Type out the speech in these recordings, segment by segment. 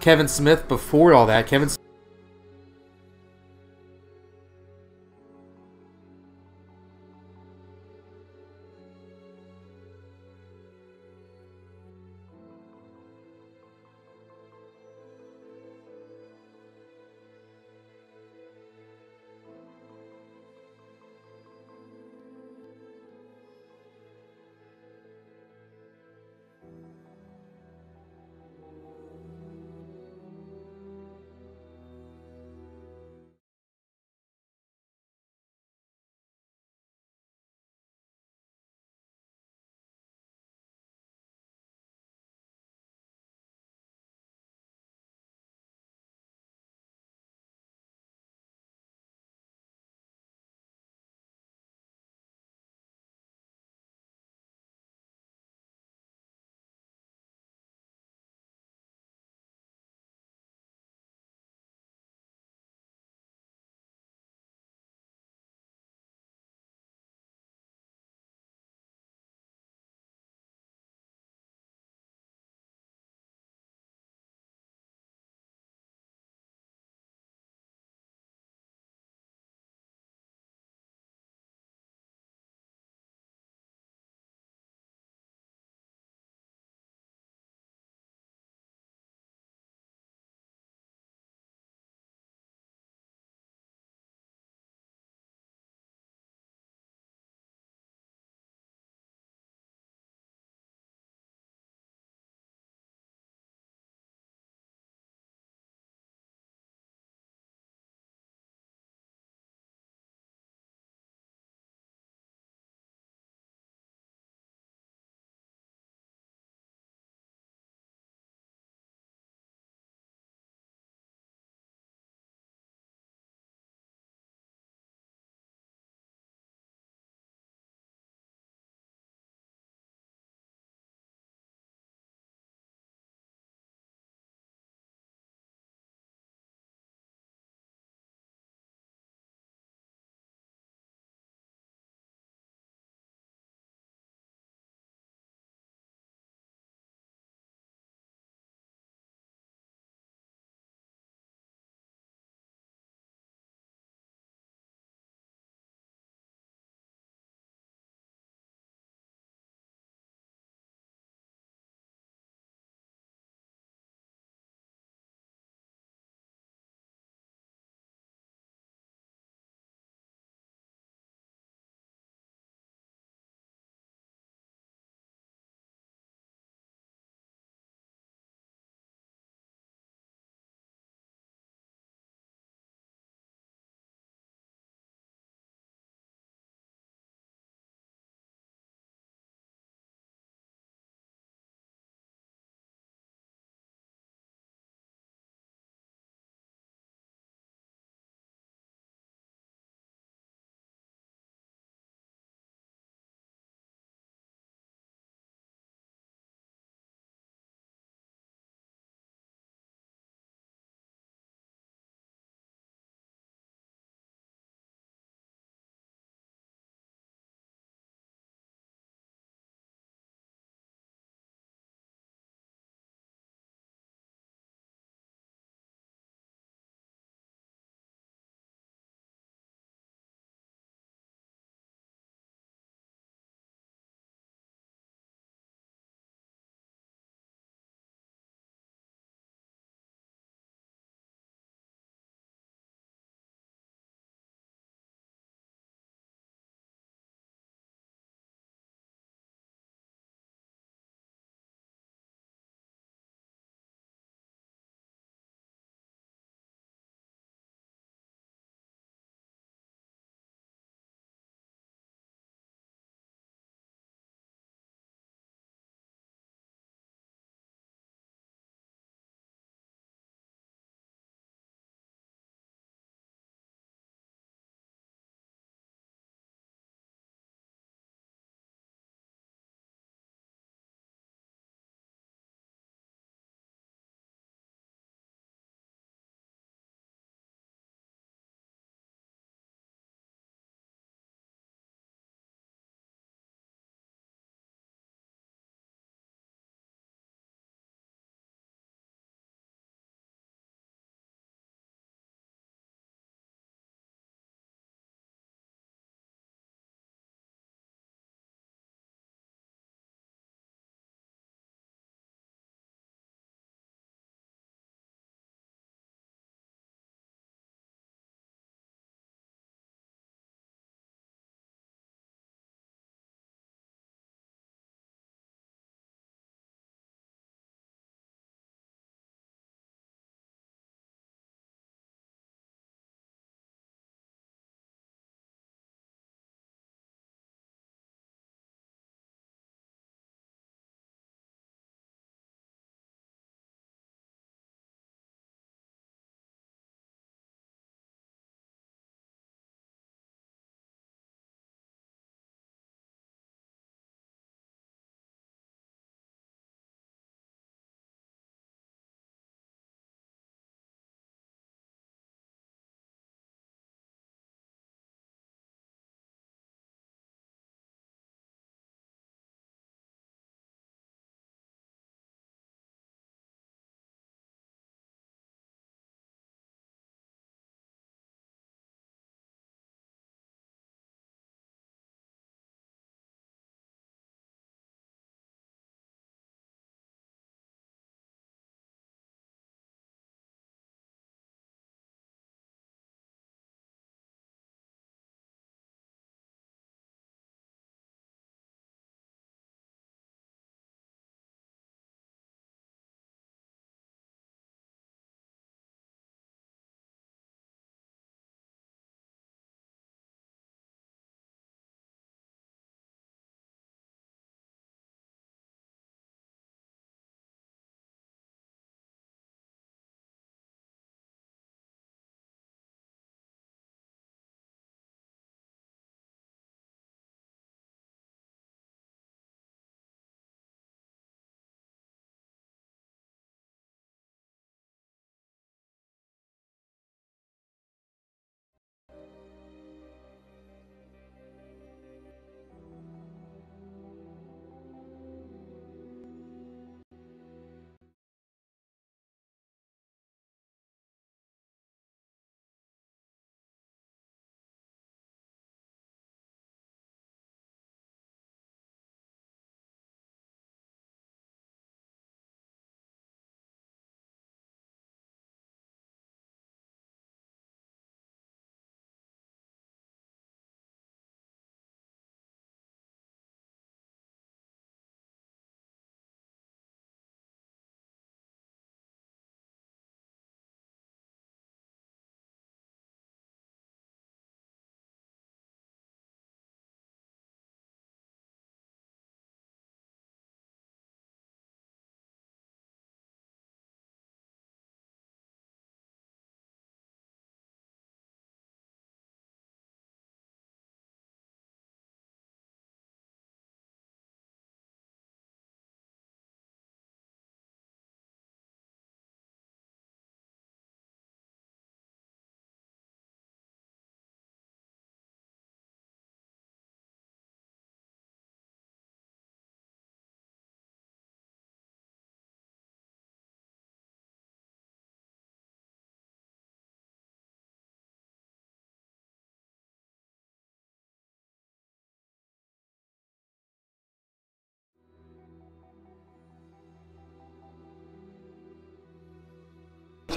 Kevin Smith before all that. Kevin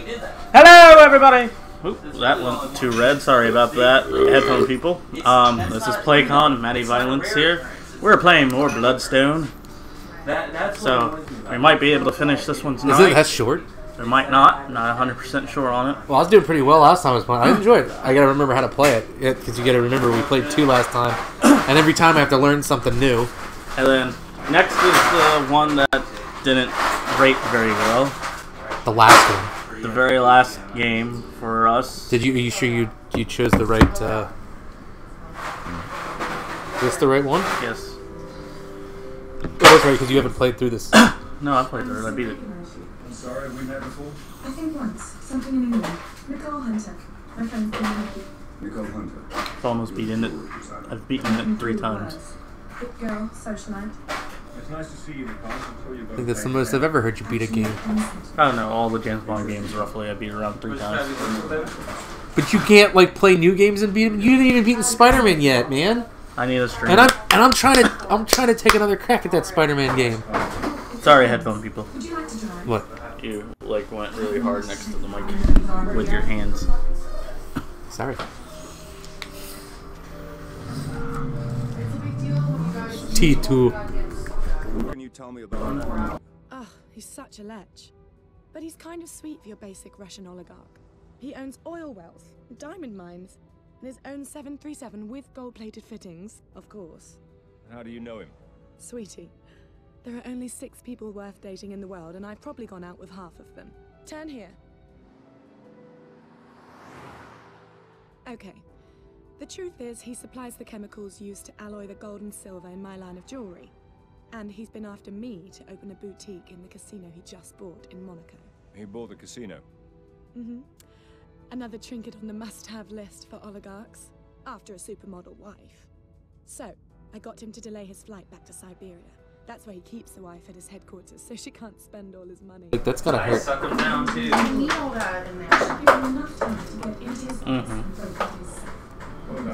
Hello, everybody! Oop, that went too red. Sorry about that, headphone people. This is Playcon. Matty Violence here. We're playing more Bloodstone. So, we might be able to finish this one tonight. Is it that short? We might not. Not 100% sure on it. Well, I was doing pretty well last time I was playing. I enjoyed it. I gotta remember how to play it. Because you gotta remember we played 2 last time. And every time I have to learn something new. And then, next is the one that didn't rate very well. The last one. The very last game for us. Are you sure you chose the right, Is this the right one? Yes. Oh, that's right, because you haven't played through this. No, I played through it. I beat it. I'm sorry, have we met before? I think once. Something in England. Nicole Hunter. My friend's been happy. Nicole Hunter. I've almost beaten it. I've beaten it 3 times. Good girl, socialite. It's nice to see you, Nicole. I'm sure you've got I think that's the most I've ever heard you beat a game. I don't know, all the James Bond games roughly I beat around 3 times. But you can't like play new games and beat them. You didn't even beat Spider-Man yet, man. I need a stream. And I'm trying to take another crack at that Spider-Man game. Sorry, headphone people. Would you like to drive? What? You like went really hard next to the mic with your hands. Sorry. T2. What can you tell me about Ugh, he's such a lech. But he's kind of sweet for your basic Russian oligarch. He owns oil wells, diamond mines, and his own 737 with gold-plated fittings, of course. How do you know him? Sweetie, there are only 6 people worth dating in the world, and I've probably gone out with half of them. Turn here. Okay. The truth is, he supplies the chemicals used to alloy the gold and silver in my line of jewelry. And he's been after me to open a boutique in the casino he just bought in Monaco. He bought the casino. Mm-hmm. Another trinket on the must-have list for oligarchs, after a supermodel wife. So, I got him to delay his flight back to Siberia. That's where he keeps the wife at his headquarters, so she can't spend all his money. Like, that's gotta hurt. Suck him down too. Need all that in there. Should give him enough time to get into his office and break his sack.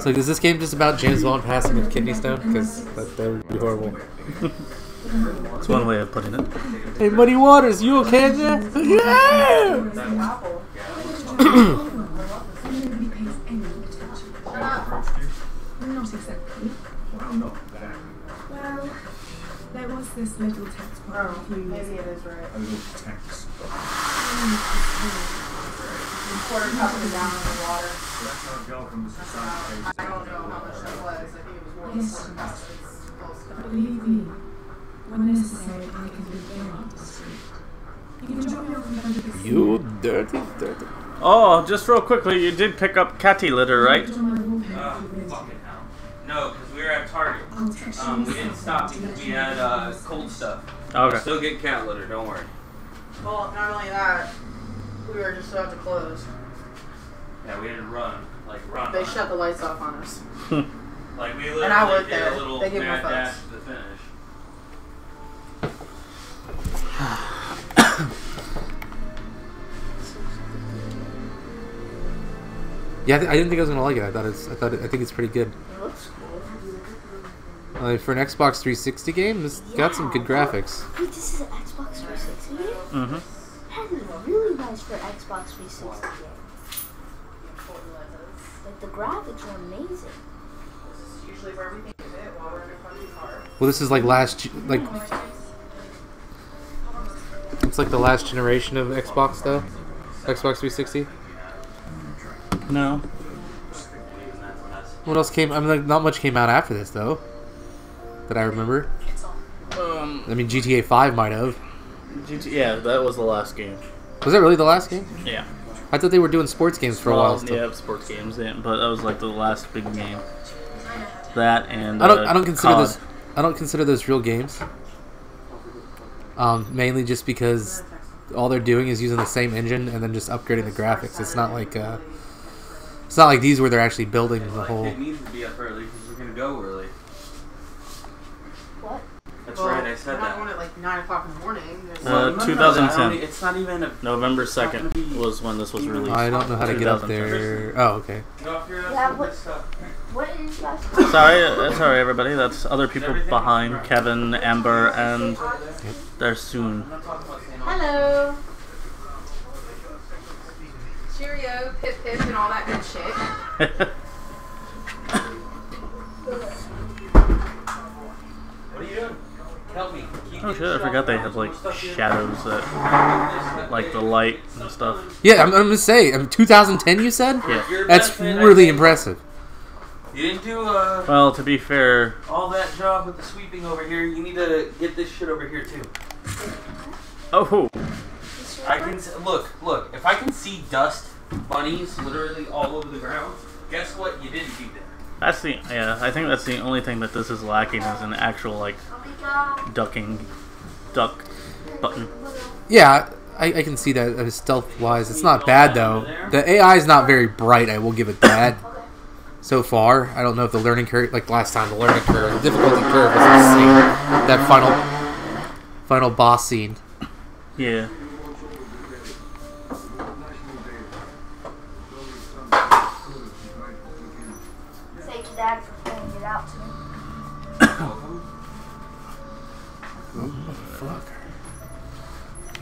So is this game just about James Bond passing with kidney stone? Because that would be horrible. That's one way of putting it. Hey, Muddy Waters, you okay in there? Yeah! Nobody pays any attention. Not exactly. Well, not that. Well, there was this little tax problem a few years ago. A little tax. Quarter cup of it down in the water. That's not girl from the society. I don't know how much that was. I think it was more than Yes. 4 cups. It's close to But believe me, when necessary, I can be very discreet. You can drop me off in front of the You dirty. Oh, just real quickly, you did pick up catty litter, right? Put on my wallpaper if you're ready. Fucking hell. No, because we were at Target. I'll text you. We didn't stop because we had cold stuff. Okay. Still get cat litter, don't worry. Well, not only that, we were just about to close. Yeah, we had to run. Like, run. They shut the lights off on us. Like, we literally And I worked did there. a little They gave me mad phones. dash to the finish. Yeah, I didn't think I was gonna like it. I think it's pretty good. It looks cool. For an Xbox 360 game, this got some good graphics. Wait, this is an Xbox 360 game? Mm-hmm. That is really nice for an Xbox 360 game. Like, the graphics are amazing. This is usually where we think of it while we're in front of the car. Well, this is like it's like the last generation of Xbox though. Xbox 360. No. What else came? I mean, like, not much came out after this though, that I remember. I mean, GTA 5 might have. Yeah, that was the last game. Was that really the last game? Yeah. I thought they were doing sports games for a while. Still. Yeah, sports games, yeah, but that was like the last big game. That and I don't consider COD. this. I don't consider those real games. Mainly just because all they're doing is using the same engine and then just upgrading the graphics. It's not like these where they're actually building the whole. It needs to be up early because we're going to go early. What? That's Well, right, I said we're not that. going at like 9 o'clock in the morning. There's Uh, No, 2010. It's not even a... November 2nd was when this was released. I don't know how to get up 2010. there. Oh, okay. Go off your ass Yeah, with what- this stuff. What is that? Sorry, everybody. That's other people behind Kevin, Amber, and they're soon. I'm not talking about staying on. Hello. go, pip pip, and all that good shit. What are you doing? Help me. Oh shit, I forgot they had like shadows that, like the light and stuff. Yeah, I'm gonna say, 2010 you said? Yeah. That's really impressive. You didn't do Well, to be fair, all that job with the sweeping over here. You need to get this shit over here too. oh, I can look. If I can see dust bunnies literally all over the ground, guess what? You didn't do that. that's the I think that's the only thing that this is lacking is an actual like duck button. Yeah, I can see that stealth-wise. It's not bad, though. The AI is not very bright, I will give it that. So far, I don't know if the learning curve, like last time, the learning curve, the difficulty curve was insane. That final boss scene. Yeah. Thank you, Dad, for pointing it out to me. Oh, fuck.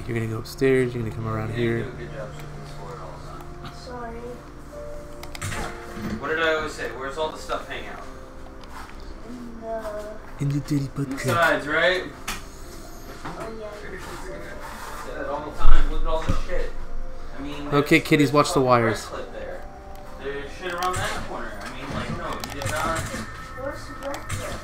You're gonna go upstairs, you're gonna come around here. Sorry. What did I always say? Where's all the stuff hang out? In the dirty butt crack. Sides, right? Oh, yeah. I say that all the time. Look at all this shit. I mean, Okay, kiddies, watch the wires. There. There's shit around that corner. I mean, like, no, you did not. Where's the breakfast?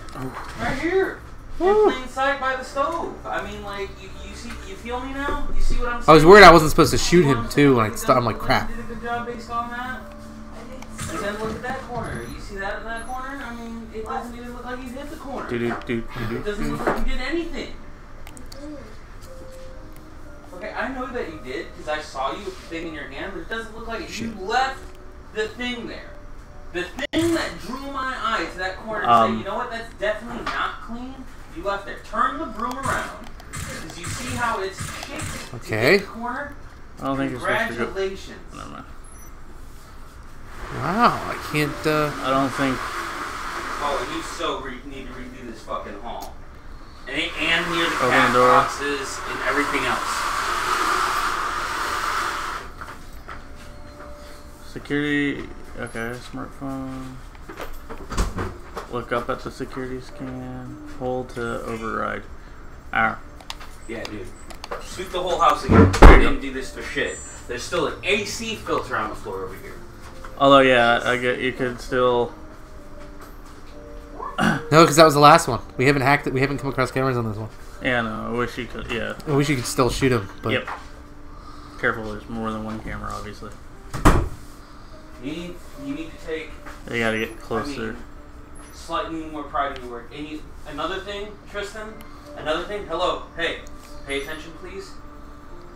Right here. In plain sight by the stove. I mean, like, you see, you feel me now? You see what I'm saying? I was worried I wasn't supposed to shoot him, too, when I'm like, crap. You did a good job based on that. And then look at that corner. You see that in that corner? I mean, it doesn't even look like you hit the corner. It doesn't look like you did anything. Okay, I know that you did because I saw you with the thing in your hand, but it doesn't look like it. You left the thing there. The thing that drew my eye to that corner to say, you know what, that's definitely not clean. You left there. Turn the broom around because you see how it's shaped. Okay. To the corner. I don't think it's supposed to go. Congratulations. Never mind. Wow, I can't, I don't think. Oh, and you so need to redo this fucking hall. And near the Open cat the door. boxes and everything else. Security. Okay, smartphone. Look up at the security scan. Hold to override. Ow. Yeah, dude. Sweep the whole house again. I didn't do this for shit. There's still an AC filter on the floor over here. Although, yeah, I get you could still. No, because that was the last one. We haven't hacked it. We haven't come across cameras on this one. Yeah, no, I wish you could. Yeah. I wish you could still shoot him, but... Yep. Careful, there's more than one camera, obviously. You need to take... You gotta get closer. I mean, slightly more pride in your work. And another thing, Tristan, another thing, hello, hey, pay attention please.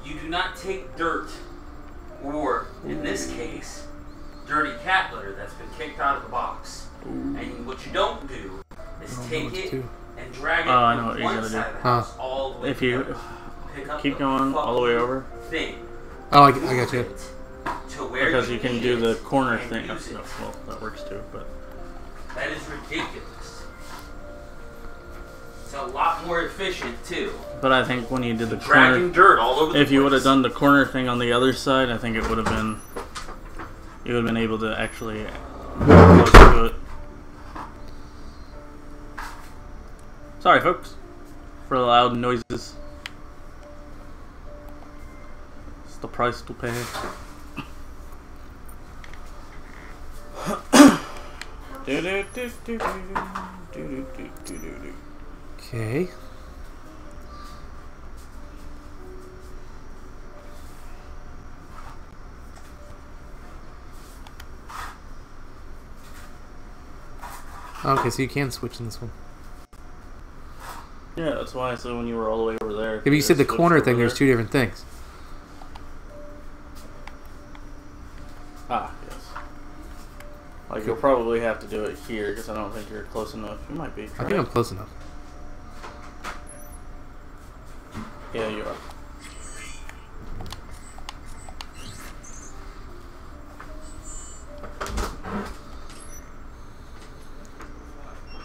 You do not take dirt, or in this case, dirty cat litter that's been kicked out of the box. And what you don't do is take it and drag it I know from what you're one gonna side do. of the house all the way If you to pick up keep the going all the way over, thing. Oh, I got you. To where because you can need do it the corner and thing. use it. Well, that works too, but. That is ridiculous. It's a lot more efficient too. But I think when you did the Dragging corner, dirt all over the if you would have place. done the corner thing on the other side, I think it would have been. You would have been able to actually close to it. Sorry, folks, for the loud noises. It's the price to pay. Okay. Okay, so you can switch in this one. Yeah, that's why I said when you were all the way over there. Yeah, but you said the switched corner over thing, there's there. two different things. Ah, yes. Like, you'll probably have to do it here, because I don't think you're close enough. You might be. I think I'm close enough. Yeah, you are.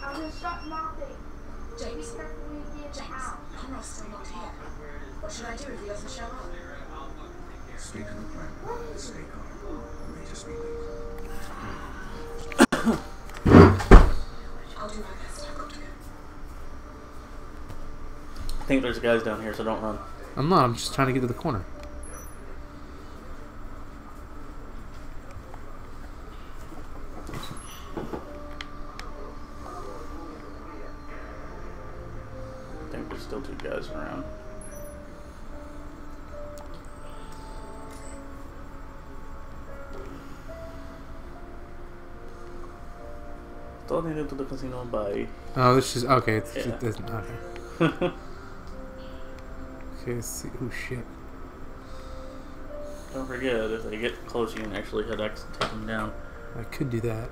I'm gonna start mopping. James, Be careful when you get in the house. Conrad's still not here. What should I do if he doesn't show up? Speak to the plan. Stay calm. We just need I'll do my best. I've got to go. I think there's guys down here, so don't run. I'm not. I'm just trying to get to the corner. I think there's still 2 guys around. Still need to go to the casino and buy. Oh, this is okay. It's Yeah. just, okay. Okay, let's see. Oh shit. Don't forget, if they get close, you can actually hit X and take them down. I could do that.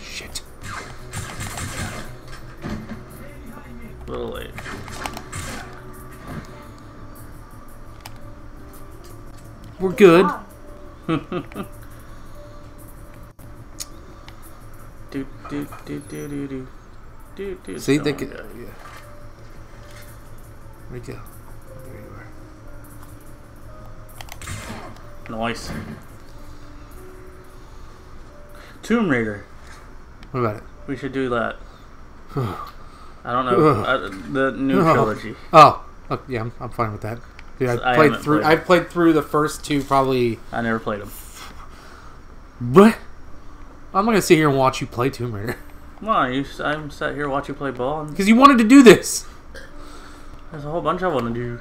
Shit. A little late. We're good. See, they could. Yeah. Where'd we go? There you are. Nice. Tomb Raider. What about it? We should do that. I don't know. The new trilogy. Oh, yeah, I'm fine with that. Dude, I played haven't through. played. I've played through the first 2 probably. I never played them. What? I'm not gonna sit here and watch you play Tomb Raider Come on, I'm sat here watch you play ball. And because you wanted to do this. there's a whole bunch I want to do.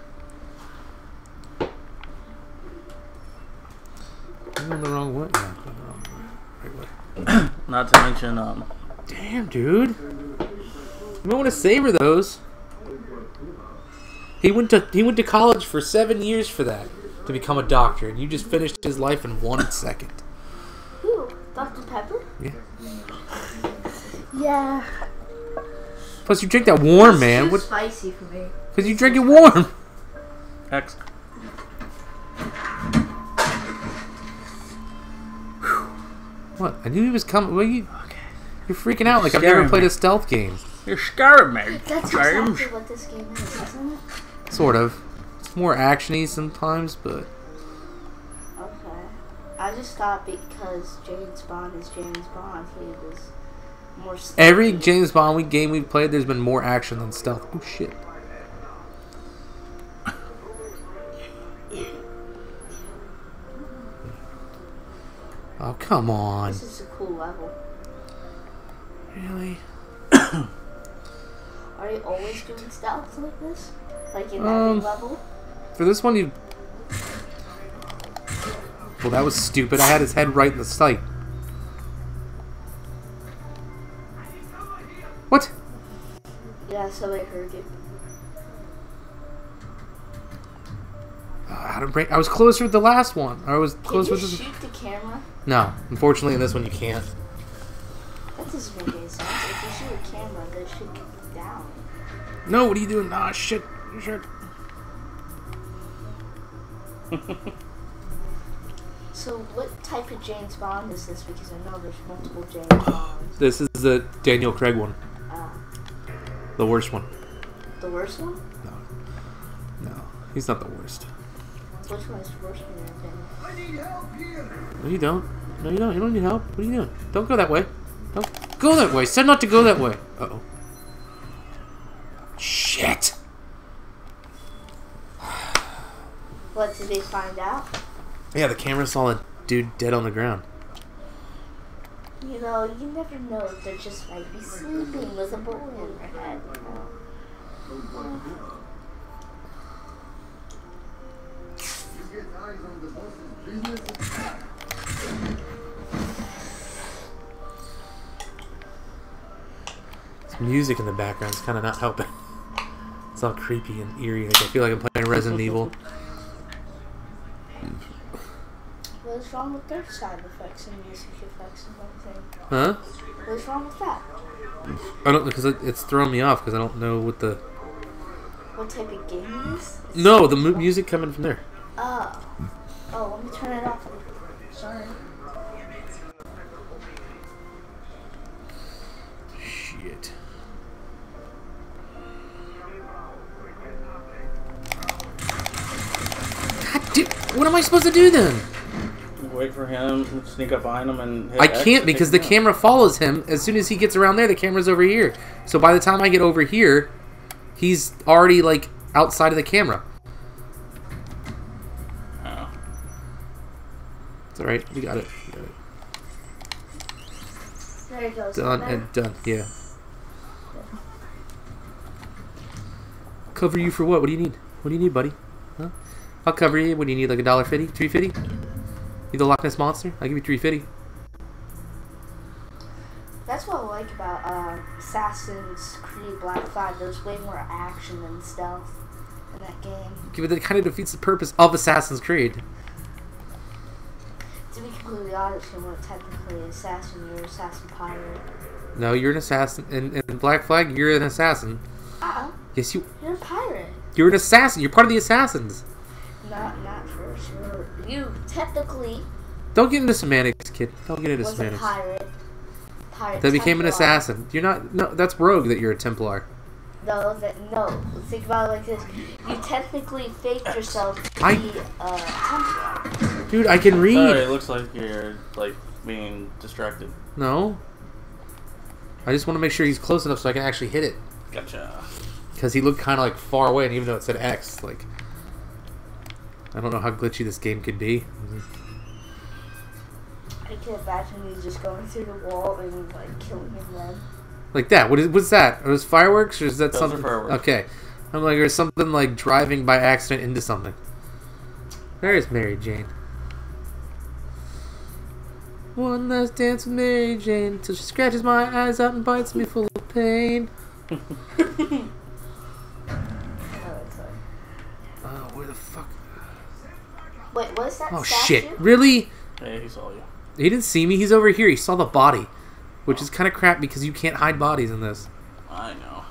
I'm going the wrong way. Yeah, I'm going the wrong way. Right way. Not to mention, Damn, dude. You might want to savor those. He went to college for 7 years for that to become a doctor, and you just finished his life in 1 second. Who? Dr. Pepper? Yeah. Yeah. Plus, you drink that warm, man. Too What? spicy for me. Because you drink it warm. X. What? I knew he was coming. Well, you're freaking out like I've Scaring never played me. a stealth game. You're scaring me, That's James. exactly what this game is, isn't it? Sort of. It's more actiony sometimes, but Okay. I just thought because James Bond is James Bond, he was more stealthy. every James Bond game we've played, there's been more action than stealth. Oh shit. Oh, come on. This is a cool level. Really? Are you always doing stealth like this? Like in every level? For this one, you... Well, that was stupid. I had his head right in the sight. What? Yeah, so I heard you. How to break... I was closer with the last one. I was Can closer you with this... shoot the camera? No. Unfortunately, in this one, you can't. That doesn't make any sense. If you shoot a camera, they should go down. No, what are you doing? Ah, shit. Shit. So what type of James Bond is this? Because I know there's multiple James Bonds. This is the Daniel Craig one. The worst one. The worst one? No. He's not the worst. Which one is the worst in your opinion? No, you don't. No, you don't. You don't need help. What are you doing? Don't go that way. Don't go that way. Said not to go that way. Uh-oh. Shit. What, did they find out? Yeah, the camera saw a dude dead on the ground. You know, you never know if they just might be sleeping with a bullet in their head. You know? This music in the background is kind of not helping. It's all creepy and eerie. Like I feel like I'm playing Resident Evil. What's wrong with their sound effects and music effects and everything? Huh? What's wrong with that? I don't because it's throwing me off because I don't know what the. What type of game it is? No, the music coming from there. Oh. Oh, let me turn it off. Sorry. Shit. What am I supposed to do then? Wait for him, sneak up behind him, and hit I X can't to because the take him camera follows him. As soon as he gets around there, the camera's over here. So by the time I get over here, he's already like outside of the camera. out. Oh. It's alright. We got it. We got it. There you go. Done and done. Yeah. Cover you for what? What do you need? What do you need, buddy? Huh? I'll cover you. What do you need? Like $1.50? $3.50? Need the Loch Ness Monster? I'll give you $3.50. That's what I like about Assassin's Creed Black Flag. There's way more action and stealth in that game. But that kind of defeats the purpose of Assassin's Creed. To be completely honest, you're not technically an assassin. You're an assassin pirate. No, you're an assassin. In Black Flag, you're an assassin. Yes, You're a pirate. You're an assassin. You're part of the assassins. Not for sure. You technically Don't get into semantics, kid. Don't get into was a semantics. pirate. That became an Templar. assassin. You're not. No, that's rogue. That you're a Templar. No. Think about it like this. You technically faked yourself to I- be a Templar. Dude, I can read. Sorry, it looks like you're like being distracted. No. I just want to make sure he's close enough so I can actually hit it. Gotcha. Because he looked kind of like far away, and even though it said X, like I don't know how glitchy this game could be. I can imagine you just going through the wall and like killing him then. Like that. What's that? Are those fireworks, or is that Those something? are fireworks. Okay. I'm like, there's something like driving by accident into something. There's Mary Jane. One last dance with Mary Jane till she scratches my eyes out and bites me full of pain. Oh, where the fuck? Wait, what is that Oh statue? shit! Really? Hey, he saw you. He didn't see me. He's over here. He saw the body, which is kind of crap because you can't hide bodies in this. I know.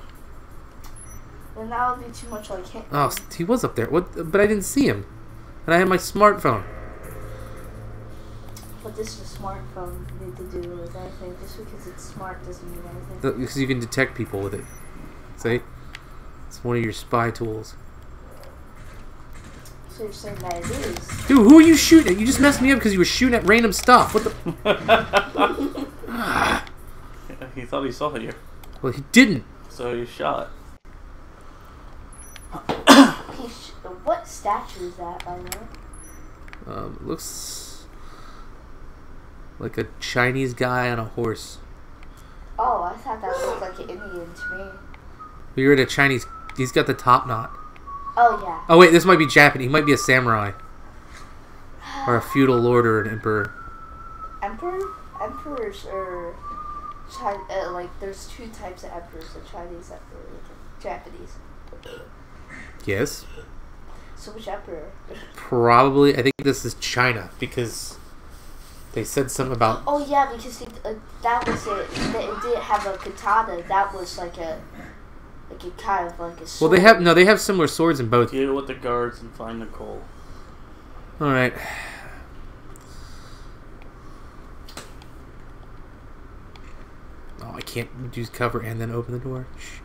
Then that would be too much like him. Oh, he was up there. What? But I didn't see him, and I had my smartphone. What does the smartphone need to do with anything? Just because it's smart doesn't mean anything. Because you can detect people with it. See? It's one of your spy tools. So you're saying that it is. Dude, who are you shooting at? You just messed me up because you were shooting at random stuff. What the? He thought he saw you, Well, he didn't. so he shot. What statue is that, by the way? It looks like a Chinese guy on a horse. Oh, I thought that looked like an Indian to me. You're at a Chinese. He's got the top knot. Oh, yeah. Oh wait, this might be Japanese. He might be a samurai, or a feudal lord, or an emperor. Emperors are like there's two types of emperors: the Chinese emperor and the Japanese. Yes. So which emperor? Probably. I think this is China because they said something about. Oh yeah, because that was it. It didn't have a katana. That was like a kind of like a sword. Well, they have similar swords in both. Deal with the guards and find Nicole. All right. Oh, I can't use cover and then open the door. Shit.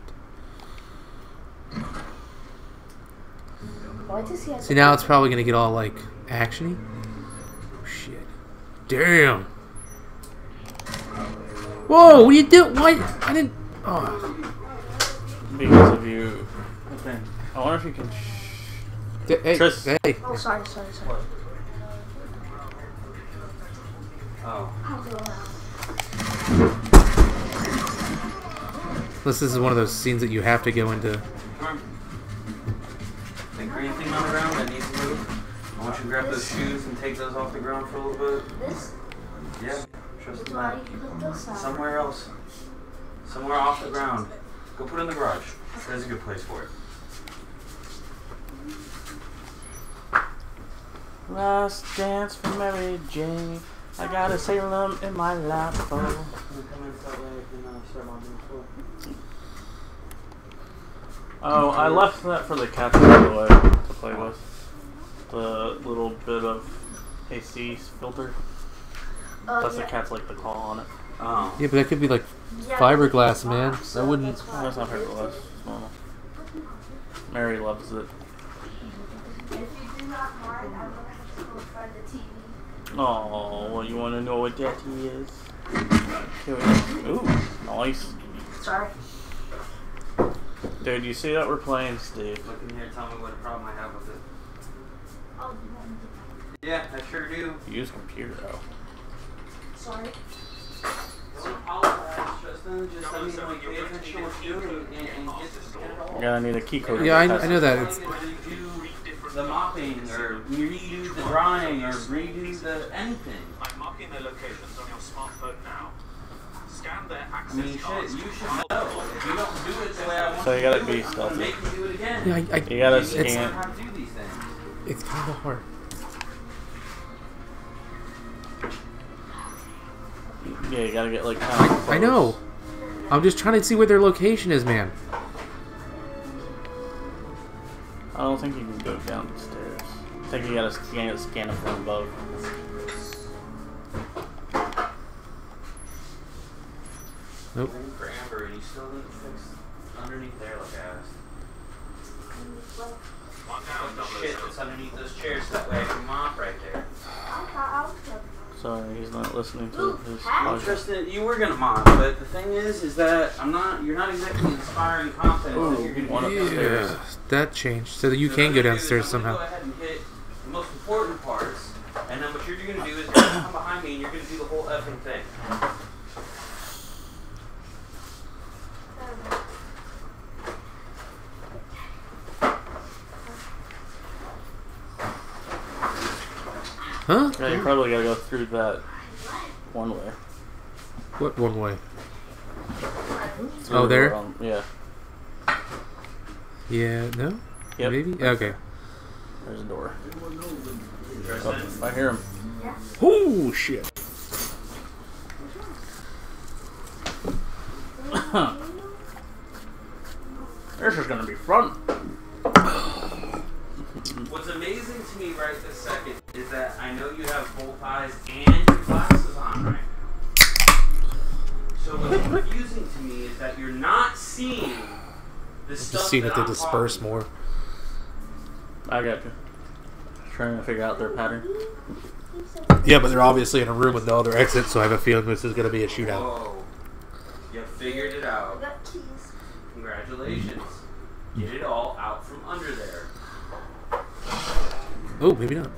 Why does he have See, now it's probably gonna get all like actiony. Oh, shit. Damn. Whoa! What are you doing? Why? I didn't. Oh. Because of you. I wonder if you can. Hey. Tris. Hey. Oh, sorry. Oh. This is one of those scenes that you have to go into. Come on. That green thing on the ground that needs to move. I want you to grab those shoes and take those off the ground for a little bit. This. Yeah, trust me. Why do you put those on? Somewhere else. Somewhere off the ground. Go put it in the garage. There's a good place for it. Last dance for Mary Jane. I got a Salem in my lap. Oh, I left that for the cats, by the way, to play with. The little bit of AC filter. That's the cats like the claw on it. Oh. Yeah, but that could be like fiberglass, man. I wouldn't. Oh, that's not fiberglass. It's normal. Mary loves it. Find the TV. Oh, well, you want to know what that is? Ooh, nice. Sorry. Dude, you see that we're playing, Steve? Look in here, tell me what problem I have with it. Oh, you want me to- Yeah, I sure do. Use computer, though. Sorry. Don't apologize, Tristan. Just I mean, like, pay attention to what you're doing and get it all. You're gonna need a key code. Yeah, I know that. It's, Redo the mopping, or redo the drying, or redo the anything. I'm marking their locations on your smartphone now. Scan their I access mean, shit, cards. you should know. If you don't do it the way I want So you you gotta to do be it, I'm gonna stealthy. make you do it again. yeah, You gotta You need to scan. learn how to do these things. it's kind of hard. Yeah, you gotta get like kind of I know. I'm just trying to see where their location is, man. I don't think you can go downstairs. I think you gotta scan it from above. Nope. For Amber, and you still didn't fix underneath there like I asked. Mark down Put the shit that's underneath those chairs so that way I can mop right there. Sorry, he's not listening to his Well, podcast. Tristan, you were gonna mop, but the thing is that you're not exactly inspiring confidence that you're gonna One get upstairs. Yeah, that changed. So that you So can what go I'm gonna do is downstairs I'm gonna somehow. Go ahead and hit the most important parts, and then what you're gonna do is you're gonna come behind me and you're gonna do the whole effing thing. Huh? Yeah, you probably gotta go through that one way. What one way? Through Oh, there? Yeah. Yeah, no? Yep. Maybe? Okay. There's a door. Tristan, Oh, I hear him. Oh, shit. This is gonna be fun. what's amazing to me right this second is that I know you have both eyes and your glasses on right now. So what's confusing to me is that you're not seeing the stuff Just seeing that if they I'm disperse talking. more. I got you. Trying to figure out their pattern. Yeah, but they're obviously in a room with no other exit, so I have a feeling this is going to be a shootout. Whoa. You figured it out. got keys. Congratulations. Get it all out from under there. Oh, maybe not.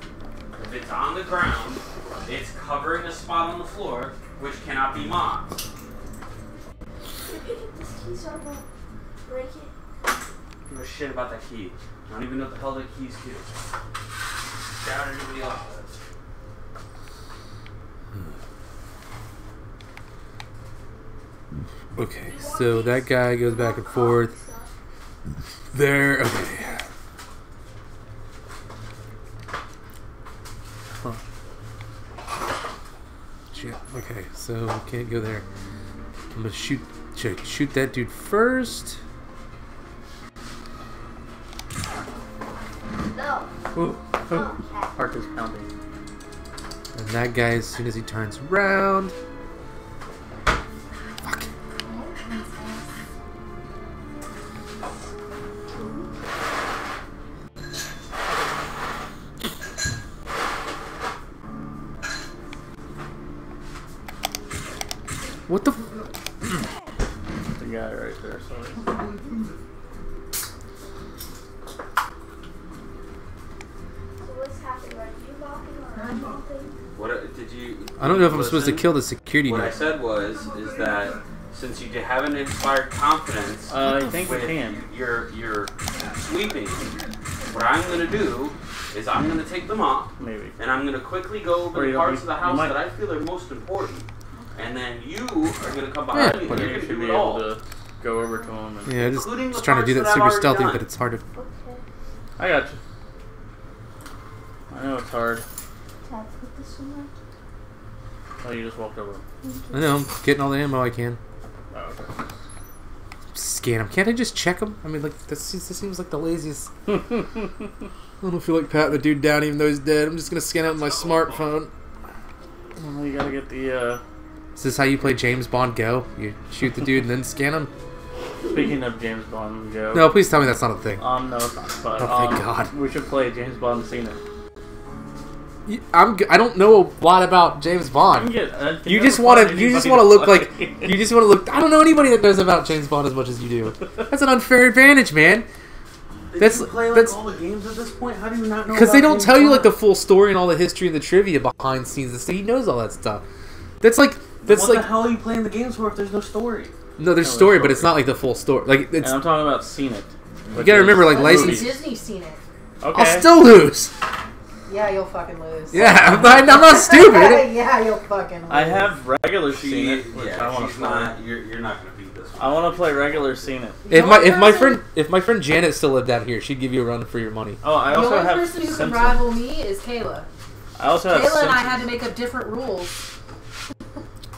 If it's on the ground, it's covering a spot on the floor, which cannot be mopped. This key's on the break it. Give a shit about that key. I don't even know what the hell that key's to. Shout at anybody else does. Okay, so that guy goes back and forth. There, okay. Huh. Shit, okay, so we can't go there. I'm gonna shoot that dude first. No. Ooh. Oh, cat. Heart is pounding. And that guy, as soon as he turns around. Fuck. What the? The guy right there. Sorry. So what's happening? Are you mopping or I'm mopping? What did you? I don't know if I'm supposed to listen? kill the security What I guard. said is that since you haven't inspired confidence I think we with can. your sweeping, what I'm gonna do is I'm gonna take the mop Maybe. and I'm gonna quickly go Or over you the don't parts of the need- you house might- that I feel are most important, and then you are gonna come behind me and whatever. you're You gonna should do be it able all. to go over to him. And Yeah, Including just the trying to do parts that that I've super already stealthy, done. but it's hard to. Okay. I got you. I know it's hard. Can I put this somewhere? Oh, you just walked over. I know, I'm getting all the ammo I can. Oh, okay. Scan him. Can't I just check him? I mean, like, this seems like the laziest. I don't feel like patting the dude down even though he's dead. I'm just gonna scan it with my smartphone. Well, you gotta get the, Is this how you play James Bond Go? You shoot the dude and then scan him? speaking of James Bond, Joe. No, please tell me that's not a thing. No, it's not. But, Oh, thank God. We should play James Bond Cena. I don't know a lot about James Bond. You just want to look like you just want to look. I don't know anybody that knows about James Bond as much as you do. That's an unfair advantage, man. Did you play like all the games at this point? How do you not know? Because they don't tell you like the full story and all the history and the trivia behind scenes and stuff. He knows all that stuff. What the hell are you playing the games for if there's no story? No, there's story, but it's not like the full story. Like and I'm talking about seen it. You gotta remember, like license. Disney's seen it. Okay. I'll still lose. Yeah, you'll fucking lose. Yeah, I'm not stupid. Yeah, you'll fucking lose. I have regular seen it. Which Yeah, I want to play. You're not gonna beat this one. I want to play regular seen it. If my friend Janet still lived out here, she'd give you a run for your money. Oh, I The also only have person who can Simpsons. rival me is Kayla. I also have Kayla and I Simpsons. had to make up different rules.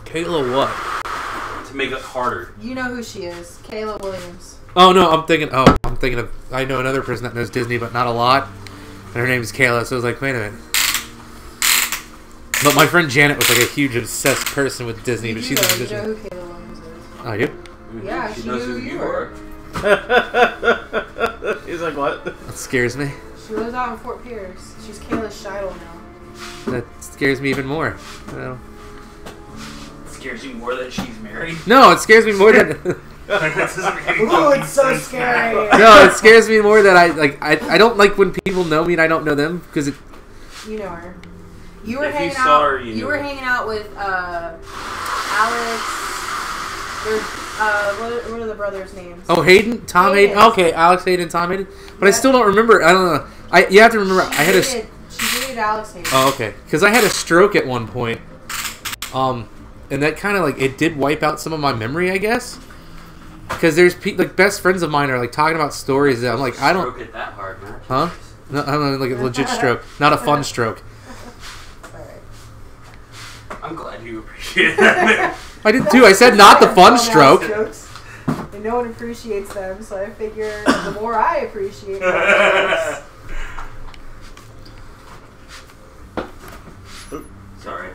Kayla, what? To make it harder. You know who she is. Kayla Williams. Oh no, I'm thinking of. I know another person that knows Disney, but not a lot. And her name is Kayla, so I was like, wait a minute. But my friend Janet was like a huge obsessed person with Disney, but she's not You Disney. know who Kayla Williams is. Oh, you? Yeah, she knows knew who who you you were. He's like, what? That scares me. She lives out in Fort Pierce. She's Kayla's Shiloh now. That scares me even more. You know? It scares you more that she's married. No, it scares me more that. Ooh, it's so scary. No, it scares me more that I don't like when people know me and I don't know them because it. You know her. You were If you hanging saw out. her, you You knew were her. hanging out with Alex. There's what are the brothers' names? Oh, Hayden, Tom Hayden. Okay, Alex Hayden, Tom Hayden. But I still don't remember. I don't know. You have to remember. I had a. She dated Alex Hayden. Oh, okay. Because I had a stroke at one point. And that kind of like it did wipe out some of my memory, I guess. Because there's like best friends of mine are like talking about stories that I'm like I don't. Stroke it that hard, man. Huh? No, I'm like a legit stroke, not a fun stroke. I'm glad you appreciate that. I did too. I said not the fun stroke. Jokes, and no one appreciates them, so I figure the more I appreciate them. Sorry.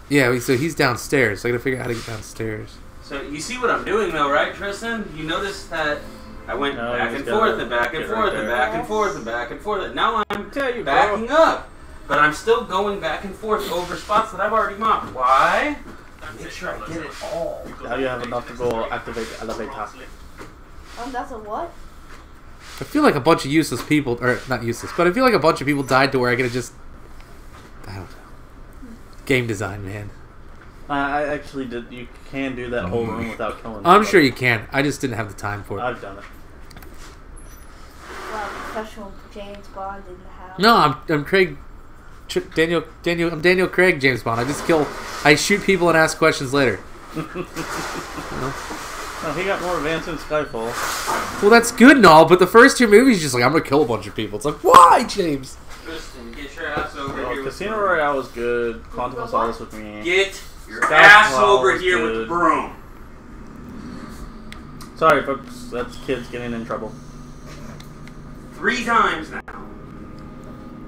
Yeah, so he's downstairs. So I gotta figure out how to get downstairs. So you see what I'm doing though, right, Tristan? You notice that I went No, back you and just forth gotta and back and get forth right and there. back and forth and back and forth. Now I'm Tell you, backing bro. up. But I'm still going back and forth over spots that I've already mopped. Why? Make sure I get it all. Now you have enough to go activate the elevator. That's a what? I feel like a bunch of useless people, or not useless, but I feel like a bunch of people died to where I could have just. I don't know. Game design, man. I actually did. You can do that whole room without killing. I'm sure you can. I just didn't have the time for it. I've done it. Well, professional James Bond in the house. No, I'm Craig. Daniel. I'm Daniel Craig, James Bond. I shoot people and ask questions later. No, he got more advanced in Skyfall. Well, that's good and all, but the first two movies, just like I'm gonna kill a bunch of people. It's like, why, James? Tristan, get your ass over Well, here. Casino Royale was good. Quantum of Solace with me. Get your Skyfall ass over was here with the good. broom. Sorry, folks. That's kids getting in trouble. 3 times now.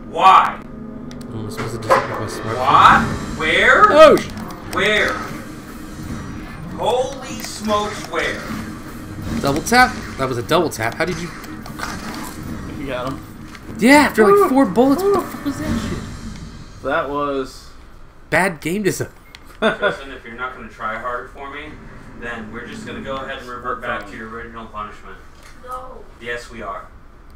Why? Oh, I'm supposed to do something with my smartphone. What? Where? Oh, Where? Holy smokes, where? double tap. That was a double tap. How did you? You got him. Yeah, after like 4 bullets. What the fuck was that shit? That was. Bad game design. Tristan, if you're not going to try harder for me, then we're just going to go ahead and revert back to your original punishment. No. Yes, we are.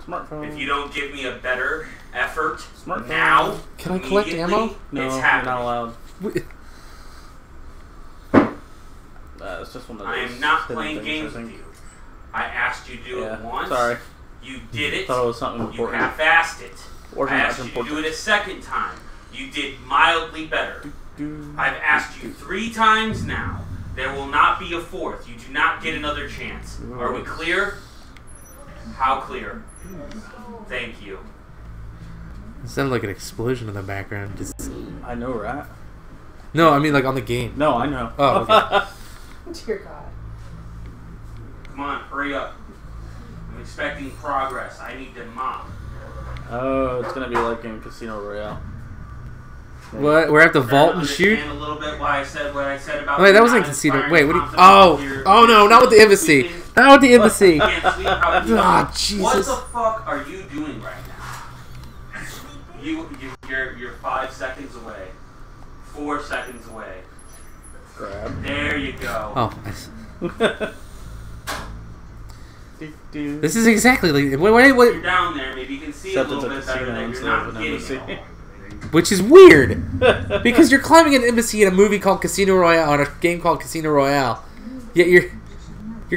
Smartphone. If you don't give me a better effort Smartphone. now, Can I collect immediately, ammo? No, it's you're happening. not allowed. Wait, It's just one of I those am not hidden playing things, games I with think. you. I asked you to do Yeah. it once. Sorry. You did it. Thought it was something You important. half-assed it. Wasn't I that asked you to important. do it a second time. You did mildly better. I've asked you 3 times now. There will not be a 4th. You do not get another chance. Are we clear? How clear? Thank you. it sounded like an explosion in the background. Just... I know, right? No, I mean like on the game. No, I know. Oh, okay. Dear God. Come on, hurry up. I'm expecting progress. I need to mop. Oh, it's gonna be like in Casino Royale. What? We're at the vault and shoot? Understand a little bit why I said what I said about. Wait, that wasn't not casino. inspiring Wait, what do you? confidence Oh, here. oh no, not with the embassy. Sleeping. Not with the embassy. Can't sleep. How do you- Ah, What Jesus. the fuck are you doing right now? You're 5 seconds away. 4 seconds away. Grab. There you go. Oh, nice. This is exactly like wait. You're down there. Maybe you can see Except a little it's bit a better casino that you're instead not of an getting embassy. it all. Which is weird because you're climbing an embassy in a movie called Casino Royale on a game called Casino Royale. Yet you're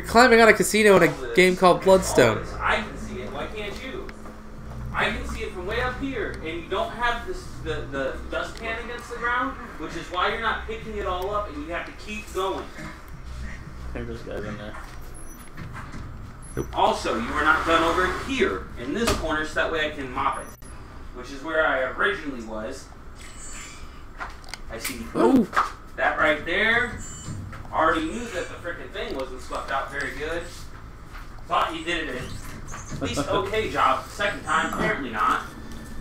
climbing on a casino in a game called Bloodstone. I can see it. Why can't you? I can see it from way up here, and you don't have the dustpan against the ground, which is why you're not picking it all up, and you have to keep going. I think there's guys in there. Also, you are not done over here in this corner, so that way I can mop it, which is where I originally was. I see that right there. Already knew that the frickin' thing wasn't swept out very good. Thought you did it at least okay job. Second time, apparently not.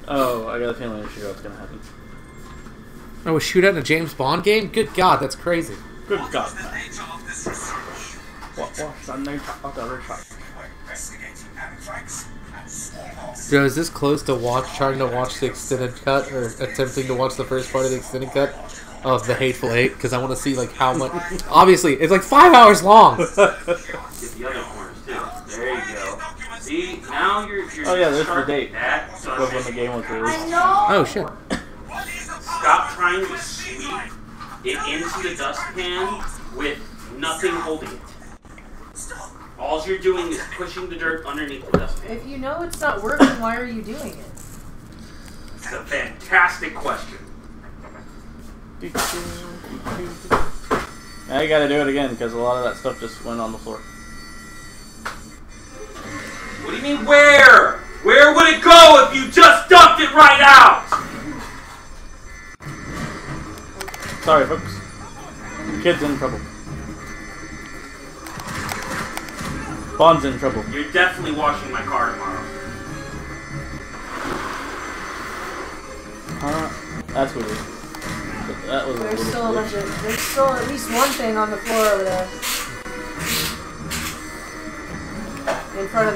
Oh, I got a feeling a shootout's gonna happen. Oh, a shootout in a James Bond game? Good God, that's crazy. Good God. What's the nature of the research? So is this close to trying to watch the extended cut, or attempting to watch the first part of the extended cut of The Hateful Eight? Because I want to see like how much. Obviously, it's like 5 hours long. Get the other corners too. There you go. See, now you're Oh yeah, there's the date. That, Of when the game was released. Oh shit. Stop trying to sweep it into the dustpan with nothing holding it. All you're doing is pushing the dirt underneath the dustpan. If you know it's not working, why are you doing it? It's a fantastic question. Now you gotta do it again because a lot of that stuff just went on the floor. What do you mean where? Where would it go if you just dumped it right out? Sorry, folks. Kid's in trouble. Bond's in trouble. You're definitely washing my car tomorrow. That's weird. That was There's a still a little bunch of. There's still at least one thing on the floor over there. In front of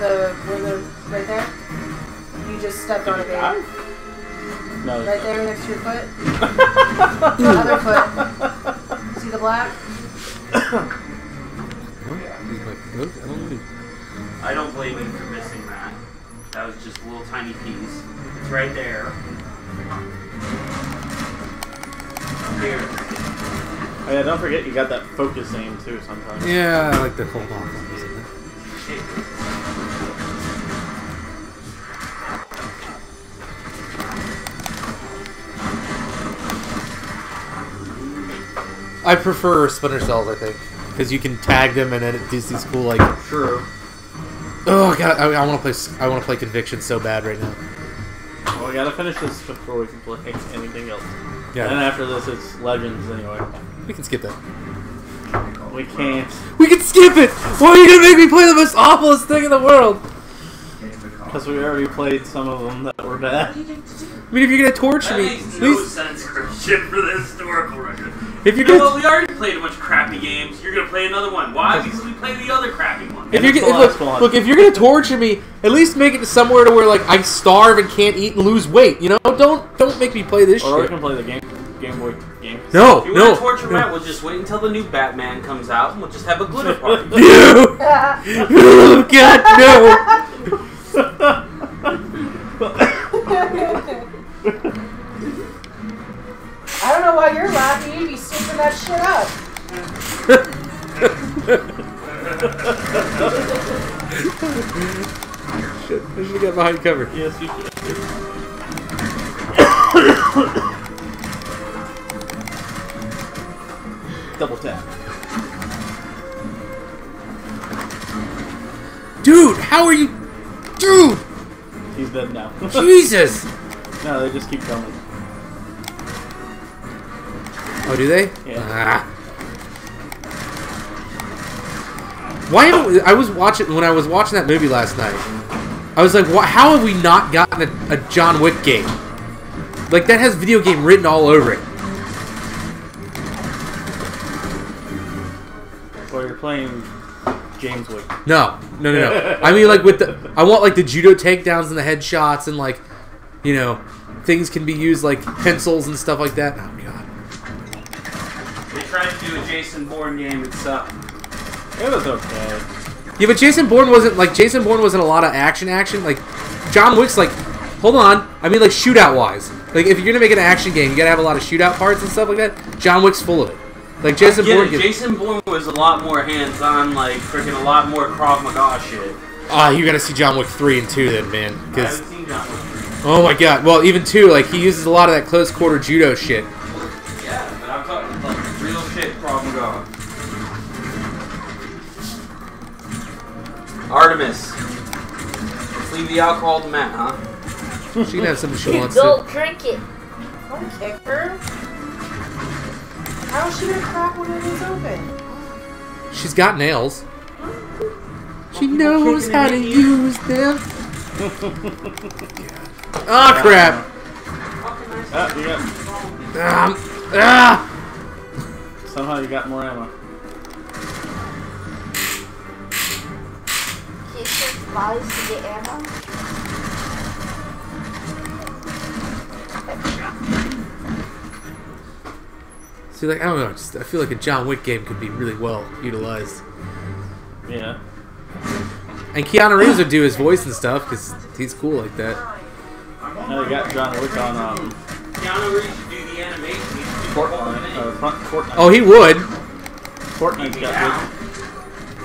right there. You just stepped on a baby. No. Right there next to your foot. The other foot. See the black? I don't blame you for missing that. That was just a little tiny piece. It's right there. Here. Oh yeah, don't forget you got that focus aim too sometimes. Yeah, I like to hold off on this. I prefer Splinter Cells, I think, because you can tag them and then it does these cool like. True. Oh god, I want to play. I want to play Conviction so bad right now. Well, we gotta finish this before we can play anything else. Yeah. And after this, it's Legends anyway. We can skip that. We can't. We can skip it. Why are you gonna make me play the most awfulest thing in the world? Because we already played some of them that were bad. I mean, if you're gonna torture That me, makes at no least sense, Christian, for the historical record. if you're You know gonna. what? We already played a bunch of crappy games. You're gonna play another one. Why? Because we played the other crappy one. If you're It's the gonna, last one. look, if you're gonna torture me, at least make it to somewhere to where like I starve and can't eat and lose weight. You know, don't make me play this Or we shit. can play the Game Boy game. No, If you no. want to torture Matt, we'll just wait until the new Batman comes out and we'll just have a glitter party. No! Oh, God, no! I don't know why you're laughing. You'd be sniffing that shit up. Shit, I should have got behind cover. Yes, you can. Double tap. Dude, how are you? Dude! He's dead now. Jesus! No, they just keep coming. Oh, do they? Yeah. Ah. Why haven't I was watching when I was watching that movie last night? I was like, how have we not gotten a John Wick game? Like that has video game written all over it. Or you're playing James Wick. No. I mean, like with the, I want like the judo takedowns and the headshots and like you know, things can be used like pencils and stuff like that. Oh god. They tried to do a Jason Bourne game. It sucked. It was okay. Yeah, but Jason Bourne wasn't a lot of action. Like John Wick's like, hold on. I mean, like shootout wise. Like if you're gonna make an action game, you gotta have a lot of shootout parts and stuff like that. John Wick's full of it. Like Jason Bourne. Jason Bourne was a lot more hands-on, like freaking a lot more Krav Maga shit. Ah, you gotta see John Wick 3 and 2 then, man. I haven't seen John Wick 3. Oh my god. Well, even 2, like he uses a lot of that close quarter judo shit. Yeah, but I'm talking like real shit Krav Maga. Artemis. Let's leave the alcohol to Matt, huh? She can have something she wants Don't to. drink it. Don't kick her. How is she gonna crack when it is open? She's got nails. She knows how to use them. Oh crap! You got, Ah! somehow you got more ammo. Can you take bodies to get ammo? See, like I don't know. I feel like a John Wick game could be really well utilized. Yeah. And Keanu Reeves would do his voice and stuff because he's cool like that. Now you got John Wick on Keanu Reeves should do the animation. Fortnite. Oh, he would. Fortnite's got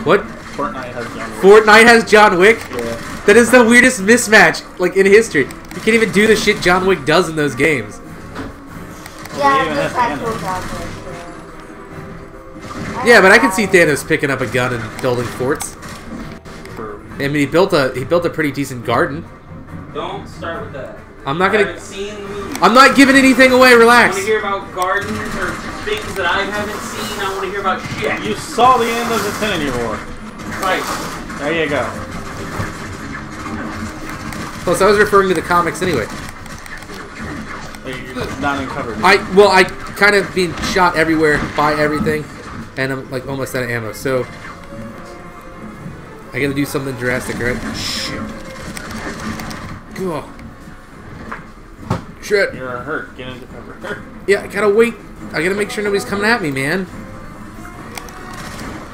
What? Fortnite has John Wick. Fortnite has John Wick? Yeah. That is the weirdest mismatch, like, in history. You can't even do the shit John Wick does in those games. Yeah, even this has actual Thanos. John Wick. Yeah, but I can see Thanos picking up a gun and building forts. I mean, he built a pretty decent garden. Don't start with that. I'm not I gonna. haven't seen the movie. I'm not giving anything away. I Relax. want to hear about gardens or things that I haven't seen. I want to hear about shit. You saw the end of Infinity War. Right. There you go. Plus, I was referring to the comics anyway. You're not uncovered. I kind of being shot everywhere by everything, and I'm like almost out of ammo. So I got to do something drastic, right? Shit. Go. Shit. You're hurt. Get into cover. Yeah, I gotta wait. I gotta make sure nobody's coming at me, man.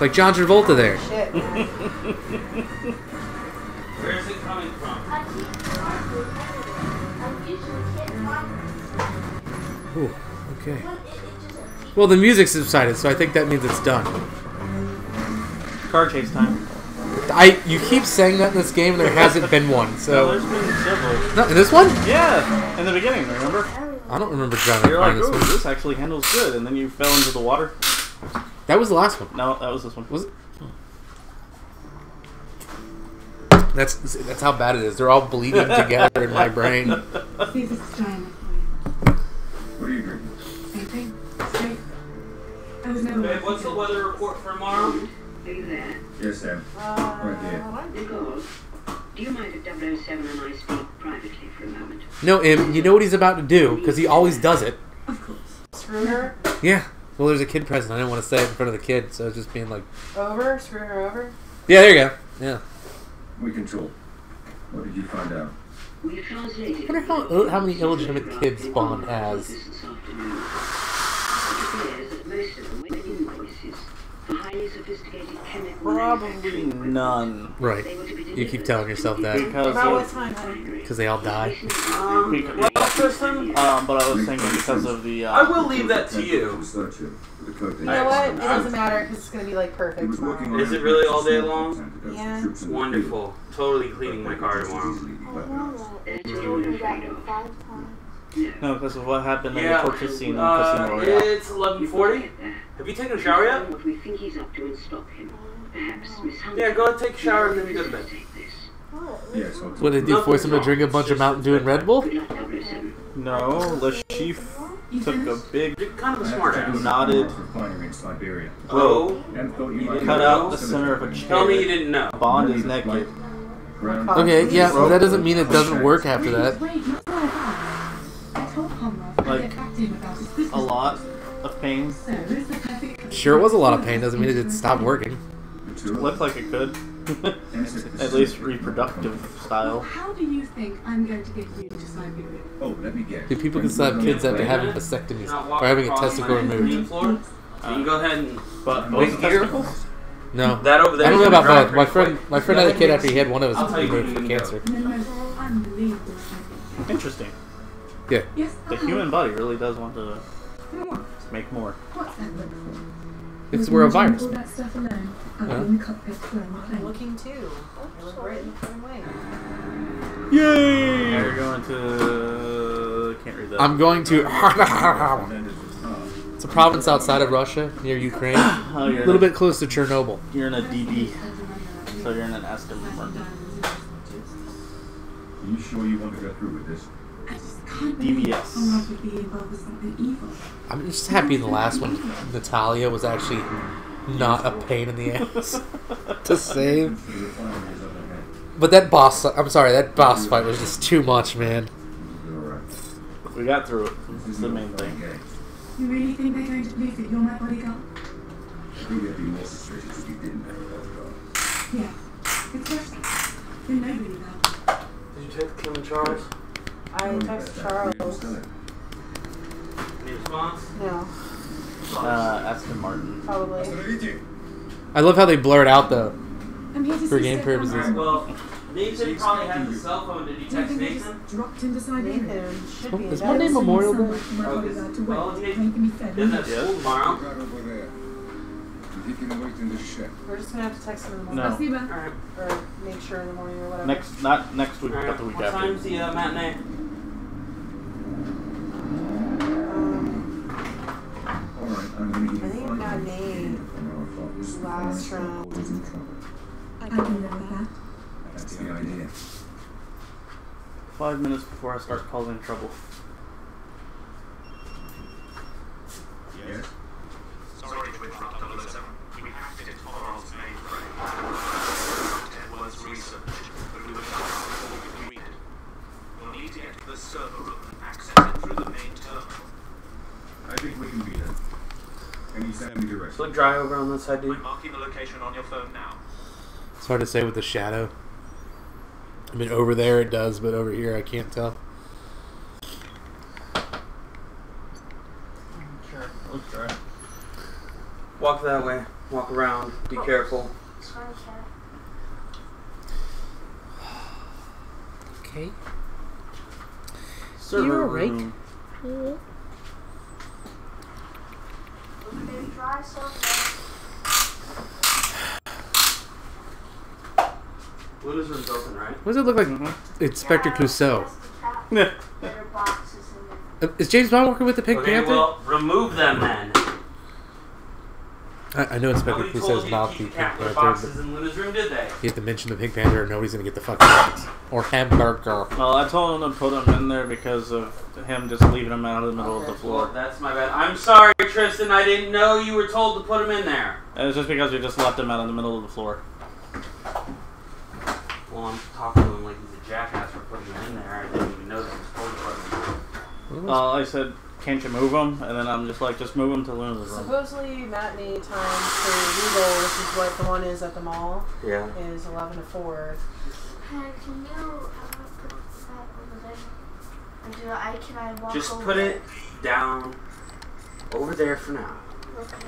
Like John Travolta there. Shit. Where is it coming from? Ooh, okay. Well, the music subsided, so I think that means it's done. Car chase time. You keep saying that in this game, and there hasn't been one. No, So there's been several. no, in this one, Yeah, in the beginning, remember? I don't remember John Wick You're like, playing ooh, this one. this actually handles good, and then you fell into the water. That was the last one. No, that was this one. Was it? That's how bad it is. They're all bleeding together in my brain. See this giant What are you drinking? Same thing. Straight. I was never. Babe, what's the weather report for tomorrow? Are you there? Yes, Sam. Right here. Nicole, do you mind if 007 and I speak privately for a moment? No, Im, you know what he's about to do because he always does it. Of course. Screw her Yeah. Well, there's a kid present. I didn't want to say it in front of the kid, so just being like, over. Screw her over. yeah, there you go. Yeah. We control. What did you find out? We've translated. I wonder how many illegitimate kids Bond has. This afternoon. It appears that most of them were invoices for highly sophisticated chemical Probably manufacturing none. Right. They were to be You keep telling yourself that Because About what of, time, honey? because they all die. Well, Tristan, but I was thinking because of the. I will leave that to you. Search it. The code You know what? It doesn't matter because it's gonna be like He perfect was tomorrow. working on Is it really all day long? Yeah. Wonderful. Totally cleaning my car tomorrow. That's what you're afraid of. No, because of what happened in Yeah. the torture scene in Casino Royale. It's 11:40. Have you taken a shower yet? What we think he's up to and stop him. Perhaps Miss Hunter. Yeah, go ahead, take a shower, and then you go to bed. Take this. Yes, I'll What did they do? Force him to drink a bunch of Mountain Dew and Red Bull? Good luck, 007. No, the chief took a big You're kind of a smart ass. knotted refinery in Siberia. Oh, And thought you You might didn't cut know. out the center of a chair. tell me you didn't know. Bond is naked. Ground- Okay, yeah, but that doesn't mean it doesn't work after that. Wait, you saw that. I told Conrad to Like, get back to him about his Christmas. A lot of pain. So, it's the perfect. Sure was a lot of pain. Doesn't mean it didn't stop working. Material. Looked like it could. At least reproductive style. How do you think I'm going to get you to Siberia? Oh, let me guess. Dude, people can still have kids after having vasectomies or having a testicle removed. Floor. So you can go ahead and But wait both here. testicles? No. That over there. I don't know is about gonna both. dry My friend had a kid after he had one of I'll his tell you removed when for you cancer. The most unbelievable sight. Interesting. Yeah. Yes, The human body really does want to What? make more. What's that look for? It's we're a virus. All that stuff alone. I'll Huh? be in the cockpit flying the I'm plane. looking too. You look right in the front way. Yay! You're going to... Can't read that. I'm going to. It's a province outside of Russia, near Ukraine. Oh, A little bit close to Chernobyl. You're in a DB. So you're in an Aston Martin. Are you sure you want to go through with this? I just can't believe DBS. someone would be involved with something evil. I'm just happy the last one, Natalia, was actually not a pain in the ass to save. But that boss, I'm sorry, that boss fight was just too much, man. We got through it. This is the main thing. You really think they're going to believe that you're my bodyguard? I think they'd be more suspicious if you didn't have a bodyguard. Yeah. It's worse. Then nobody will. Did you take Kim and Charles? I texted Charles. Any response? No, Aston Martin. probably. I love how they blur it out though. I'm here to For see game Stefan. purposes. Well, Nathan probably has a cell phone. Did you Do you text think they Nathan? just dropped into Siberia? Nathan should be in Is bed. Monday Memorial Day? My bodyguard to wait. well, They can be fed. Isn't that school tomorrow? Right over there. He can wait in the shed. We're just gonna have to text him in the morning. No. Spasibo. Alright. Or make sure in the morning or whatever. Not next week, but the week What after. time's the matinee? Alright, I'm going to give I think you it got named last round. Always in trouble. I can live with that. That's the idea. 5 minutes before I start causing trouble. Yes? Sorry to interrupt, 007. We have to hit Tolerant's mainframe. Ted was research, but we were not before we could read it. We'll need to get to the server room and access it through the main terminal. I think we can beat it. Any send me direction. Look dry over on this side, dude. I'm marking the location on your phone now. It's hard to say with the shadow. I mean, over there it does, but over here I can't tell. Sure. Look dry. Walk that way. Walk around. Be careful. Sorry, cat. Okay. Server You're awake? room. Baby, dry so fast. Luna's room's open, right? What does it look like? Inspector Clouseau. Yeah. Better boxes in there. Is James Bond working with the Pink Okay, Panther? well, remove them then. I know Inspector Nobody Clouseau told is you not to the keep Pink cat litter Panther, boxes in Luna's room, did they? but you have to mention the Pink Panther or nobody's going to get the fucking box. Or hamburger. Well, I told him to put him in there because of him just leaving him out of the middle of the Well, floor. that's my bad. I'm sorry, Tristan. I didn't know you were told to put them in there. And it's just because we just left him out in the middle of the floor. Well, I'm talking to him like he's a jackass for putting them in there. I didn't even know that he was told to put them in there. I said, can't you move him? And then I'm just like, just move him to Luna's room. Supposedly matinee time for legal, which is what the one is at the mall, Yeah. is 11 to 4. Can you put that over there? And do I, can I walk Just over put there? it down over there for now. Okay.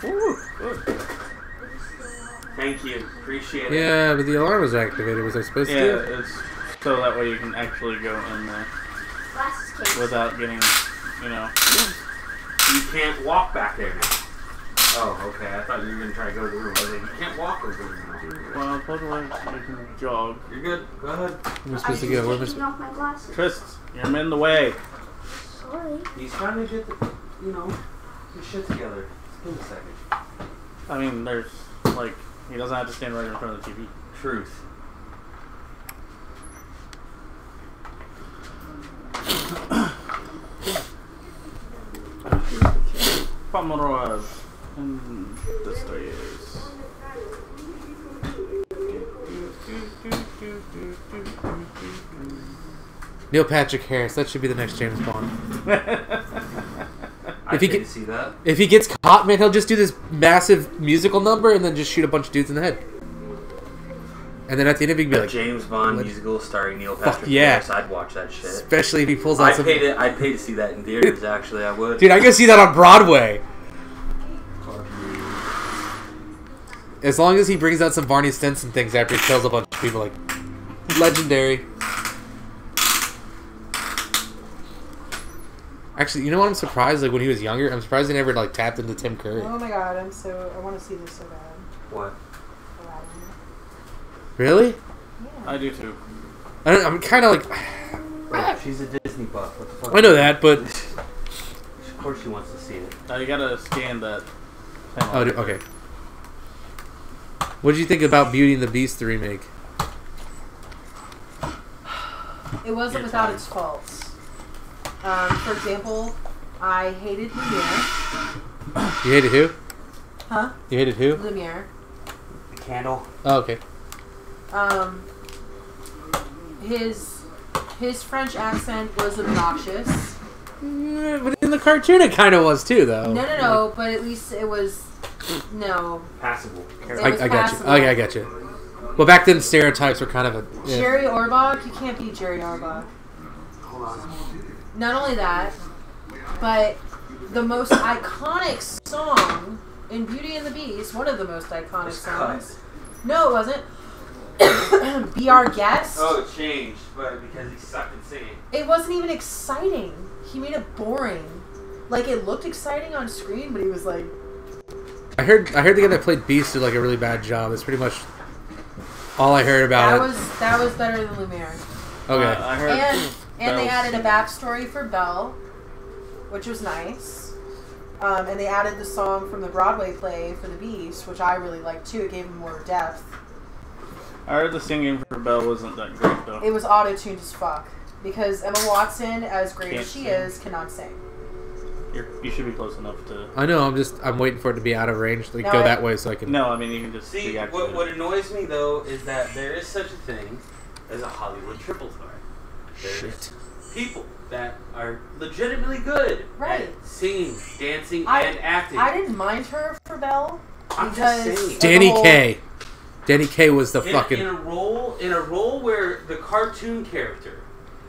Ooh, good. Thank you. Appreciate it. Yeah, but the alarm was activated. Was I supposed Yeah, to? it's so that way you can actually go in there Glasses case. without getting, you know. You can't walk back there now. Oh, okay. I thought you were going to try to go to the room. I was like, you can't walk over there now. Well, otherwise you can jog. You're good. Go ahead. Where am I supposed to go? Where am I Taking off my glasses. Trist, you're in the way. Sorry. He's trying to get the, his shit together. Give him a second. I mean, there's, like, he doesn't have to stand right in front of the TV. Truth. Pomeroy. And this way is. Neil Patrick Harris. That should be the next James Bond. I If he didn't get- see that. If he gets caught, man, he'll just do this massive musical number and then just shoot a bunch of dudes in the head. And then at the end of it, he'd be A like, James Bond let- musical starring Neil Fuck Patrick yeah. Harris. I'd watch that shit. especially if he pulls out some... I'd pay to see that in theaters, actually. I would. Dude, I go see that on Broadway. As long as he brings out some Barney Stinson things after he kills a bunch of people, like, legendary. Actually, you know what I'm surprised? Like, when he was younger, I'm surprised he never, like, tapped into Tim Curry. Oh my god, I want to see this so bad. What? Aladdin. Really? I do too. I'm kind of like... Wait, she's a Disney buff. What the fuck? I know that, but... Of course she wants to see it. Now you gotta scan that. Oh, okay. What did you think about Beauty and the Beast, the remake? It wasn't without its faults. For example, I hated Lumiere. You hated who? Huh? You hated who? Lumiere. The candle. Oh, okay. His French accent was obnoxious. But in the cartoon, it kind of was too, though. No, but at least it was Passable. I got you. Okay, I got you. Well, back then, stereotypes were kind of a... Yeah. Jerry Orbach. You can't beat Jerry Orbach. Not only that, but the most iconic song in Beauty and the Beast, one of the most iconic songs. No, it wasn't. Be Our Guest. Oh, it changed, but because he sucked at singing. It wasn't even exciting. He made it boring. Like, it looked exciting on screen, but he was like... I heard the guy that played Beast did like a really bad job. That's pretty much all I heard about it. That was better than Lumiere. Okay. I heard. And they added a backstory for Belle, which was nice. And they added the song from the Broadway play for the Beast, which I really liked too. It gave him more depth. I heard the singing for Belle wasn't that great though. It was auto-tuned as fuck. Because Emma Watson, as great Can't as she sing. is, cannot sing. You should be close enough to. I know. I'm waiting for it to be out of range. Like, No, go I- that way so I can. No, I mean you can just See, react to what it. annoys me though is that there is such a thing as a Hollywood triple threat. There's people that are legitimately good Right. at singing, dancing, I- and acting. I didn't mind her for Belle. I'm just Because saying. of Danny the whole- Kaye. Danny Kaye was the in fucking. a role where the cartoon character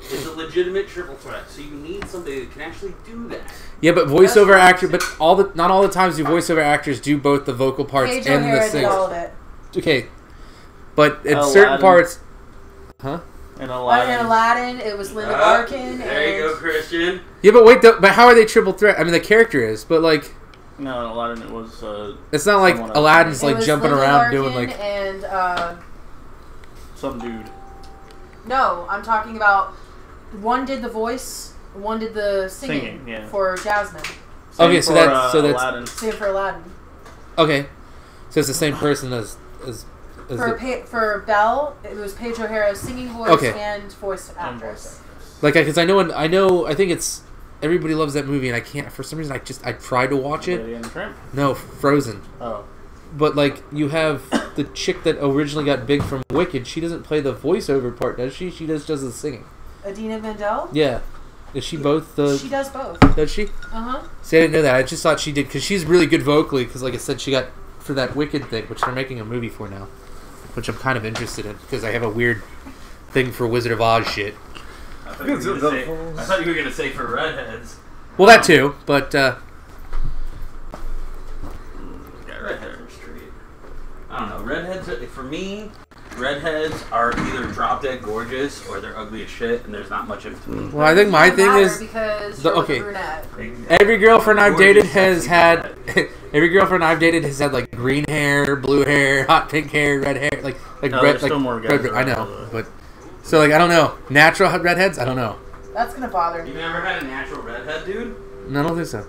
is a legitimate triple threat, so you need somebody that can actually do that. Yeah, but voiceover actor. But not all the times do voiceover actors do both the vocal parts Paige and the O'Hara did singing. all of it. Okay, but in Aladdin. certain parts, huh? And In Aladdin. Aladdin, it was Linda Larkin. There you go, Christian. Yeah, but wait, but how are they triple threat? I mean, the character is, but like, No, in Aladdin it was. it's not like Someone else. Aladdin's It like was jumping Linda around Larkin doing like. and Some dude. no, I'm talking about one did the voice, one did the singing, yeah. for Jasmine. Same Okay, so for, that's Aladdin. Same for Aladdin. Okay, so it's the same person as For Belle, it was Paige O'Hara's singing voice Okay. and voice actress. like because I think it's everybody loves that movie and I can't for some reason I tried to watch it. Lady and the Tramp. No, Frozen. Oh. But like you have the chick that originally got big from Wicked. She doesn't play the voiceover part, does she? She just does the singing. Adina Menzel? Yeah, is she both the? She does both. Does she? Uh-huh. See, I didn't know that. I just thought she did because she's really good vocally. Because like I said, she got for that Wicked thing, which they're making a movie for now, which I'm kind of interested in because I have a weird thing for Wizard of Oz shit. I thought you were gonna say for redheads. Well, that too, but Redheads are straight. I don't know. Redheads, for me, redheads are either drop dead gorgeous or they're ugly as shit, and there's not much in between. well, I think my thing is because the- you're okay. a brunette. every girlfriend I've dated Gorgeous, has sexy had. brunette. Every girlfriend I've dated has had like green hair, blue hair, hot pink hair, red hair, like No, red. there's Like still more guys red, I around, know, by the way. but so like I don't know. Natural redheads, I don't know. That's gonna bother You me. never had a natural redhead, dude? No, I don't think so.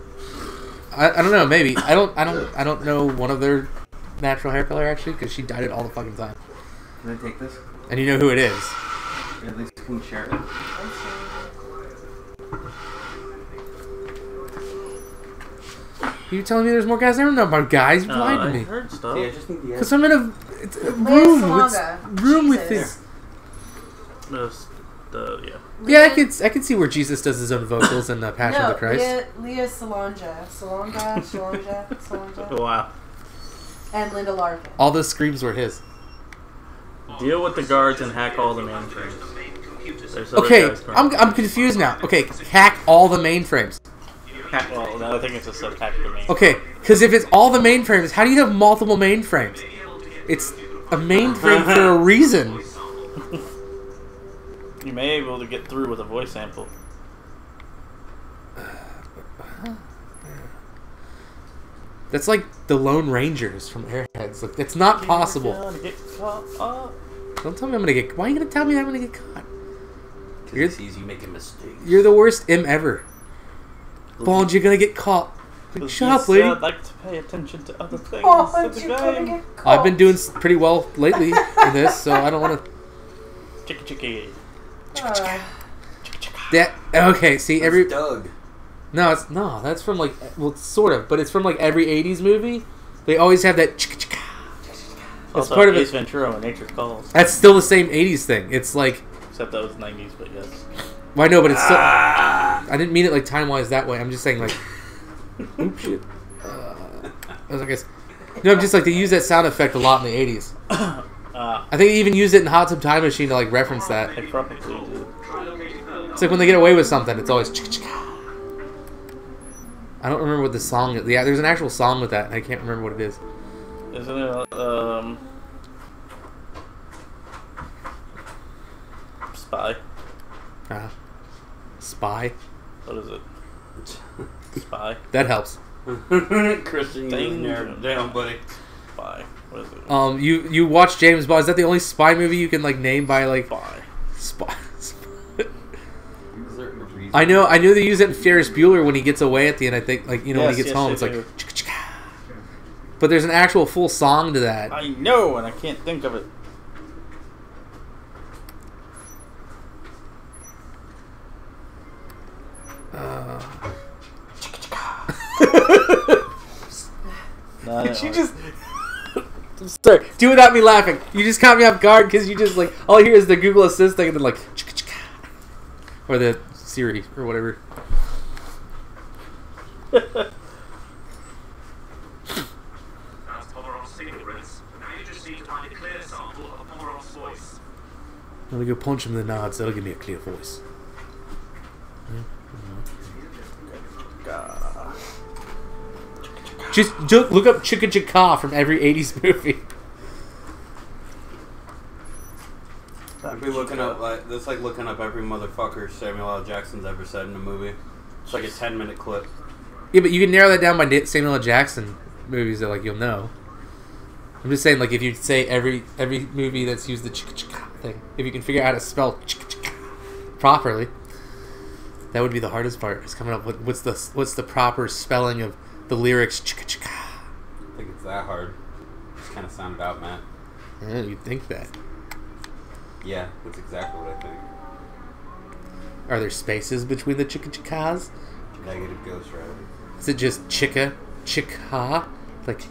I don't know. Maybe I don't know one of their natural hair color actually because she dyed it all the fucking time. Can I take this? And you know who it is. At least can we share it? You telling me there's more guys? I don't know about guys. You lied to I me. heard stuff. See, I just need the Because I'm in a it's a Leia room. Salonga. It's room with Jesus. this. Yeah. Yeah, I could see where Jesus does his own vocals in Passion of the Christ. Leah Salonga, Wow. and Linda Larkin. All those screams were his. Deal with the guards and hack all the mainframes. There's other Okay, guys going- I'm confused now. Okay, hack all the mainframes. Well, no, I think it's just hack the main. Okay, because if it's all the mainframes, how do you have multiple mainframes? It's a mainframe for a reason. You may be able to get through with a voice sample. That's like the Lone Rangers from Airheads. Like, that's not possible. Don't tell me I'm gonna get. Why are you gonna tell me I'm gonna get caught? It sees you making mistakes. You're the worst M ever. Bond, you're gonna get caught. Like, shut up, lady. I'd like to pay attention to other things. Bond, in you're the gonna game. get caught. I've been doing pretty well lately in this, so I don't want to. Chicka chicka. That okay? See every. Doug. No, that's from like, well, sort of, but it's from like every '80s movie. They always have that. It's Also, part of Ace it. Ventura when Nature Calls. That's still the same '80s thing. It's like, Except that was 90s, but yes. well, I know, but it's still. I didn't mean it like time wise that way. I'm just saying like. Oops, shit. I was like, no, I'm just like they use that sound effect a lot in the '80s. I think they even used it in Hot Tub Time Machine to like reference that. They probably did. It's like when they get away with something, it's always. I don't remember what the song is. Yeah, there's an actual song with that, and I can't remember what it is. Isn't it, Spy? Spy? What is it? Spy? That helps. Christian, you narrowed it down, buddy. Spy. What is it? You watch James Bond. Is that the only spy movie you can like name by like Spy. spy? I know they use it in Ferris Bueller when he gets away at the end. I think like when he gets home, it's like. But there's an actual full song to that. I know, and I can't think of it. No, Did you just? I'm sorry. Do without me laughing. You just caught me off guard because you just like all I hear is the Google Assistant and then like or the Siri or whatever. That's Pomeroy's cigarettes. Now you just need to find a clear sample of Pomeroy's voice. I'm gonna go punch him in the nods. That'll give me a clear voice. Just look up Chicka Chicka from every 80s movie. I'd be looking up that's like looking up every motherfucker Samuel L. Jackson's ever said in a movie. It's like a 10-minute clip. Yeah, but you can narrow that down by Samuel L. Jackson movies that like you'll know. I'm just saying, like if you say every movie that's used the Chicka Chicka thing, if you can figure out how to spell Chicka Chicka properly, that would be the hardest part. Is coming up with what's the proper spelling of the lyrics Chicka Chicka. I think it's that hard. Just kind of sound out, Matt. Yeah, you'd think that. Yeah, that's exactly what I think. Are there spaces between the Chicka Chickas? Negative Ghost Rider. Is it just Chicka Chicka? Like.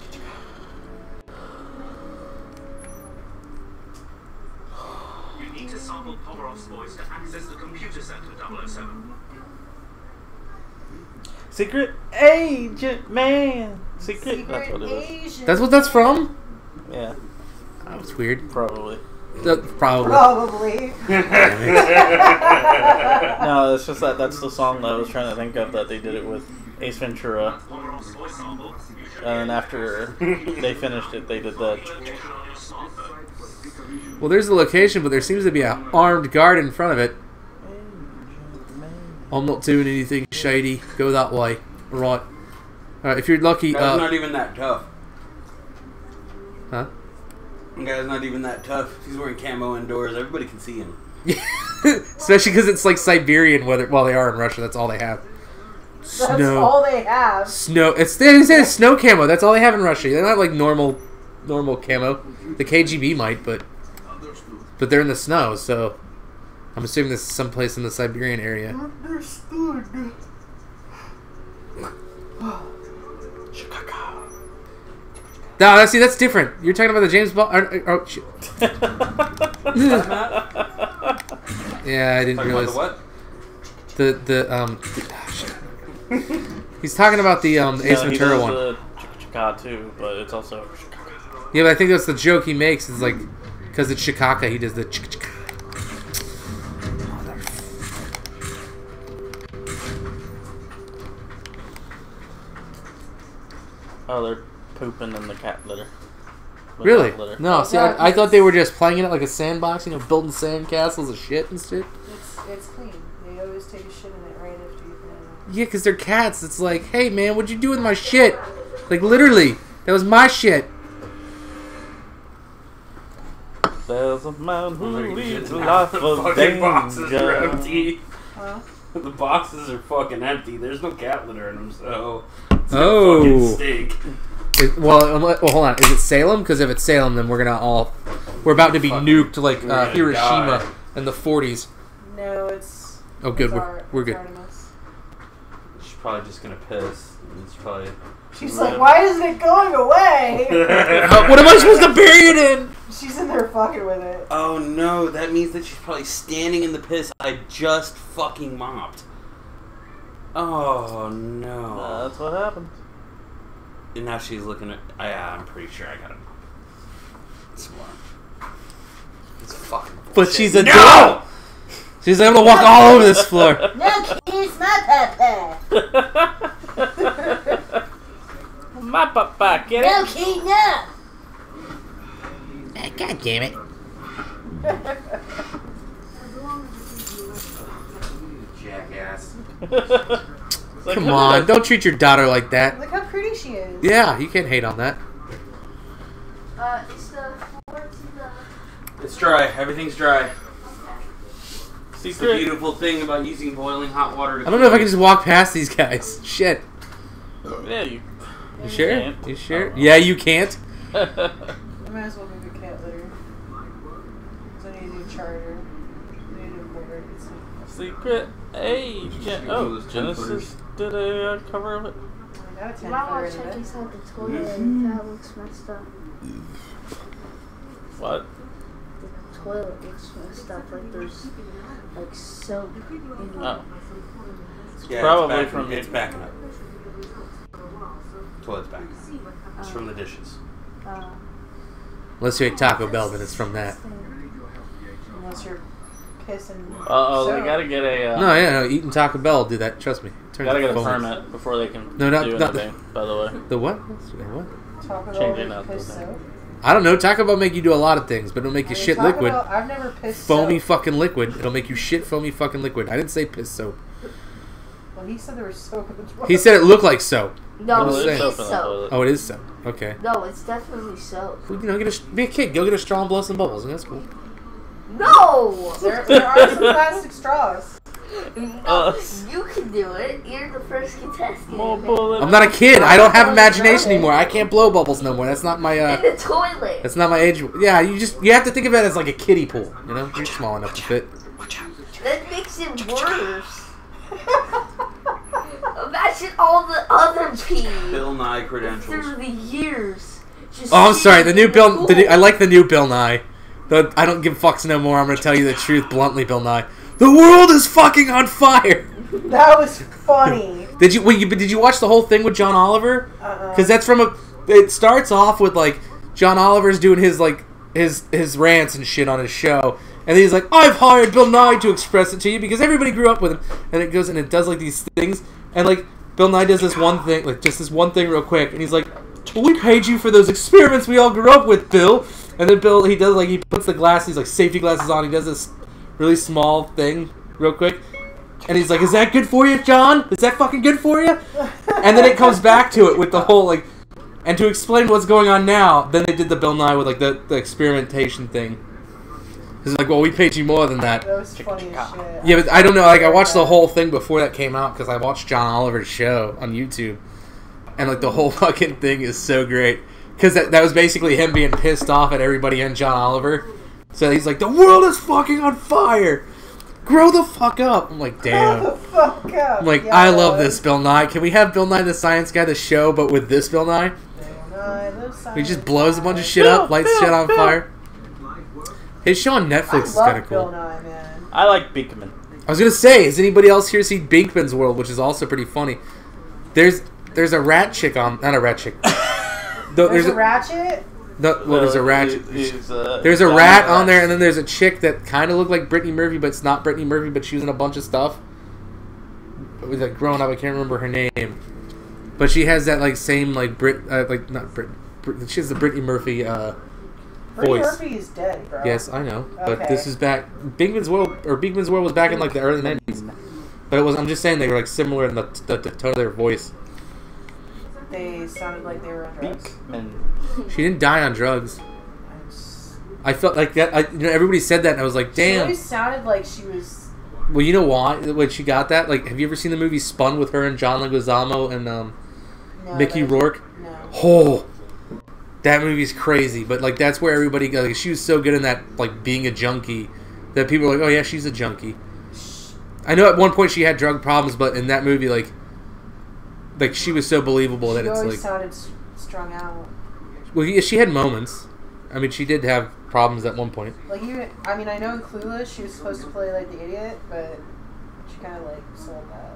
You need to sample Pomeroy's voice to access the computer center 007. Secret Agent Man. Secret. That's what it is. Asian. That's what that's from? Yeah, That was weird. probably. Probably. Probably. No, it's just that's the song that I was trying to think of that they did it with Ace Ventura. Pomeroy's voice sample. And after they finished it, they did that. Open on your smartphone. Well, there's the location, but there seems to be an armed guard in front of it. I'm not doing anything shady. Go that way. Right. Alright, if you're lucky... Guy's not even that tough. Huh? The guy's not even that tough. He's wearing camo indoors. Everybody can see him. Especially because it's like Siberian weather. Well, they are in Russia. That's all they have. That's all they have. Snow. They say it's snow camo. That's all they have in Russia. They don't have like normal camo. The KGB might, but they're in the snow, so I'm assuming this is someplace in the Siberian area. Understood. No, see, that's different. You're talking about the James Bond. Oh, shit. Yeah, I didn't Talking realize. about Shit. He's talking about the Ace Ventura one. The Chicka Chicka too, but it's also. Yeah, but I think that's the joke he makes. Is like Because it's Shikaka, he does the Oh, they're pooping in the cat litter. The Really? cat litter. No, see, I thought they were just playing in it like a sandbox, you know, building sand castles of shit and shit. It's clean. They always take a shit in it right after you put it in. Yeah, because they're cats. It's like, hey, man, what'd you do with my shit? Like, literally, that was my shit. There's a man who leads a The life of fucking boxes are danger. empty. Huh? The boxes are fucking empty. There's no cat litter in them, so it's Oh. fucking stink. Well, hold on. Is it Salem? Because if it's Salem, then we're about to be nuked like We're gonna Hiroshima die. in the 40s. No, it's. Oh, good. It's We're good. Artemis. She's probably just gonna piss. It's probably. She's like, why isn't it going away? What am I supposed to bury it in? She's in there fucking with it. Oh no, that means that she's probably standing in the piss I just fucking mopped. Oh no. That's what happened. And now she's looking at. I'm pretty sure I got it. It's more. It's fucking. But bullshit. she's a No! dog. She's able to walk all over this floor. No, kiss my papa. My papa, get No, it? kid, no. God damn it. Jackass. Come on, don't treat your daughter like that. Look how pretty she is. Yeah, you can't hate on that. It's the floor to the. It's dry. Everything's dry. It's the Secret. beautiful thing about using boiling hot water to I don't know if I can just walk past these guys. Shit. Yeah, you. You sure? can't. You sure? Yeah, you can't. I might as well move a cat litter. Because I need a new charter. I need a new board. Secret agent. Oh, Genesis did a cover of it. I got a 10 You might want footer to check in it. inside the toilet if that looks messed up. What? The toilet looks messed up. Like there's like soap in it. Oh. Yeah, Probably it's from It's backing up. Toilet's backing up. It's from the dishes. Unless you ate Taco Bell, then it's from that. Unless you're pissing. Uh-oh, they soap. gotta get a... No, yeah, no, eating Taco Bell will do that. Trust me. Turns Gotta it get a foamy. permit before they can No, not- do not anything, by the way. The what? The what? Taco Changing Bell out piss the thing. soap. I don't know. Taco Bell make you do a lot of things, but it'll make you shit Taco liquid. Bell, I've never pissed Foamy soap. fucking liquid. It'll make you shit foamy fucking liquid. I didn't say piss soap. Well, he said there was soap in the toilet. He said it looked like soap. No, Well, it there's is soap in the soap. toilet. Oh, it is soap. Okay. No, it's definitely soap. Well, you know, be a kid. Go get a straw and blow some bubbles. And that's cool. No! There are some plastic straws. No, you can do it. You're the first contestant. More bullet. I'm not a kid. I don't have imagination anymore. I can't blow bubbles no more. That's not my In the toilet. That's not my age. Yeah, you have to think of it as like a kiddie pool. You know, you're small enough to fit. That makes it worse. Imagine all the other pee Bill Nye credentials. through the years. Just Oh, I'm sorry. The new Bill. cool. I like the new Bill Nye. I don't give fucks no more. I'm gonna tell you the truth bluntly, Bill Nye. The world is fucking on fire. That was funny. Did you watch the whole thing with John Oliver? Because that's from a. It starts off with like John Oliver's doing his like his rants and shit on his show, and then he's like, "I've hired Bill Nye to express it to you because everybody grew up with him." And it goes and it does like these things, and like Bill Nye does this one thing, like just this one thing real quick, and he's like, "Well, we paid you for those experiments we all grew up with, Bill." And then Bill, he does like he puts the glasses, like safety glasses on. He does this really small thing real quick. And he's like, "Is that good for you, John? Is that fucking good for you?" And then it comes back to it with the whole, like... And to explain what's going on now, then they did the Bill Nye with, like, the experimentation thing. He's like, "Well, we paid you more than that." That was funny as shit. Yeah, but I don't know. Like, I watched the whole thing before that came out, because I watched John Oliver's show on YouTube. And, like, the whole fucking thing is so great. Because that was basically him being pissed off at everybody and John Oliver. So he's like, "The world is fucking on fire! Grow the fuck up!" I'm like, damn. Grow the fuck up. I'm like, yeah, I love this Bill Nye. Can we have Bill Nye the Science Guy, the show, but with this Bill Nye? He just blows a bunch of shit up, lights shit on fire. His show on Netflix is kind of cool. Bill Nye, man. I like Beekman. I was gonna say, has anybody else here seen Binkman's World, which is also pretty funny? There's a rat chick on, not a rat chick. There's a ratchet? No, well, there's a rat. There's a John rat Rat. on there, and then there's a chick that kind of looked like Brittany Murphy, but it's not Brittany Murphy, but she was in a bunch of stuff. It was like growing up, I can't remember her name, but she has that like same like not Brit. She has the Brittany Murphy Brittany voice. Murphy is dead, bro. Yes, I know, but Okay. this is back. Bigman's World was back in like the early '90s, but it was. I'm just saying they were like similar in the tone of their voice. They sounded like they were on drugs. She didn't die on drugs. I felt like that. Everybody said that, and I was like, She damn. always sounded like she was. Well, you know why? When she got that, like, have you ever seen the movie Spun with her and John Leguizamo and No, Mickey Rourke? No. Oh, that movie's crazy. But like, that's where everybody got. Like, she was so good in that, like, being a junkie, that people were like, oh yeah, she's a junkie. I know at one point she had drug problems, but in that movie, like she was so believable that She it's always like. sounded strung out. Well, yeah, she had moments. I mean, she did have problems at one point. Like even, I mean, I know in Clueless she was supposed to play like the idiot, but she kind of like sold that.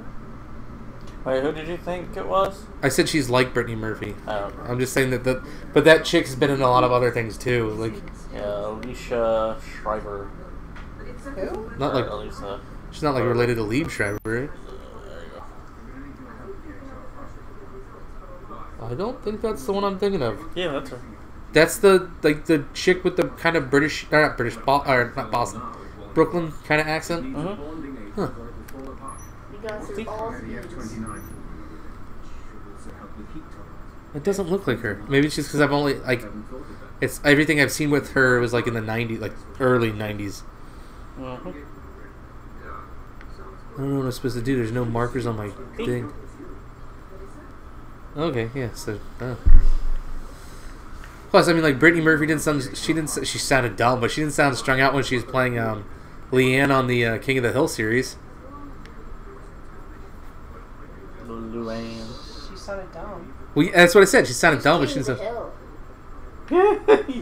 Wait, who did you think it was? I said she's like Brittany Murphy. I don't know. I'm just saying but that chick's been in a lot of other things too. Like, Yeah, Alicia Shriver. Who? not like Alicia. she's not like related to Lieb Schreiber, right? I don't think that's the one I'm thinking of. Yeah, that's her. That's the chick with the kind of British, or not British, not Boston, Brooklyn kind of accent. Mm-hmm. Huh. Because it's all It doesn't look like her. Maybe it's just because I've only it's everything I've seen with her was like in the '90s, like early '90s. Mm-hmm. I don't know what I'm supposed to do. There's no markers on my thing. Okay, yeah. So, plus, I mean, like Brittany Murphy didn't sound. She sounded dumb, but she didn't sound strung out when she was playing Leanne on the King of the Hill series. Luann. She sounded dumb. Well, yeah, that's what I said. She sounded dumb, but she didn't sound. You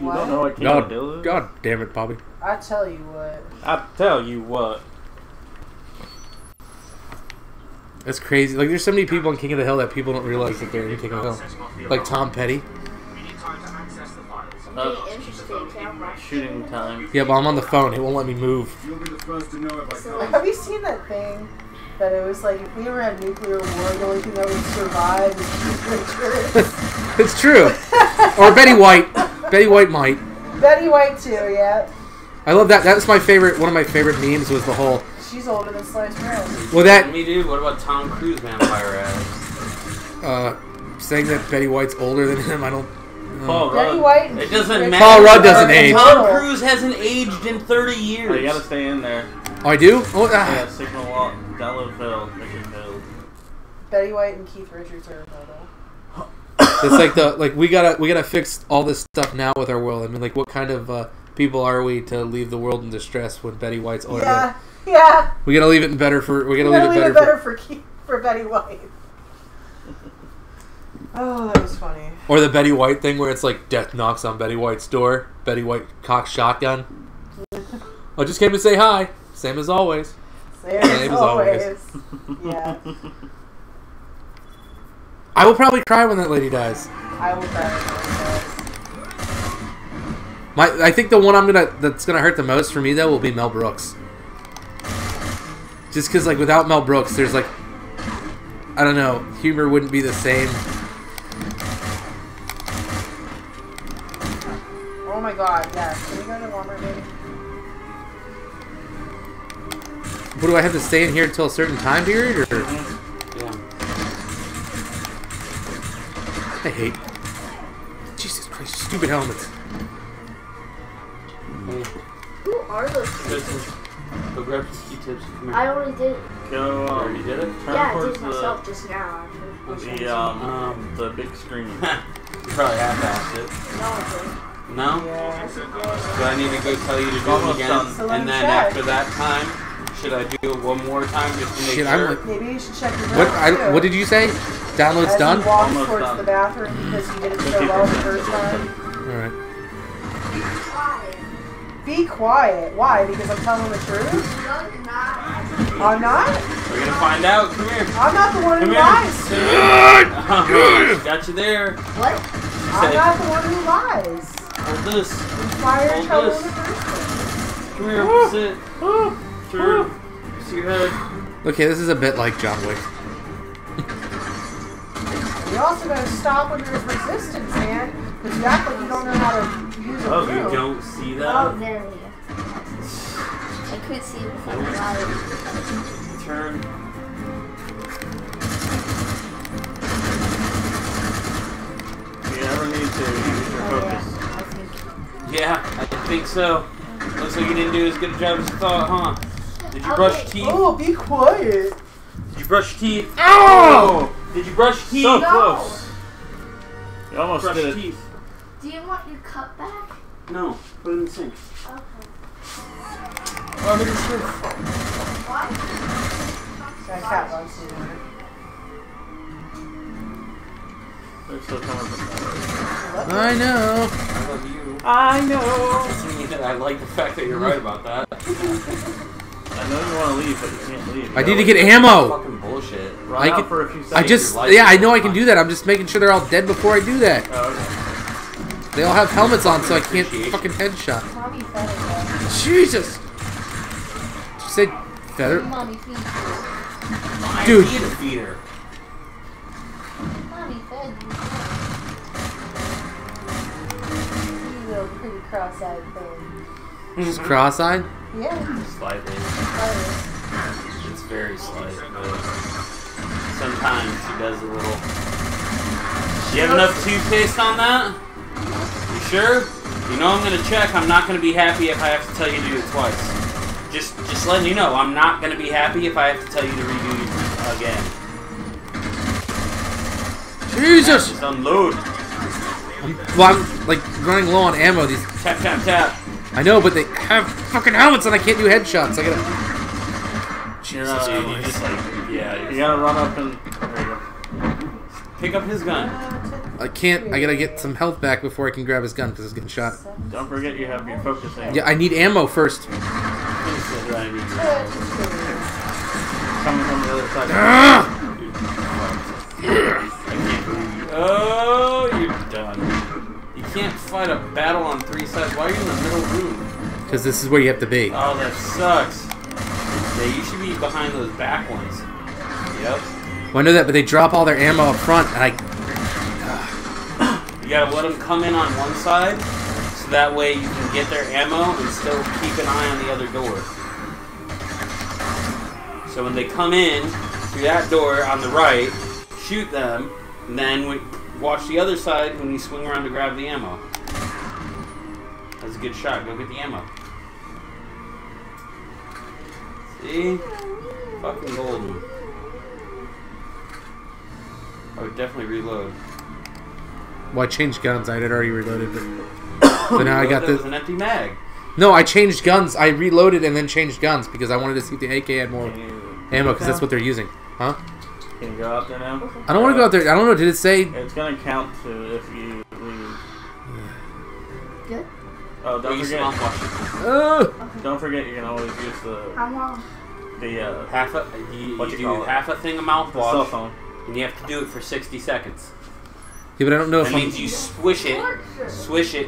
What? don't know what King of the Hill is? God damn it, Bobby. I tell you what. I tell you what. That's crazy. Like, there's so many people in King of the Hill that people don't realize that they're in King of the Hill. Like Tom Petty. Shooting time. Yeah, but I'm on the phone. It won't let me move. You'll be the first to know if I Have you seen that thing? That it was like, if we ever had nuclear war, the only thing that would survive is Keith Richards. It's true. Or Betty White. Betty White might. Betty White too, yeah. I love that. That was my favorite. One of my favorite memes was the whole. She's older than sliced bread. Well, that Me, dude. What about Tom Cruise vampire ass? saying that Betty White's older than him. I don't. Paul Betty Rudd. White and It Keith doesn't Richards matter. Paul Rudd doesn't are age. Tom immortal. Cruise hasn't aged in 30 years. Oh, you gotta stay in there. Oh, I do. Oh, Yeah, Signal Wall, download Phil, Richard Phil. Betty White and Keith Richards are immortal. It's like we gotta fix all this stuff now with our world. I mean, like, what kind of people are we to leave the world in distress when Betty White's older? Yeah, yeah. We gotta leave it better for. We gotta You gotta leave leave it it better better for Betty White. Oh, that was funny. Or the Betty White thing where it's like death knocks on Betty White's door. Betty White cocks shotgun. I just came to say hi. Same as always. Same as as always. always. Yeah, I will probably cry when that lady dies. I will cry. I think the one that's gonna hurt the most for me though will be Mel Brooks. Just because like without Mel Brooks, there's like I don't know, humor wouldn't be the same. Oh my god, yes. Can we go to Walmart, baby? What do I have to stay in here until a certain time period, or Yeah. I hate Jesus Christ, stupid helmets. Who are those Go people? Go grab some Q-tips. Come here. I already did. Go, You already did it? turn Yeah, I towards did myself just now, actually. the big screen. You probably half-assed it. No, I didn't. No? Yeah. Do I need to go tell you to do it Almost again? done. So let And me then check. after that time, should I do it one more time just to make Shit, sure? I'm like, Maybe you should check your what did you say? Download's As done. he walks Almost towards done. the bathroom because he did it so well the first time. All right. Be quiet. Why? Because I'm telling the truth? I'm not? We're gonna find out. Come here. I'm not the one Come who here. lies. Got you there. What? I'm not the one who lies. Hold this. Why are you Hold trouble in this. the first place? Come here, sit. Turn. See your head. Okay, this is a bit like John Wick. You also gotta stop when there's resistance, man. Because you act like you don't know how to use a Oh, broom. you don't see that? Oh, there we go. I could see it with the light. Turn. You never need to use your focus. Yeah, I think so. Looks like you didn't do as good a job as you thought, huh? Did you brush your teeth? Oh, be quiet. Did you brush your teeth? Oh! Did you brush your teeth? So close. You almost Brush did your it. teeth. Do you want your cup back? No, put it in the sink. Okay. Oh, look at this. Why? That cat loves you. They're still coming from I know. I love you. I know. I like the fact that you're right about that. I know you want to leave, but you can't leave. I need to get ammo. Fucking bullshit. Run I out can- for a few seconds. I just, yeah, I know I can do that. I'm just making sure they're all dead before I do that. Oh, okay. They all have helmets on, so I can't fucking headshot. Mommy fed it. Jesus! Did you say feather? Mommy feed you. I Dude. need a feeder. Mommy fed you. You little pretty cross-eyed thing. She's cross-eyed? Yeah. Slightly. Oh, It's very slight, but sometimes she does a little. You have enough toothpaste on that? You sure? You know I'm gonna check. I'm not gonna be happy if I have to tell you to do it twice. Just letting you know, I'm not gonna be happy if I have to tell you to redo it again. Jesus! Just unload. Well, I'm like running low on ammo. These Tap tap tap. I know, but they have fucking helmets and I can't do headshots. I gotta. You're Jesus not, Dude, you just like you gotta run up and there you go. pick up his gun. I can't. I gotta get some health back before I can grab his gun because he's getting shot. Don't forget you have your focus aim. Yeah, I need ammo first. Coming from the other side. Ah! Oh, you're done. You can't fight a battle on 3 sides. Why are you in the middle room? Because this is where you have to be. Oh, that sucks. Yeah, you should be behind those back ones. Yep. Well, I know that, but they drop all their ammo up front, and I. You gotta let them come in on one side, so that way you can get their ammo and still keep an eye on the other door. So when they come in through that door on the right, shoot them, and then watch the other side when you swing around to grab the ammo. That's a good shot. Go get the ammo. See? Fucking golden. I would definitely reload. Well, I changed guns. I had already reloaded, but so now I got That the. was an empty mag. No, I changed guns. I reloaded and then changed guns because I wanted to see if the AK had more ammo because that's what they're using. Huh? Can you go out there now? I don't want to go out there. I don't know. Did it say? It's gonna count to if you leave. Good? Oh, don't Use forget. Oh! Don't forget you can always use the How long? Half a you What you do call it? half a thing of cell mouthwash, phone. and you have to do it for 60 seconds. Yeah, but I don't know if That I'm. means you swish it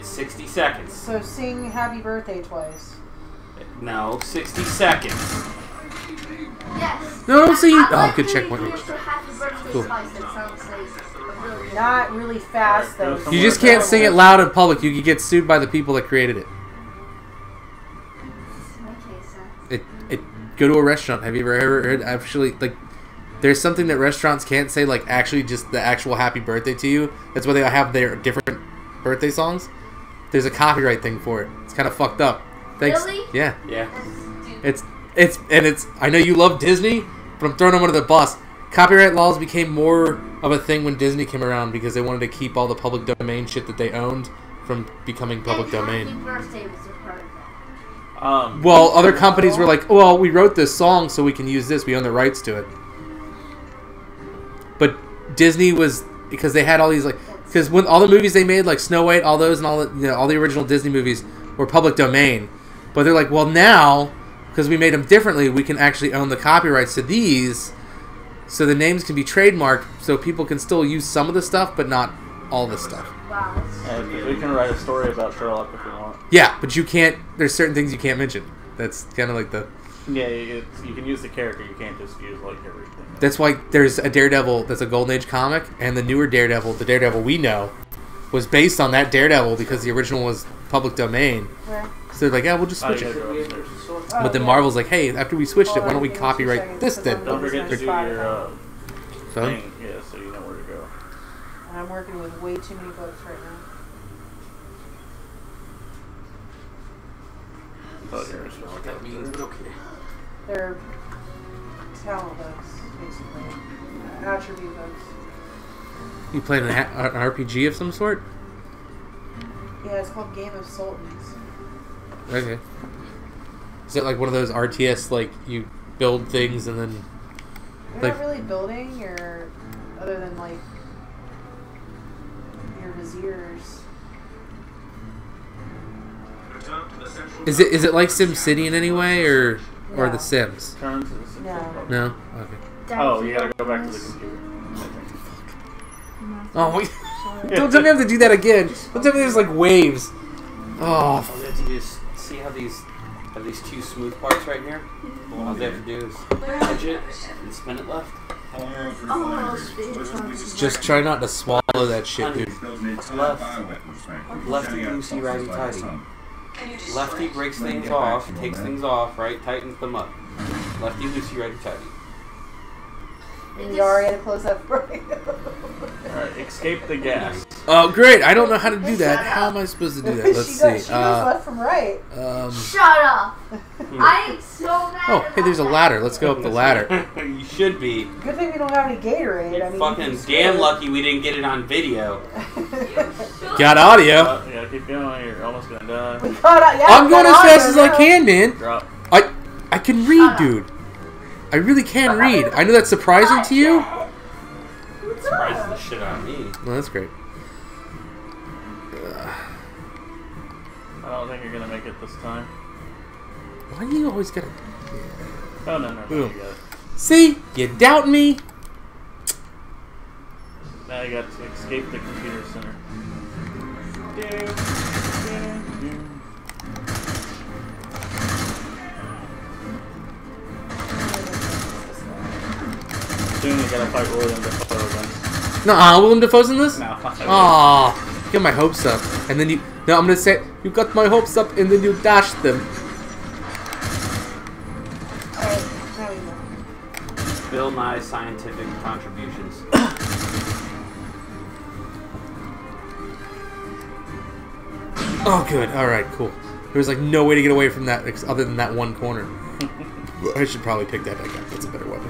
60 seconds. So sing Happy Birthday twice. No, 60 seconds. Yes. No, don't say you. I'd Oh, like good to checkpoint. do it for happy birthday Cool. twice. That sounds like a really good Not really fast though. You just can't sing it loud in public. You could get sued by the people that created it. Okay, so. Go to a restaurant. Have you ever heard actually like? There's something that restaurants can't say like actually just the actual happy birthday to you. That's why they have their different birthday songs. There's a copyright thing for it. It's kind of fucked up. Thanks. Really? Yeah. Yeah. It's. I know you love Disney, but I'm throwing them under the bus. Copyright laws became more of a thing when Disney came around because they wanted to keep all the public domain shit that they owned from becoming public domain. Happy birthday was a part of that. Well, other companies were like, well, we wrote this song so we can use this. We own the rights to it. But Disney was, because they had all these, like, because when all the movies they made, like Snow White, all those, and all the, all the original Disney movies were public domain. But they're like, well, now, because we made them differently, we can actually own the copyrights to these, so the names can be trademarked, so people can still use some of the stuff, but not all the stuff. Wow. We can write a story about Sherlock if we want. Yeah, but you can't. There's certain things you can't mention. That's kind of like the. Yeah, you can use the character. You can't just use like everything. That's why there's a Daredevil that's a Golden Age comic, and the newer Daredevil, the Daredevil we know, was based on that Daredevil because the original was public domain. Where? So they're like, yeah, we'll just switch it. But then Marvel's like, hey, after we switched it, why don't we copyright this then? Don't forget to do your Phone? thing, yeah, so you know where to go. I'm working with way too many books right now. What that means, but okay. They're talent books, basically. Attribute books. You playing an RPG of some sort? Yeah, it's called Game of Sultans. Okay. Is it like one of those RTS, like you build things and then... You're not really building, you're... Other than, like... your viziers. Is it like SimCity in any way, or The Sims? Turn to the Sims. No? Okay. Oh, you gotta go back to the computer. Oh, wait. Don't tell me I have to do that again. Don't tell me there's like waves. Oh. All they have to do is see how these two smooth parts right here. All they have to do is edge it and spin it left. Just try not to swallow that shit, dude. Lefty, loosey, righty, tighty. Lefty breaks things off, takes things off, right? Tightens them up. Lefty, loosey, righty, tighty. And you already had a close-up break. Alright, escape the gas. Oh, great. I don't know how to do that. How am I supposed to do that? Let's see. She goes left from right. Shut up! I'm so mad. Oh, hey, there's a ladder. Let's go up the ladder. You should be. Good thing we don't have any Gatorade. I mean, Fucking damn lucky we didn't get it on video. Got audio. You gotta keep going, you're almost gonna die. I'm going as fast as I can, man. Drop. I can read, dude. I really can read. I know that's surprising to you. It surprises the shit out of me. Well, that's great. I don't think you're gonna make it this time. Why do you always gotta... Oh, no, Boom. you got it. See? You doubt me? Now you got to escape the computer center. Soon you gotta fight William Dafoe again. Nuh-uh, Willem Dafoe's in this? No. Aw, get my hopes up. And then you... No, I'm gonna say, you got my hopes up and then you dashed them. Bill Nye scientific contributions. Oh, good. Alright, cool. There was like no way to get away from that other than that one corner. I should probably pick that back up. That's a better weapon.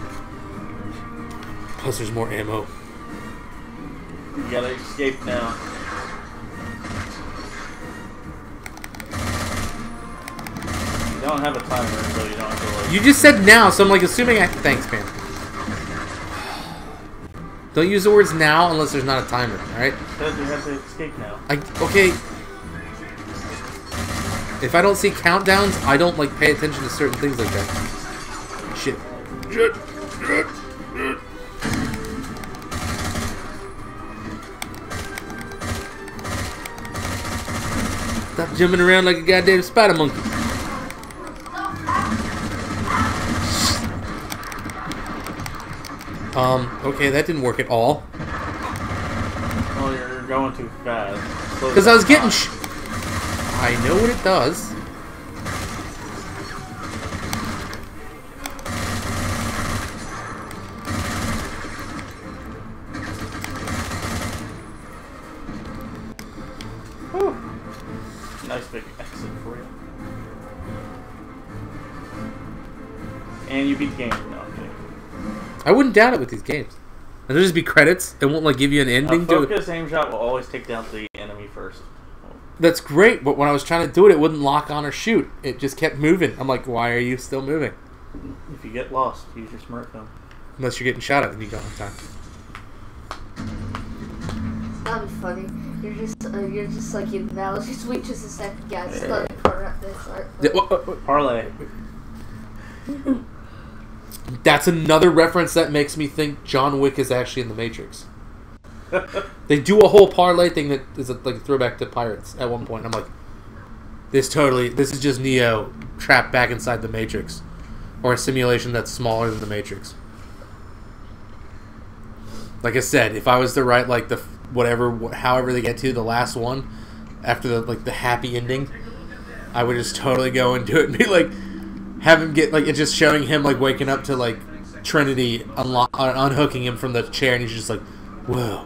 Plus, there's more ammo. You gotta escape now. You don't have a timer, so you don't have to like... You just said now, so I'm like assuming I... Thanks, man. Don't use the words now unless there's not a timer, alright? Because you have to escape now. Okay. If I don't see countdowns, I don't like pay attention to certain things like that. Shit. Stop jumping around like a goddamn spider monkey. Okay, that didn't work at all. Well, you're going too fast. Because I was getting I know what it does. Whew. Nice big exit for you. And you beat the game. No, I'm kidding. I wouldn't doubt it with these games. And there'll just be credits. It won't like give you an ending to it. Focus aim shot will always take down the enemy first. That's great, but when I was trying to do it, it wouldn't lock on or shoot. It just kept moving. I'm like, why are you still moving? If you get lost, use your smartphone. Unless you're getting shot at and you got on time. That'd be funny. You're just like, now just wait just a second, guys. Just let me correct this. Parlay. That's another reference that makes me think John Wick is actually in the Matrix. They do a whole parlay thing that is like a throwback to Pirates at one point. I'm like, this is just Neo trapped back inside the Matrix, or a simulation that's smaller than the Matrix. Like I said, if I was to write like however they get to the last one after the happy ending, I would just totally go into it and be like, have him get like it's just showing him like waking up to like Trinity unhooking him from the chair, and he's just like, whoa.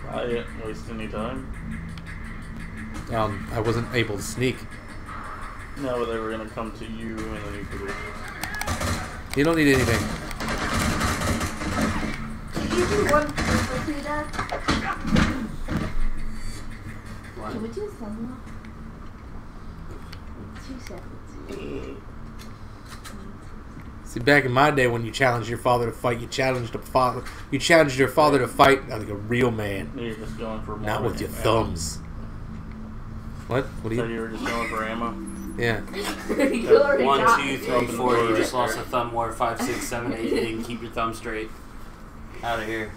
I didn't waste any time. I wasn't able to sneak. No, but they were gonna come to you, and then you could. You don't need anything. Can you do one quickly, Dad? Can we do some? 2 seconds. See, back in my day, when you challenged your father to fight, you challenged your father to fight like a real man. You're just going for more not with your ammo. thumbs. What? What do you? So you were just going for ammo? Yeah. 1, 2, 3, 4. You just lost a thumb more. 5, 6, 7, 8. You didn't keep your thumb straight. Out of here.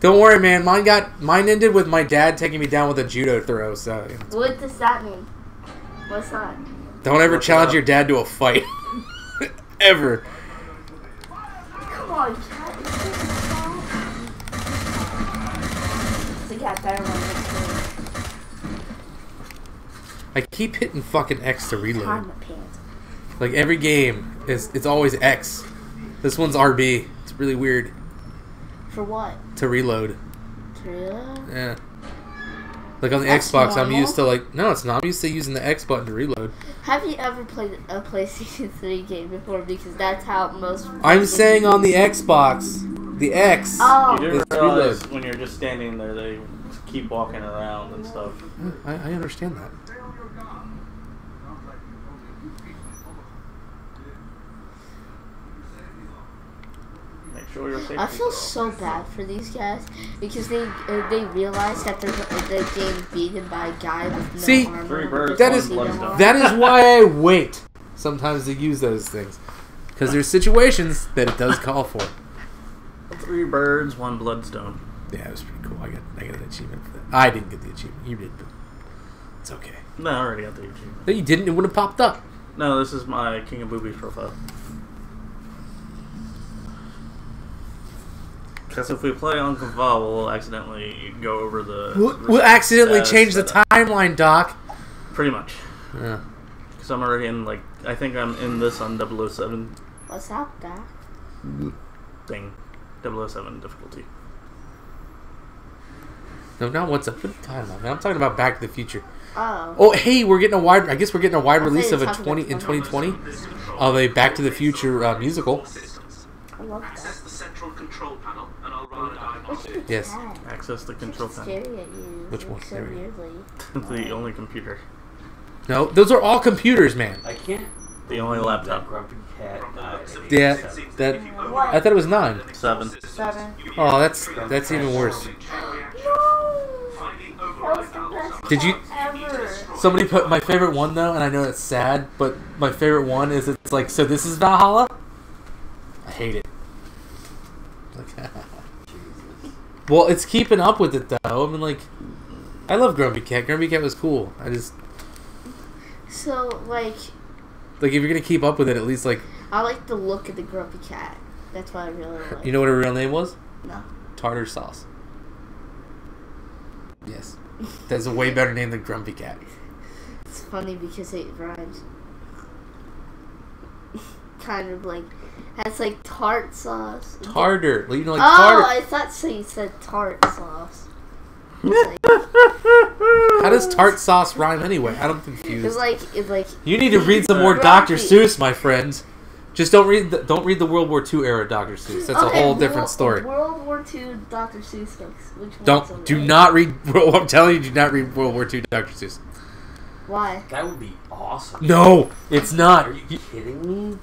Don't worry, man. Mine ended with my dad taking me down with a judo throw. So. What does that mean? What's that? Don't ever challenge your dad to a fight. Ever. Come on, cat. It's a cat better one. I keep hitting fucking X to reload. God, my pants. Like every game it's always X. This one's RB. It's really weird. For what? To reload. To reload? Yeah. Like on the That's Xbox, normal? I'm used to no, it's not. I'm used to using the X button to reload. Have you ever played a PlayStation 3 game before? Because that's how most. I'm saying on the Xbox, the X. Oh. You do It's realize reload. when you're just standing there, they keep walking around and stuff. I understand that. Make sure you're safe. I feel so bad for these guys because they realize that they're getting beaten by a guy with no See, armor. 3 birds, that 1 is bloodstone. that is why I wait sometimes to use those things, because there's situations that it does call for. 3 birds, 1 bloodstone. Yeah, it was pretty cool. I got an achievement for that. I didn't get the achievement. You did, but it's okay. No, I already got the achievement. No, you didn't. It would have popped up. No, this is my King of Boobies profile. Because if we play on Kaval, we'll accidentally go over the... We'll accidentally change the setup. timeline, Doc. Pretty much. Yeah. Because I'm already in, I think I'm in this on 007 What's up, Doc? thing. 007 difficulty. No, not what's up. What are you talking about, man? I'm talking about Back to the Future. Oh. Oh, hey, I guess we're getting a wide I release thought of you a were talking 2020 of a Back to the Future musical. I love that. Access the central control panel, and I'll run a diagnostic. Yes. Access the control panel. Staring at you. Which one? So There we go. weirdly. The only computer. No, those are all computers, man. I can't. The only laptop. Grumpy cat. Yeah, that. I thought it was 9. 7. 7. Oh, that's even worse. That was the best Did you? ever. Somebody put my favorite one though, and I know it's sad, but my favorite one is it's like, so this is Valhalla. I hate it. Like, well, it's keeping up with it though. I mean, like, I love Grumpy Cat. Grumpy Cat was cool. I just So, if you're gonna keep up with it, at least like, I like the look of the grumpy cat. That's what I really like. you know what her real name was? No. Tartar Sauce. Yes, that's a way better name than Grumpy Cat. It's funny because it rhymes. Kind of has tart sauce. Tartar, you know, like Oh, tartar. I thought so you said tart sauce. How does tart sauce rhyme anyway? I'm confused. It's like You need to read some more Dr. Seuss, my friend. Just don't read the World War II era Dr. Seuss. That's a whole different story. World War II Dr. Seuss books. Which one's Do okay? not read. I'm telling you, do not read World War II Dr. Seuss. Why? That would be awesome. No, it's not. Are you kidding me?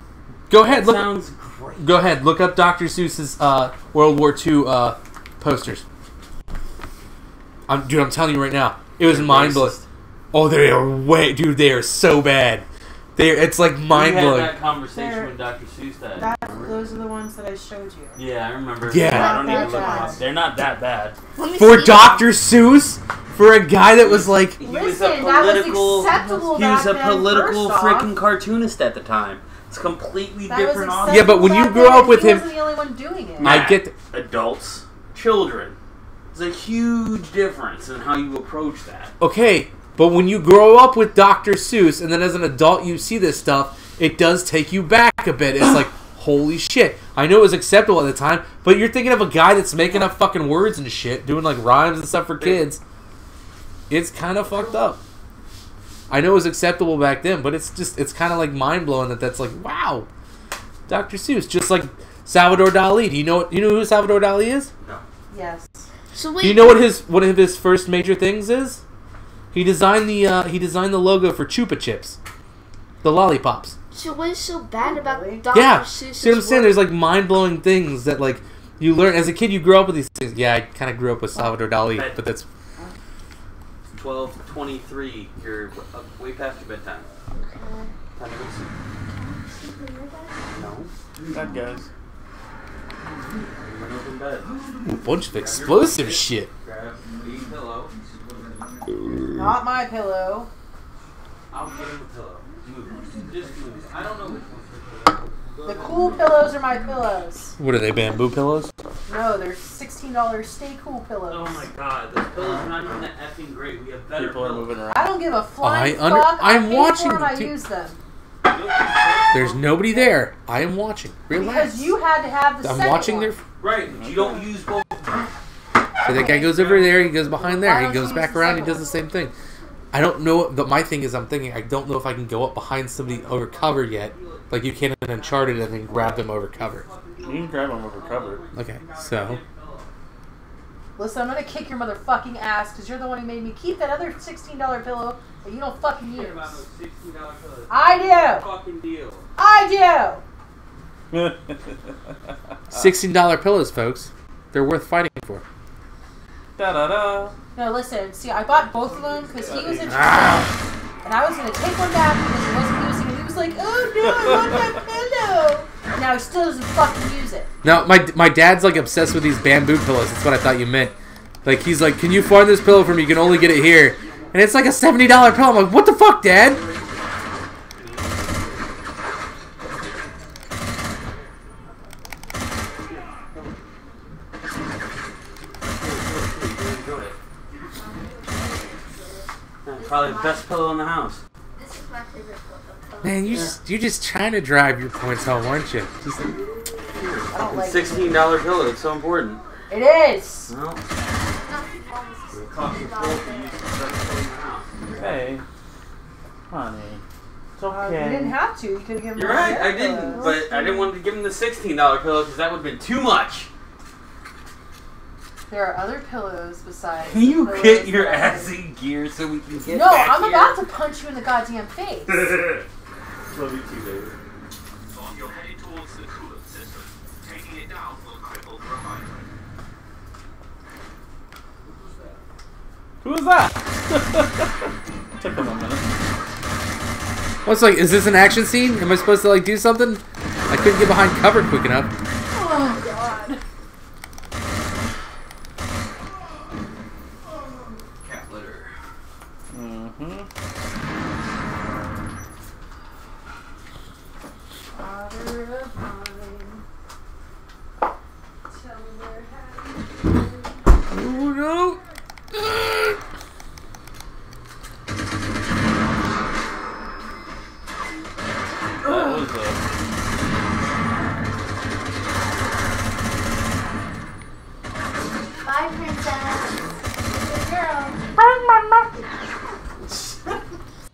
Go ahead. That Look. sounds great. Go ahead. Look up Dr. Seuss's World War II posters. I'm telling you right now, it was mind blowing. Oh, they are they are so bad. It's like mind We had blowing. that conversation They're- with Dr. Seuss. Those are the ones that I showed you. Yeah, I remember. Yeah. I don't even Not look that them up. They're not that bad. Let me For see. Dr. Seuss, for a guy that was like, He Listen, was a that was political. acceptable He was back a then, political first off. freaking cartoonist at the time. It's completely That was different. acceptable Yeah, but when you back grow then, up and with he him- wasn't the only one doing it. I get adults, children. There's a huge difference in how you approach that. okay, but when you grow up with Dr. Seuss and then as an adult you see this stuff, it does take you back a bit. It's like, holy shit. I know it was acceptable at the time, but you're thinking of a guy that's making up fucking words and shit, doing like rhymes and stuff for kids. It's kind of fucked up. I know it was acceptable back then, but it's kind of like mind-blowing that's like, wow. Dr. Seuss, just like Salvador Dali. Do you know who Salvador Dali is? No. Yes. So wait. Do you know what one of his first major things is? He designed the logo for Chupa Chips, the lollipops. So what is so bad about Dr. Yeah, Seuss's see what I'm saying? work? There's like mind-blowing things that like you learn as a kid. You grow up with these things. Yeah, I kind of grew up with Salvador Dali, but that's 12:23. You're way past your bedtime. Time to go to sleep. No. That guys. Run open bed. a bunch of explosive shit. Grab a pillow. Not my pillow. I'll get him a pillow. Move. Just move. I don't know which one's the pillow. The cool pillows are my pillows. What are they, bamboo pillows? No, they're $16 Stay Cool pillows. Oh my god, those pillows are not even that effing great. We have better People are pillows. moving around. I don't give a flying I under- fuck. I'm I paid watching for them, I the two- use them. There's nobody there. I am watching. Relax. Because you had to have the I'm second watching one. their. Right, but you don't use both. So that guy goes over there. He goes behind there. Why He don't goes you back use the around. He second does the same thing. I don't know. My thing is, I'm thinking I don't know if I can go up behind somebody over cover yet, like you can in Uncharted, and then grab them over cover. You can grab them over cover. Okay, so Listen, I'm gonna kick your motherfucking ass because you're the one who made me keep that other $16 pillow that you don't fucking use. $16 pillows. I do. Fucking deal. I do. $16 pillows, folks. They're worth fighting for. Da da da. No, listen. See, I bought both of them because he was interested, Ah! and I was gonna take one back because he wasn't using it. He was like, "Oh no, I want that pillow," and now he still doesn't fucking use it. Now, my dad's like obsessed with these bamboo pillows. That's what I thought you meant. Like he's like, can you find this pillow for me? You can only get it here, and it's like a $70 pillow. I'm like, what the fuck, Dad? Probably the best pillow in the house. This is my favorite book. Man, you're just trying to drive your points home, aren't you? Just, I don't like it. $16 pillow. It's so important. It is. Well, it costs you $4 to use the best pillow in the house. Hey, honey, it's You okay. didn't have to. You could have given You're him right, I their didn't, pillows. but I didn't want to give him the $16 pillow because that would have been too much. There are other pillows besides. Can you the pillows get your that I- ass in gear so we can get No, back I'm here? about to punch you in the goddamn face. Love you too, baby. You're headed towards the coolant system. Taking it down will cripple the refinery. Who was that? Took them a minute. what's like? Is this an action scene? Am I supposed to like do something? I couldn't get behind cover quick enough. Oh god. Cat litter. Mm-hmm. Water of mine. Tell me where have you been? Oh no! That was Bye, princess. Good girl.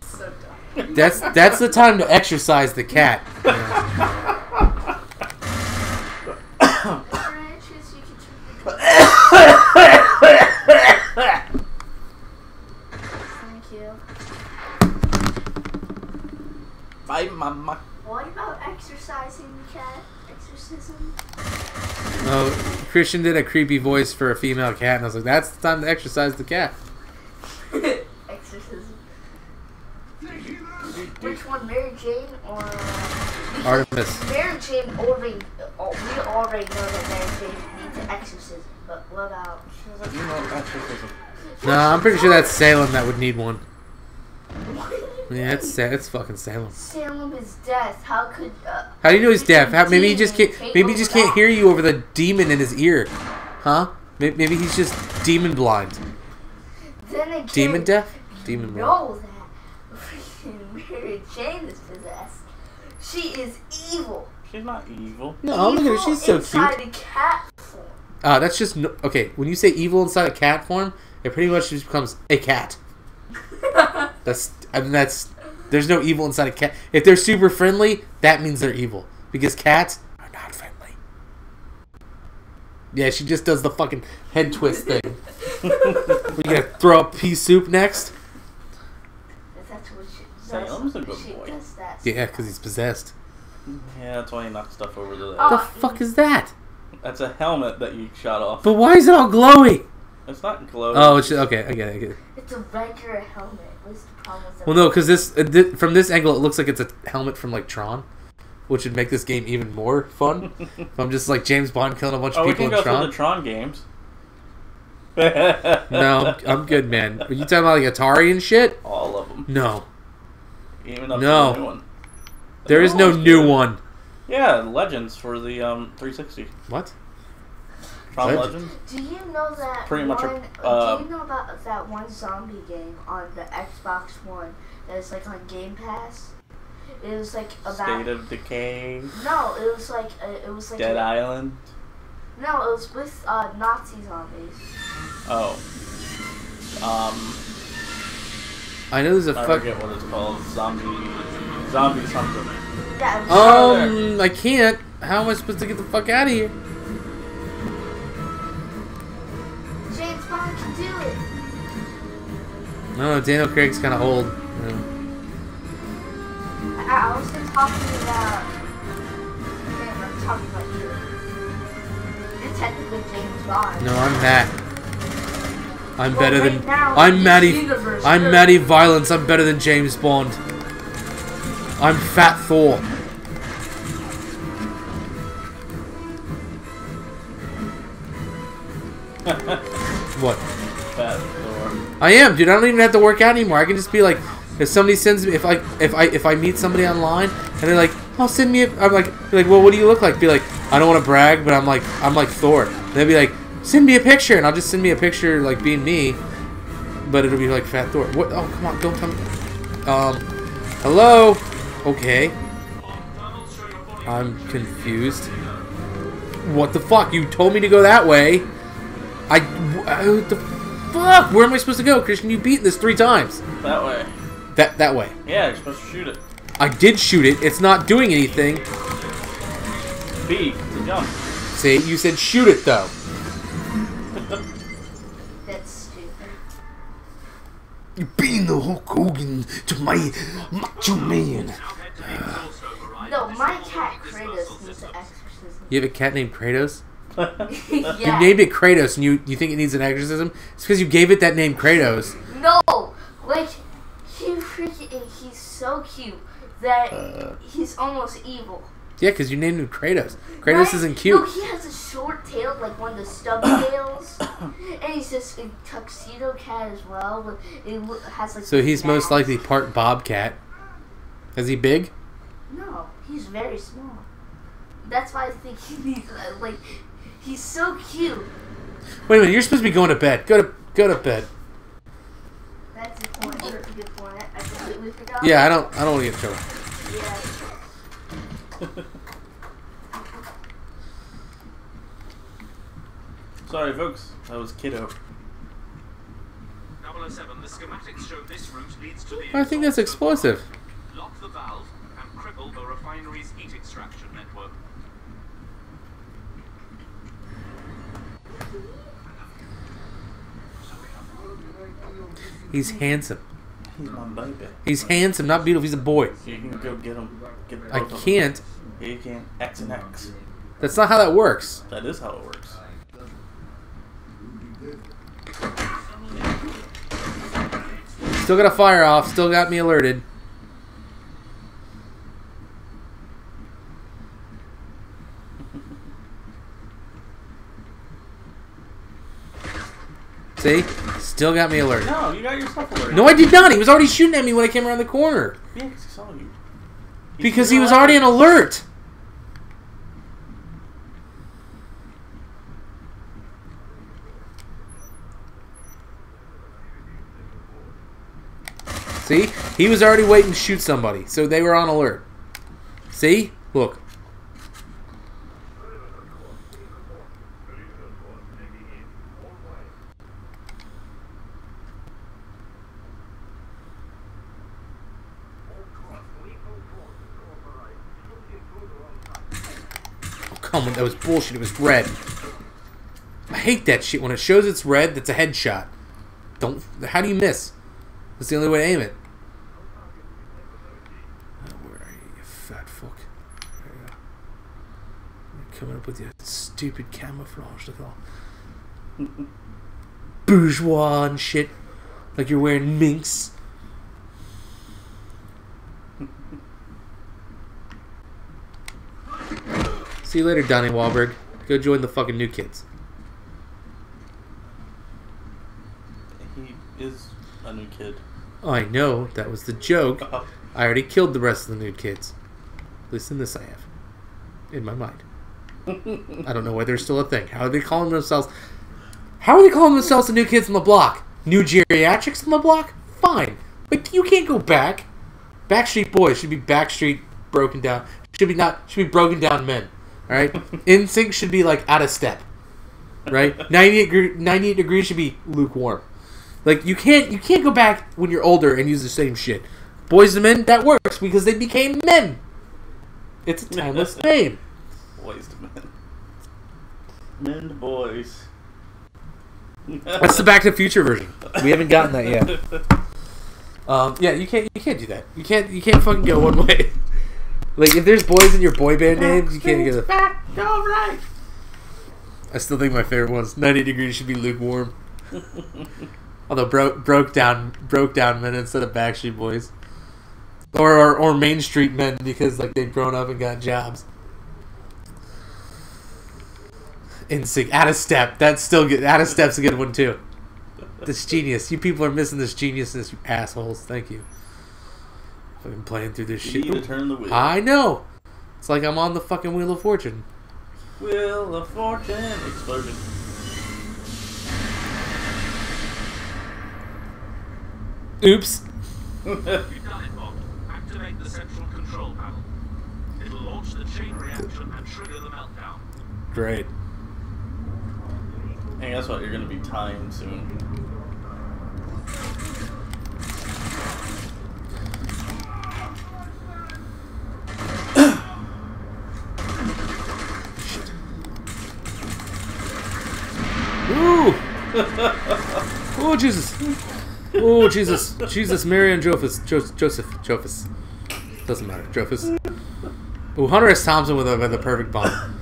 So dumb. That's the time to exercise the cat. Branches, you can Thank you. Bye, mama. What about exercising the cat? Exorcism? Oh, Christian did a creepy voice for a female cat, and I was like, that's the time to exercise the cat. Exorcism. Which one, Mary Jane or Artemis. Mary Jane already? We already know that Mary Jane needs an exorcism. But what about? No, I'm pretty sure that's Salem that would need one. Yeah, it's fucking Salem. Salem is deaf. How could? How do you know he's deaf? Maybe he just can't. Maybe he just can't hear you over the demon in his ear, huh? Maybe he's just demon blind. Then again, Demon deaf? Demon blind. Know that freaking Mary Jane is possessed. She is evil. She's not evil. No, look at her. She's so inside cute. a cat form. That's just okay. When you say evil inside a cat form, it pretty much just becomes a cat. That's there's no evil inside a cat. If they're super friendly, that means they're evil because cats are not friendly. Yeah, she just does the fucking head twist thing. We gonna throw up pea soup next? That's what she does. Salem's a good She boy. does that. Yeah, because he's possessed. Yeah, that's why he knocked stuff over the. What the fuck is that? That's a helmet that you shot off. But why is it all glowy? It's not glowing. Oh, it's just, okay. I get it. It's a regular helmet. What's the problem with that? Well, no, because from this angle, it looks like it's a helmet from like Tron, which would make this game even more fun. If I'm just like James Bond killing a bunch of people in we can go Tron. through the Tron games. No, I'm good, man. Are you talking about like Atari and shit? All of them. No. Even up No. to the new one. There is no new one. Yeah, Legends for the 360. What? Tron Legends? Legends? Do you know that Pretty much one, a, do you know about that one zombie game on the Xbox One that's like on Game Pass? It was like about State of Decay. No, it was like Dead Island. No, it was with Nazi zombies. Oh. I know there's a I forget what it's called. Zombie something. Yeah. It was I can't. How am I supposed to get the fuck out of here? James Bond can do it. No, Daniel Craig's kind of old. I was just talking about. I'm talking about you. You're technically James Bond. No, I'm Matt. I'm Well, better right than now, I'm in this Matty. universe, I'm you're- Matty Violence. I'm better than James Bond. I'm Fat Thor. What? Fat Thor. I am, dude. I don't even have to work out anymore. I can just be like, if somebody sends me, if I meet somebody online and they're like, "Oh, send me," I'm like, well, what do you look like? Be like, I don't want to brag, but I'm like Thor. They'll be like, send me a picture, and I'll just send me a picture like being me, but it'll be like Fat Thor. What? Oh, come on, don't tell me. Hello. Okay. I'm confused. What the fuck? You told me to go that way. What the fuck? Where am I supposed to go, Christian? You beat this 3 times. That way. That way. Yeah, you're supposed to shoot it. I did shoot it. It's not doing anything. B to jump. See, you said shoot it though. That's stupid. You're being the Hulk Hogan to my Macho Man. No, my cat Kratos needs an exorcism. You have a cat named Kratos? Yeah. You named it Kratos and you think it needs an exorcism? It's because you gave it that name Kratos. No, like he's so cute that he's almost evil. Yeah, because you named him Kratos. Kratos Right? isn't cute. No, he has a short tail, like one of the stubby tails, and he's just a tuxedo cat as well. But it has like. So he's mask. most likely part Bobcat. Is he big? No, he's very small. That's why I think he needs like. He's so cute. Wait a minute, you're supposed to be going to bed. Go to bed. That's a point. That's a good point. I completely forgot. Yeah, I don't want to get in trouble. Yeah. Sorry, folks. That was Kiddo. 007, the schematics show this route leads to the I think that's explosive. lock the valve and cripple the refinery's heat extraction network. He's handsome. He's my baby. He's handsome, not beautiful. He's a boy. You can go get him. Get I both of them. can't. Yeah, you can. X and X. That's not how that works. That is how it works. Still got a fire off. Still got me alerted. See? Still got me alert. No, you got yourself alerted. No, I did not. He was already shooting at me when I came around the corner. Yeah, because he saw you. Because he was already an alert. See? He was already waiting to shoot somebody, so they were on alert. See? Look. Oh, come on, that was bullshit. It was red. I hate that shit. When it shows it's red, that's a headshot. Don't. How do you miss? That's the only way to aim it. Oh, where are you, you fat fuck? There you go. You're coming up with your stupid camouflage look all bourgeois and shit. Like you're wearing minks. See you later, Donnie Wahlberg. Go join the fucking new kids. He is a new kid. Oh, I know. That was the joke. I already killed the rest of the new kids. At least in this I have. In my mind. I don't know why they're still a thing. How are they calling themselves? How are they calling themselves the new kids on the block? New geriatrics on the block? Fine. But you can't go back. Backstreet Boys should be Backstreet broken down. Should be broken down men. Alright? NSYNC should be like out of step. Right? 98 degrees should be lukewarm. Like you can't go back when you're older and use the same shit. Boys to Men, that works because they became men. It's a timeless name. Boys to Men. Men to boys. That's the Back to the Future version. We haven't gotten that yet. Yeah, you can't do that. You can't fucking go one way. Like if there's boys in your boy band names, you can't go back, go right. I still think my favorite one's 90 degrees should be lukewarm. Although broke down men instead of Backstreet Boys, or Main Street men because like they've grown up and got jobs. NSYNC, Out of Step. That's still good. Out of Step's a good one too. This genius. You people are missing this geniusness, you assholes. Thank you. Fucking playing through this shit. You need to turn the wheel. I know. It's like I'm on the fucking Wheel of Fortune. Wheel of Fortune explosion. Oops. You've done it, Bob. Activate the central control panel. It'll launch the chain reaction and trigger the meltdown. Great. And guess what? You're gonna be timed soon. Ooh! Oh Jesus! Oh Jesus! Jesus, Mary and Joseph. Doesn't matter. Jophus. Ooh, Hunter S. Thompson with the perfect bomb.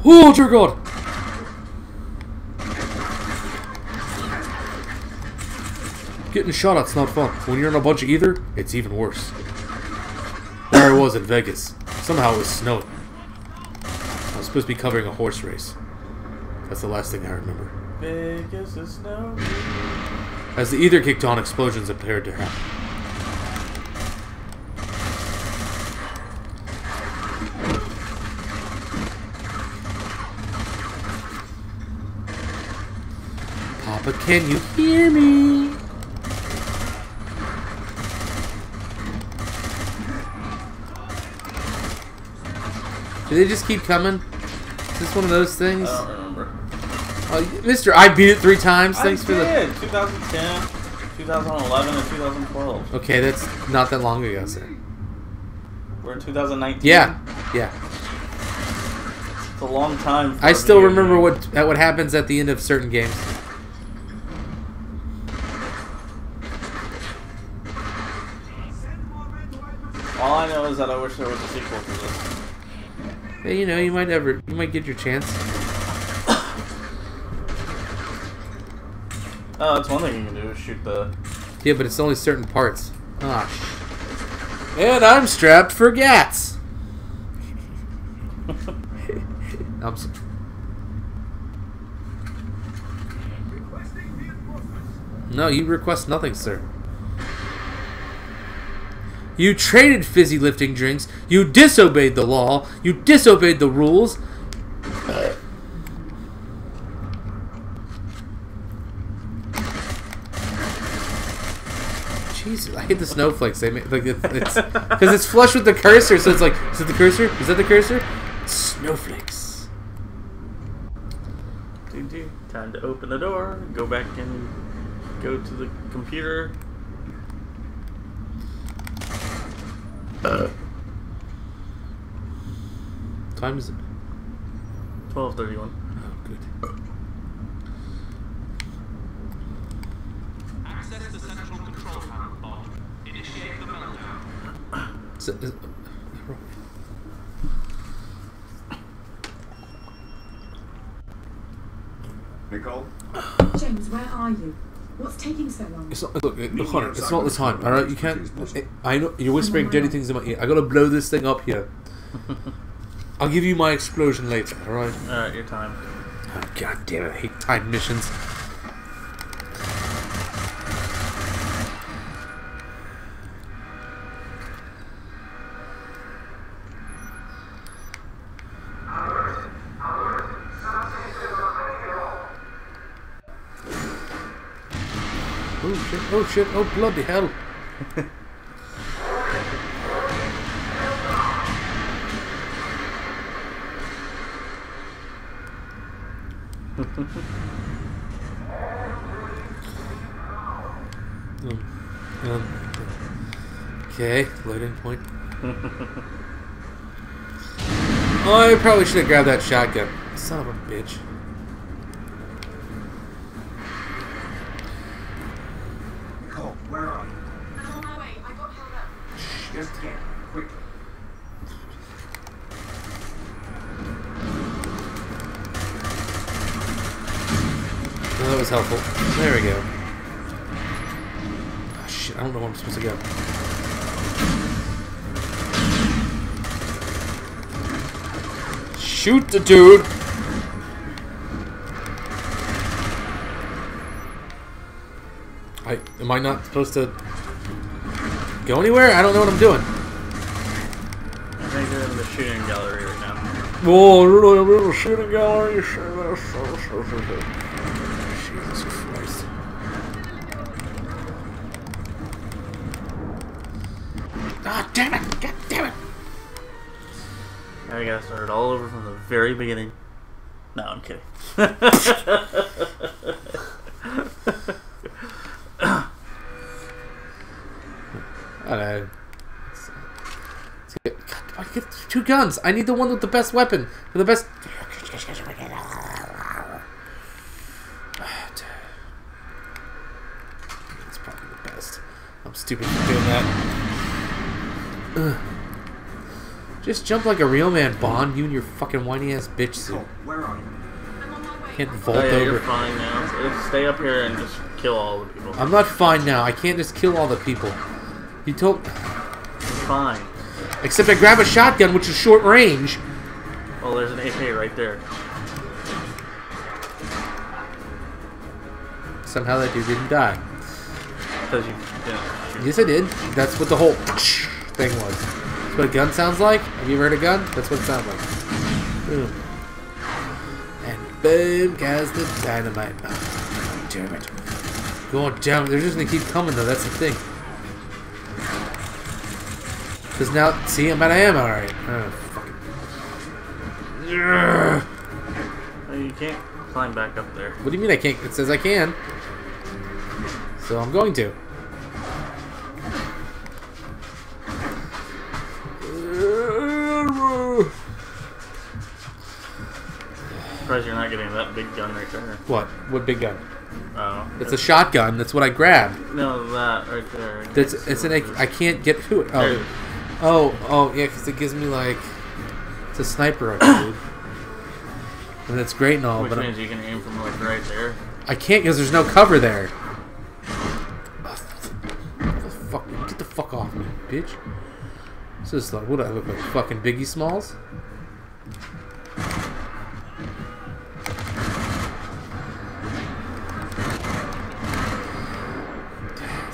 Oh dear God! Getting shot at's not fun. When you're in a bunch of either, it's even worse. There I was in Vegas. Somehow it was snowing. I was supposed to be covering a horse race. That's the last thing I remember. Vegas is snow. As the ether kicked on, explosions appeared to happen. Papa, can you hear me? Do they just keep coming? Is this one of those things? I don't remember. Mister, I beat it 3 times. Thanks for the... 2010, 2011, and 2012. Okay, that's not that long ago, sir. We're in 2019. Yeah. It's a long time. For I still video remember game. what happens at the end of certain games. All I know is that I wish there was a sequel to this. Hey, you know, you might get your chance. Oh, that's one thing you can do is shoot the... Yeah, but it's only certain parts. Ah, and I'm strapped for gats. I'm No, you request nothing, sir. You traded fizzy lifting drinks. You disobeyed the law. You disobeyed the rules. Jesus, I hate the snowflakes. They make, like it's because it's flush with the cursor, so it's like, is it the cursor? Is that the cursor? Snowflakes. Time to open the door. Go back and go to the computer. Time is it? 12:31. Oh, good. Access the central control panel pod. Initiate the meltdown. Nicole? James, where are you? What's taking so long? It's not, look, Hunter, it's not the time, alright? You can't. I know you're whispering dirty things in my ear. I gotta blow this thing up here. I'll give you my explosion later, alright? Alright, your time. Oh, God damn it, I hate time missions. Oh shit, oh bloody hell. Okay, loading point. Oh, I probably should have grabbed that shotgun. Son of a bitch. Nicole, where are you? I'm on my way. I got held up. Just get quickly. Oh, that was helpful. There we go. Oh, shit, I don't know where I'm supposed to go. Shoot the dude! Am I not supposed to go anywhere? I don't know what I'm doing. I think you're in the shooting gallery right now. Whoa, really? I'm in the shooting gallery? Jesus Christ. Ah, damn it! God damn it! Now you gotta start it all over from the very beginning. No, I'm kidding. Alright. God, I get 2 guns. I need the one with the best weapon. With the best. It's probably the best. I'm stupid for doing that. Ugh. Just jump like a real man, Bond. You and your fucking whiny ass bitch suit. Nicole, where are you? I'm on my way. Can't vault Oh, yeah, over. you're fine now. Just stay up here and just kill all the people. I'm not fine now. I can't just kill all the people. You told. It's fine. Except I grab a shotgun, which is short range. Well, there's an AK right there. Somehow that dude didn't die. Because you didn't shoot. Yes, I did. That's what the whole thing was. That's what a gun sounds like. Have you ever heard a gun? That's what it sounds like. Boom. And boom goes the dynamite. Oh, damn it. God damn it. They're just going to keep coming, though. That's the thing. Because now, see, I'm out of ammo. Alright. Oh, fucking. Well, you can't climb back up there. What do you mean I can't? It says I can. So I'm going to. Surprised you're not getting that big gun right there. What? What big gun? Oh. It's a shotgun. That's what I grabbed. No, that right there. That's it's an. I can't get to it. There it Oh, is. oh, yeah, because it gives me like it's a sniper rifle, dude. And that's great and all, Which but means you can aim from like right there. I can't because there's no cover there. Fuck! Get the fuck off me, bitch! This is like, what do I look like? Fucking Biggie Smalls?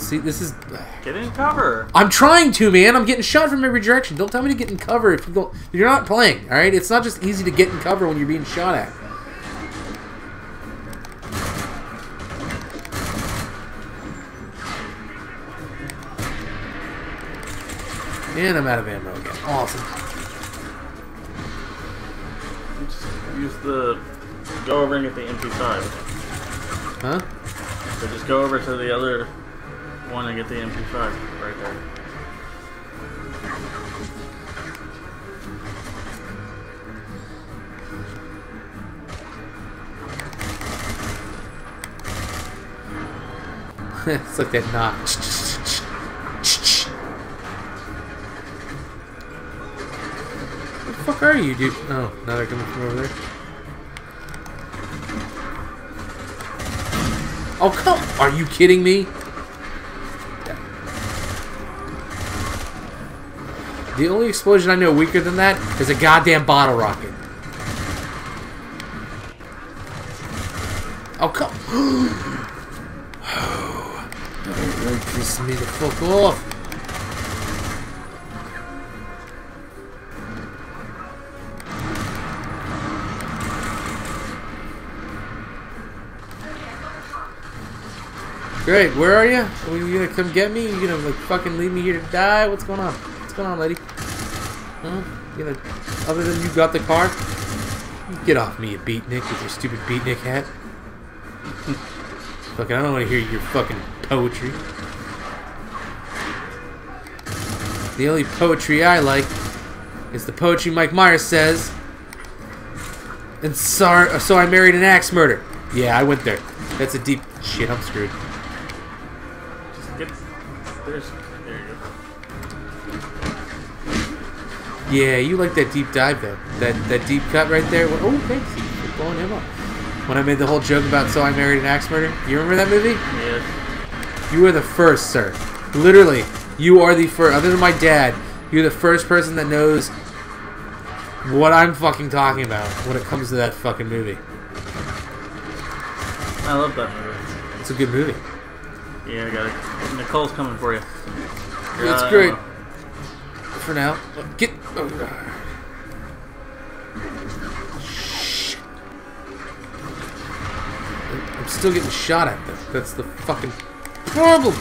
See, this is... Get in cover. I'm trying to, man. I'm getting shot from every direction. Don't tell me to get in cover if you don't... If you're not playing, alright? It's not just easy to get in cover when you're being shot at. And I'm out of ammo again. Awesome. Just use the... Go over and get the MP5. Huh? So just go over to the other one and get the MP5 right there. It's like that knock. Where the fuck are you, dude? Oh, now they're coming from over there. Oh, come! Are you kidding me? The only explosion I know weaker than that is a goddamn bottle rocket. Oh, come! Oh, don't piss me the fuck off! Great, where are you? Are you gonna come get me? You gonna like fucking leave me here to die? What's going on? What's going on, lady? Huh? You gonna, other than you got the car? Get off me, you beatnik, with your stupid beatnik hat. Fucking, I don't want to hear your fucking poetry. The only poetry I like is the poetry Mike Myers says. And so I married an axe murder. Yeah, I went there. That's a deep shit. I'm screwed. There you go. Yeah, you like that deep dive though. That deep cut right there. Oh, thanks. You're blowing him up. When I made the whole joke about So I Married an Axe Murder. You remember that movie? Yes. You are the first, sir. Literally, you are the first. Other than my dad, you're the first person that knows what I'm fucking talking about when it comes to that fucking movie. I love that movie. It's a good movie. Yeah, I got it. Nicole's coming for you. It's great. For now. Get... Oh. Shit. I'm still getting shot at, though. That's the fucking problem.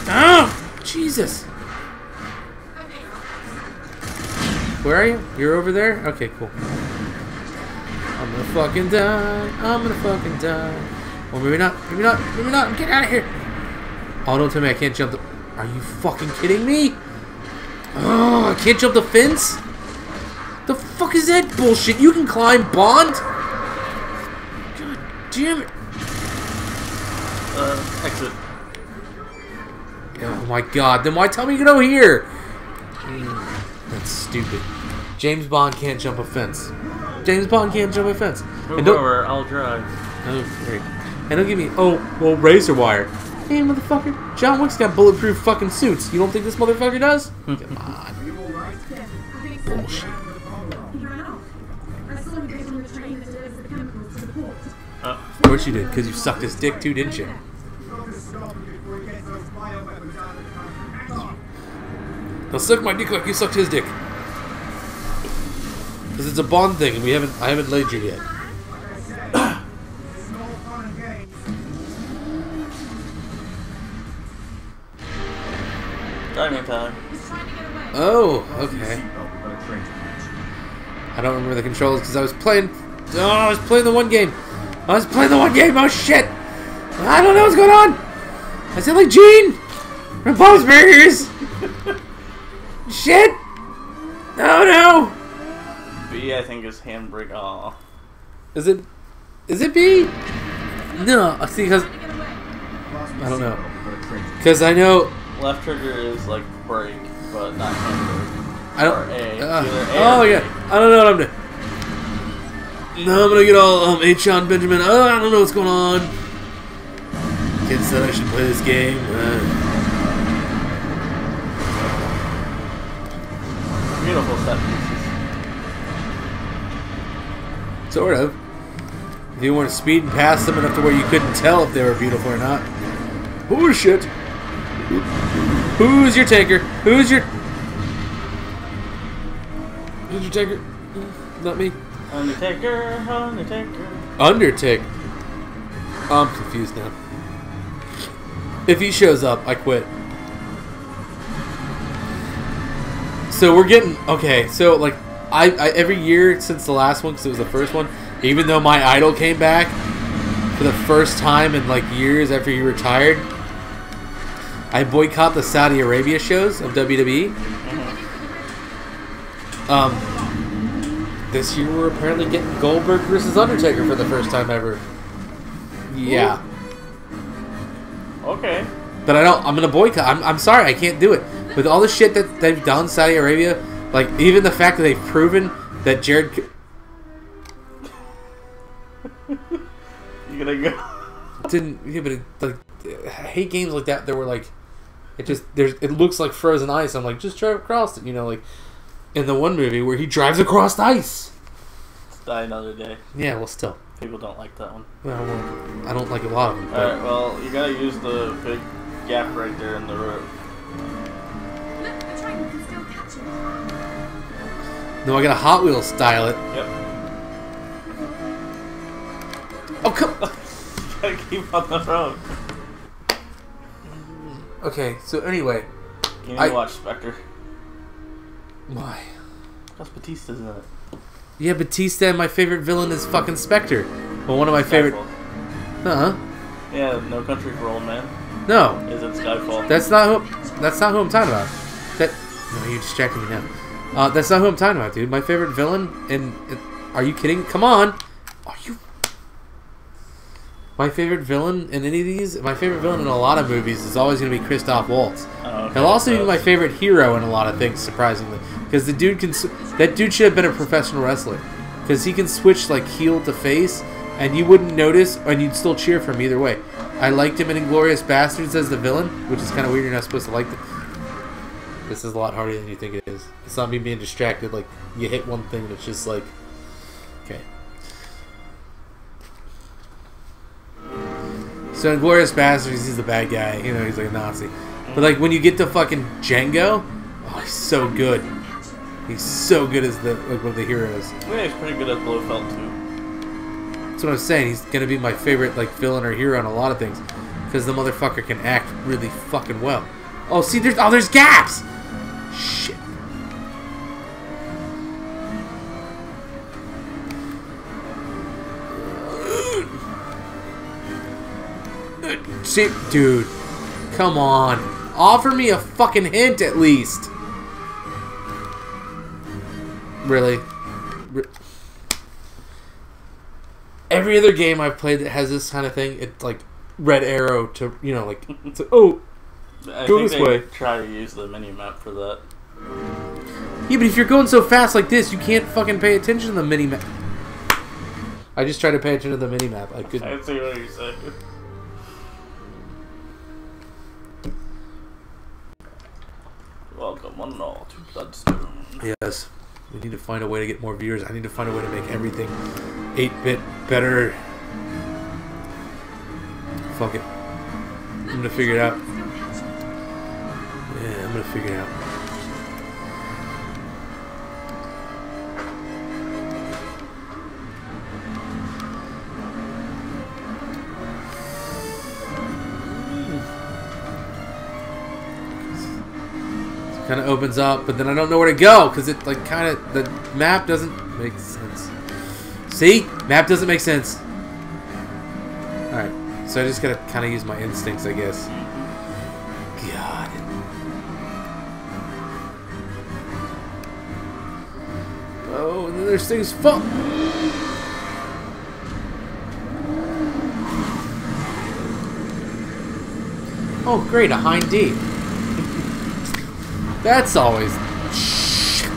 Ah! Jesus. Where are you? You're over there? Okay, cool. I'm gonna fucking die. I'm gonna fucking die. Or maybe not. Maybe not. Maybe not. Get out of here. Oh, don't tell me I can't jump the... Are you fucking kidding me? Oh, I can't jump the fence? The fuck is that bullshit? You can climb Bond? God damn it. Exit. Oh my god. Then why tell me to go here? That's stupid. James Bond can't jump a fence. James Bond can't jump a fence. Move over, I'll drive. Oh, great. And don't give me, oh, well, razor wire. Hey, motherfucker. John Wick's got bulletproof fucking suits. You don't think this motherfucker does? Come on. Bullshit. Of course you did, because you sucked his dick too, didn't you? Now suck my dick like you sucked his dick. Because it's a Bond thing, and I haven't laid you yet. Driving time. Oh, okay. I don't remember the controls because I was playing. Oh, I was playing the one game. Oh shit! I don't know what's going on. I sound like Gene from Bob's Burgers. Shit! Oh no! B, I think, is handbrake. Aw. Is it B? No, see, because I don't know. Because I know left trigger is like brake, but not handbrake. I don't. Or A. Oh yeah, I don't know what I'm doing. No, I'm gonna get all H-on Benjamin. Oh, I don't know what's going on. Kids said I should play this game. Beautiful set pieces. Sort of. If you weren't speeding past them enough to where you couldn't tell if they were beautiful or not. Oh shit! Who's your tanker? Who's your tanker? Not me. Undertaker, Undertaker. Undertaker. I'm confused now. If he shows up, I quit. So we're getting okay. So like, I every year since the last one, because it was the first one, even though my idol came back for the first time in like years after he retired, I boycott the Saudi Arabia shows of WWE. This year we're apparently getting Goldberg versus Undertaker for the first time ever. Yeah. Okay. But I'm gonna boycott. I'm sorry, I can't do it. With all the shit that they've done, Saudi Arabia, like even the fact that they've proven that Jared. You gonna go? Didn't yeah, but like I hate games like that. That were like, it looks like frozen ice. I'm like, just drive across it, you know, like in the one movie where he drives across ice. Let's die another day. Yeah, well, still. People don't like that one. Well, I don't like a lot of them. Alright, well, you gotta use the big gap right there in the road. Look, the train can still catch it. No, I gotta Hot Wheels style it. Yep. Oh, come. You gotta keep on the road. Okay, so anyway. You need to watch Spectre. Why? Because Batista's in it. Yeah, Batista and my favorite villain is fucking Spectre. Well, one of my favorite. Yeah, No Country for Old Men. No. Is it Skyfall? That's not who I'm talking about. No, you're distracting me now. That's not who I'm talking about, dude. My favorite villain are you kidding? Come on. Are you? My favorite villain in any of these, my favorite villain in a lot of movies is always going to be Christoph Waltz. Oh, okay. He'll also be my favorite hero in a lot of things, surprisingly, because that dude should have been a professional wrestler, because he can switch like heel to face, and you wouldn't notice, and you'd still cheer for him either way. I liked him in Inglourious Bastards as the villain, which is kind of weird. You're not supposed to like it. This is a lot harder than you think it is. It's not me being distracted. Like you hit one thing, and it's just like, okay. So in Glorious Bastards, he's the bad guy. You know, he's like a Nazi. But like when you get to fucking Django, oh, he's so good. He's so good as one of the heroes. Yeah, he's pretty good at Blofeld too. That's what I'm saying. He's gonna be my favorite like villain or hero in a lot of things, because the motherfucker can act really fucking well. Oh, see, there's gaps. Shit. See, dude, come on. Offer me a fucking hint at least. Really? Every other game I've played that has this kind of thing, it's like red arrow to, you know, like, oh, go this way. Try to use the mini map for that. Yeah, but if you're going so fast like this, you can't fucking pay attention to the mini map. I just tried to pay attention to the mini map. I couldn't. I see what you're saying. Welcome one and all to Bloodstone. Yes. We need to find a way to get more viewers. I need to find a way to make everything 8-bit better. Fuck it. I'm gonna figure it out. Yeah, I'm gonna figure it out. Kind of opens up, but then I don't know where to go because it like kind of the map doesn't make sense. See, map doesn't make sense. All right, so I just gotta kind of use my instincts, I guess. God. Oh, and then there's things fall. Oh, great, a hind D. That's always shit.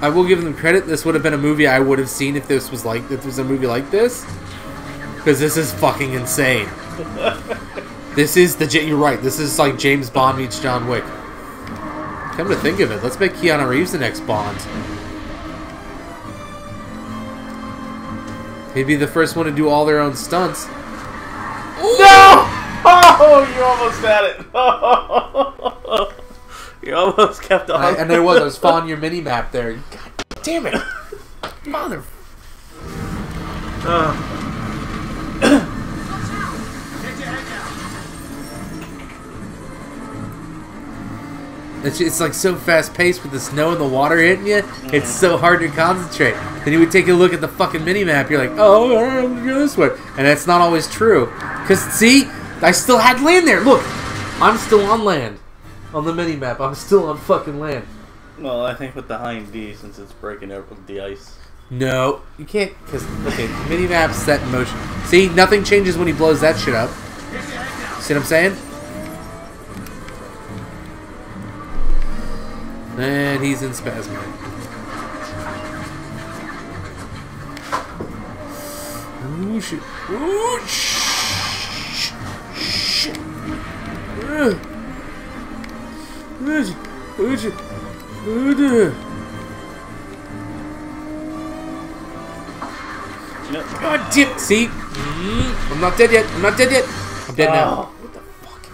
I will give them credit. This would have been a movie I would have seen if this was a movie like this, because this is fucking insane. This is you're right. This is like James Bond meets John Wick. Come to think of it, let's make Keanu Reeves the next Bond. He'd be the first one to do all their own stunts. No! Oh, you almost had it. You almost kept on. And I was following your mini map there. God damn it, mother. It's like so fast paced with the snow and the water hitting you. It's so hard to concentrate. Then you would take a look at the fucking mini map. You're like, oh, I'm gonna go this way, and that's not always true. Cause see, I still had land there. Look, I'm still on land on the mini map. I'm still on fucking land. Well, I think with the hind D, since it's breaking up with the ice. No, you can't. Cause okay, the mini map's set in motion. See, nothing changes when he blows that shit up. See what I'm saying? And he's in spasm. Ooh, shit. Ooh, shit. God damn. See? I'm not dead yet. I'm not dead yet. I'm dead now. What the fuck?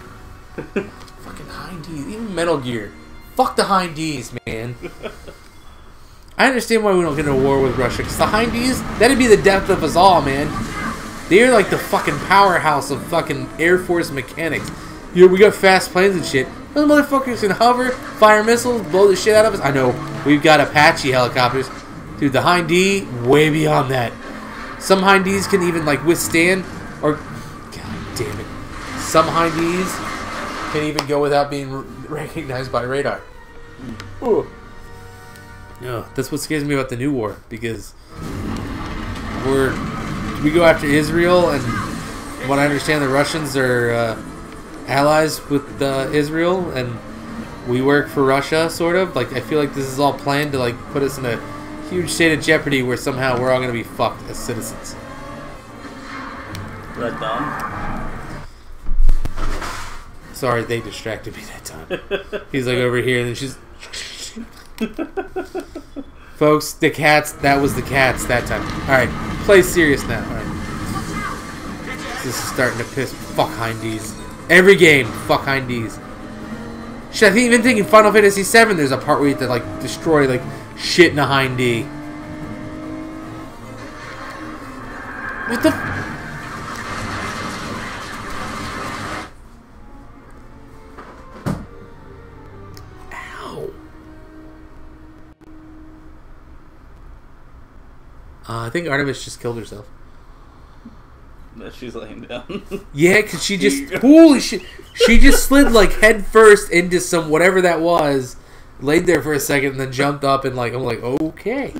Fucking hind D's. Even Metal Gear. Fuck the hind D's, man. I understand why we don't get in a war with Russia, because the hind D's, that'd be the death of us all, man. They're like the fucking powerhouse of fucking Air Force mechanics. You know, we got fast planes and shit. Those motherfuckers can hover, fire missiles, blow the shit out of us. I know, we've got Apache helicopters. Dude, the hind D, way beyond that. Some hind D's can even, like, withstand, or... God damn it. Some hind D's can even go without being recognized by radar. Ooh. No, that's what scares me about the new war, because we go after Israel, and from what I understand, the Russians are allies with Israel, and we work for Russia, sort of. Like, I feel like this is all planned to like put us in a huge state of jeopardy where somehow we're all going to be fucked as citizens. Red Dawn. Sorry, they distracted me that time. He's like over here, and then she's... Folks, the cats, that was the cats that time. Alright, play serious now. Alright. This is starting to piss. Fuck hind D's. Every game, fuck hind D's. Shit, I think even thinking Final Fantasy VII, there's a part where you have to like destroy like shit in a hind D. What the... I think Artemis just killed herself. She's laying down. Yeah, because she just... Holy shit. She just slid, like, head first into some... Whatever that was. Laid there for a second and then jumped up and, like... I'm like, okay.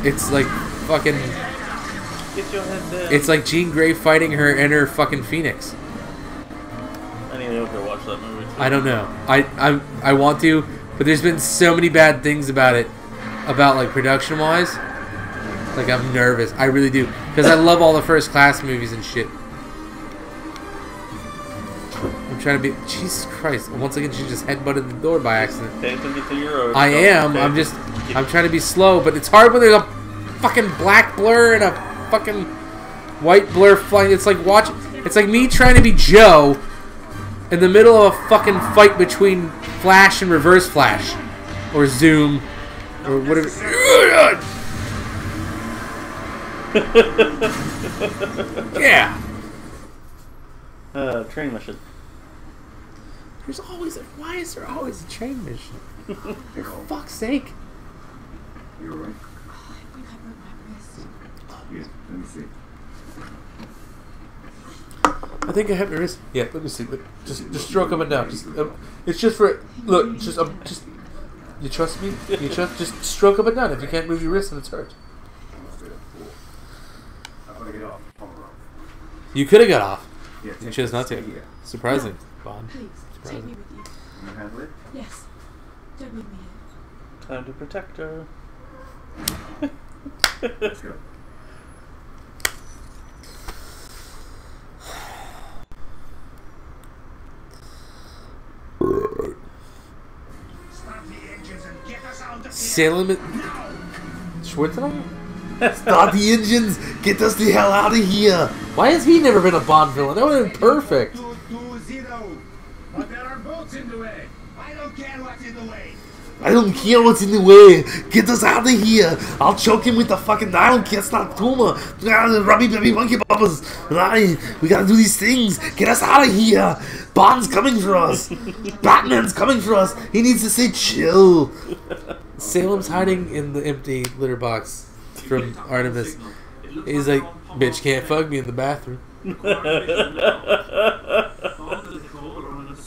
It's like fucking... Get your head down. It's like Jean Grey fighting her inner fucking Phoenix. I need to go watch that movie too. I don't know. I want to... But there's been so many bad things about it. About, like, production-wise. Like, I'm nervous. I really do. Because I love all the First Class movies and shit. I'm trying to be... Jesus Christ. Once again, she just headbutted the door by accident. Pay attention to your road. I am. I'm trying to be slow. But it's hard when there's a fucking black blur and a fucking white blur flying. It's like watch... It's like me trying to be Joe in the middle of a fucking fight between Flash and Reverse Flash. Or Zoom. Or whatever. Yeah. Train mission. There's always a... Why is there always a train mission? For fuck's sake. You alright? I think I broke my wrist. Yeah, let me see. I think I have my wrist. Yeah, let me see. Just stroke up and down. It's just for... Look, just... You trust me? You trust? Just stroke up and down. If you can't move your wrist, then it's hurt. You could have got off. You chose not to. Surprising, Bond. Please, take me with you. You handle it? Yes. Don't leave me here. Time to protect her. Let's go. Salem... Schwarzenegger? Start the engines! Get us the hell out of here! Why has he never been a Bond villain? That would have been perfect. 220. But there are boats in the way. I don't care what's in the way. I don't care what's in the way. Get us out of here. I'll choke him with the fucking. I don't care. It's not tumor. Rubby baby monkey bubbas. We gotta do these things. Get us out of here. Bond's coming for us. Batman's coming for us. He needs to say chill. Salem's hiding in the empty litter box from Artemis. He's like, bitch can't fuck me in the bathroom.